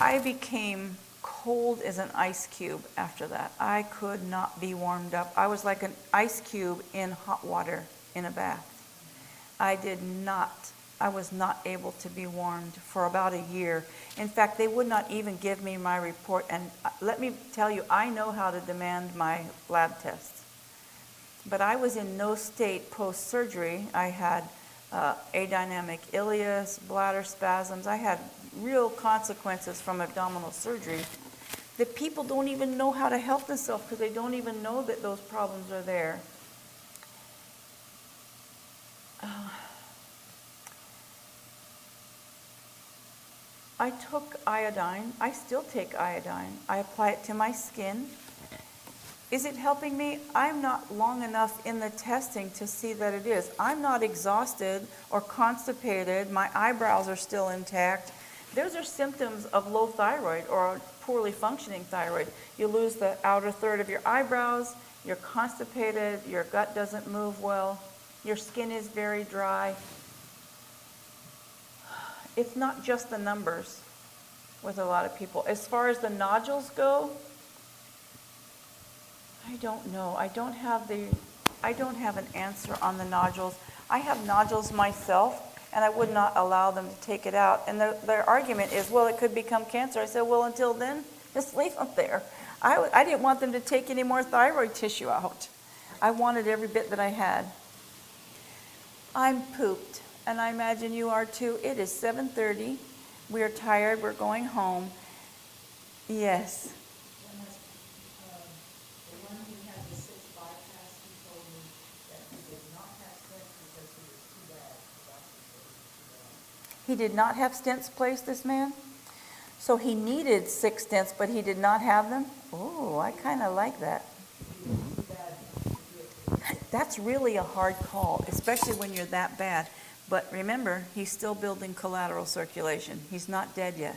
I became cold as an ice cube after that. I could not be warmed up. I was like an ice cube in hot water in a bath. I was not able to be warmed for about a year. In fact, they would not even give me my report. And let me tell you, I know how to demand my lab tests. But I was in no state post-surgery. I had adynamic ileus, bladder spasms. I had real consequences from abdominal surgery that people don't even know how to help themselves because they don't even know that those problems are there. I took iodine. I still take iodine. I apply it to my skin. Is it helping me? I'm not long enough in the testing to see that it is. I'm not exhausted or constipated. My eyebrows are still intact. Those are symptoms of low thyroid or poorly functioning thyroid. You lose the outer third of your eyebrows, you're constipated, your gut doesn't move well, your skin is very dry. It's not just the numbers with a lot of people. As far as the nodules go, I don't know. I don't have an answer on the nodules. I have nodules myself, and I would not allow them to take it out. And their argument is, well, it could become cancer. I said, well, until then, just leave them there. I didn't want them to take any more thyroid tissue out. I wanted every bit that I had. I'm pooped, and I imagine you are too. It is 7:30. We are tired. We're going home. Yes. The one who had the 6 bypass, he told me that he did not have stents because he was too bad. The doctor said he was too bad. He did not have stents placed, this man? So he needed 6 stents, but he did not have them? Oh, I kind of like that. That's really a hard call, especially when you're that bad. But remember, he's still building collateral circulation. He's not dead yet.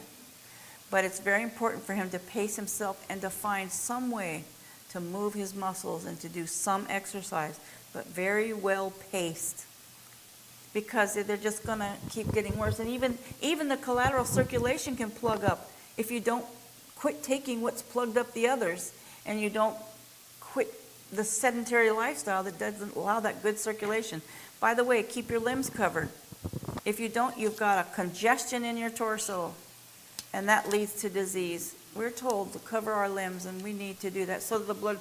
But it's very important for him to pace himself and to find some way to move his muscles and to do some exercise, but very well paced. Because they're just going to keep getting worse. And even the collateral circulation can plug up if you don't quit taking what's plugged up the others, and you don't quit the sedentary lifestyle that doesn't allow that good circulation. By the way, keep your limbs covered. If you don't, you've got a congestion in your torso, and that leads to disease. We're told to cover our limbs, and we need to do that so that the blood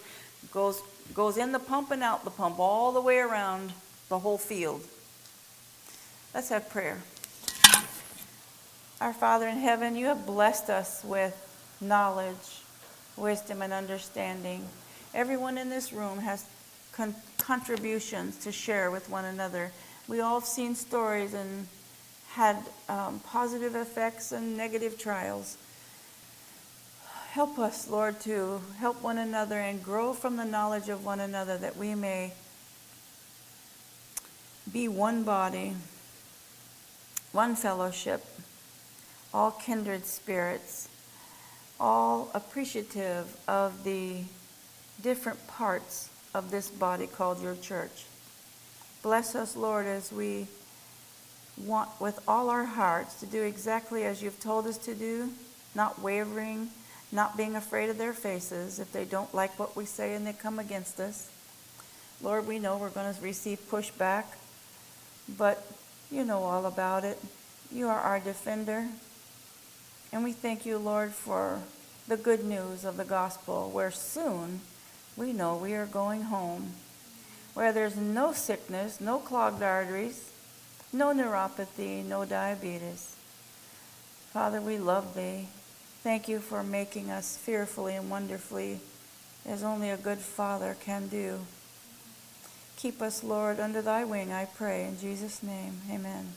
goes in the pump and out the pump all the way around the whole field. Let's have prayer. Our Father in heaven, you have blessed us with knowledge, wisdom, and understanding. Everyone in this room has contributions to share with one another. We all have seen stories and had positive effects and negative trials. Help us, Lord, to help one another and grow from the knowledge of one another, that we may be one body, one fellowship, all kindred spirits, all appreciative of the different parts of this body called your church. Bless us, Lord, as we want with all our hearts to do exactly as you've told us to do, not wavering, not being afraid of their faces if they don't like what we say and they come against us. Lord, we know we're going to receive pushback, but you know all about it. You are our defender. And we thank you, Lord, for the good news of the gospel, where soon we know we are going home, where there's no sickness, no clogged arteries, no neuropathy, no diabetes. Father, we love thee. Thank you for making us fearfully and wonderfully, as only a good Father can do. Keep us, Lord, under thy wing, I pray, in Jesus' name. Amen.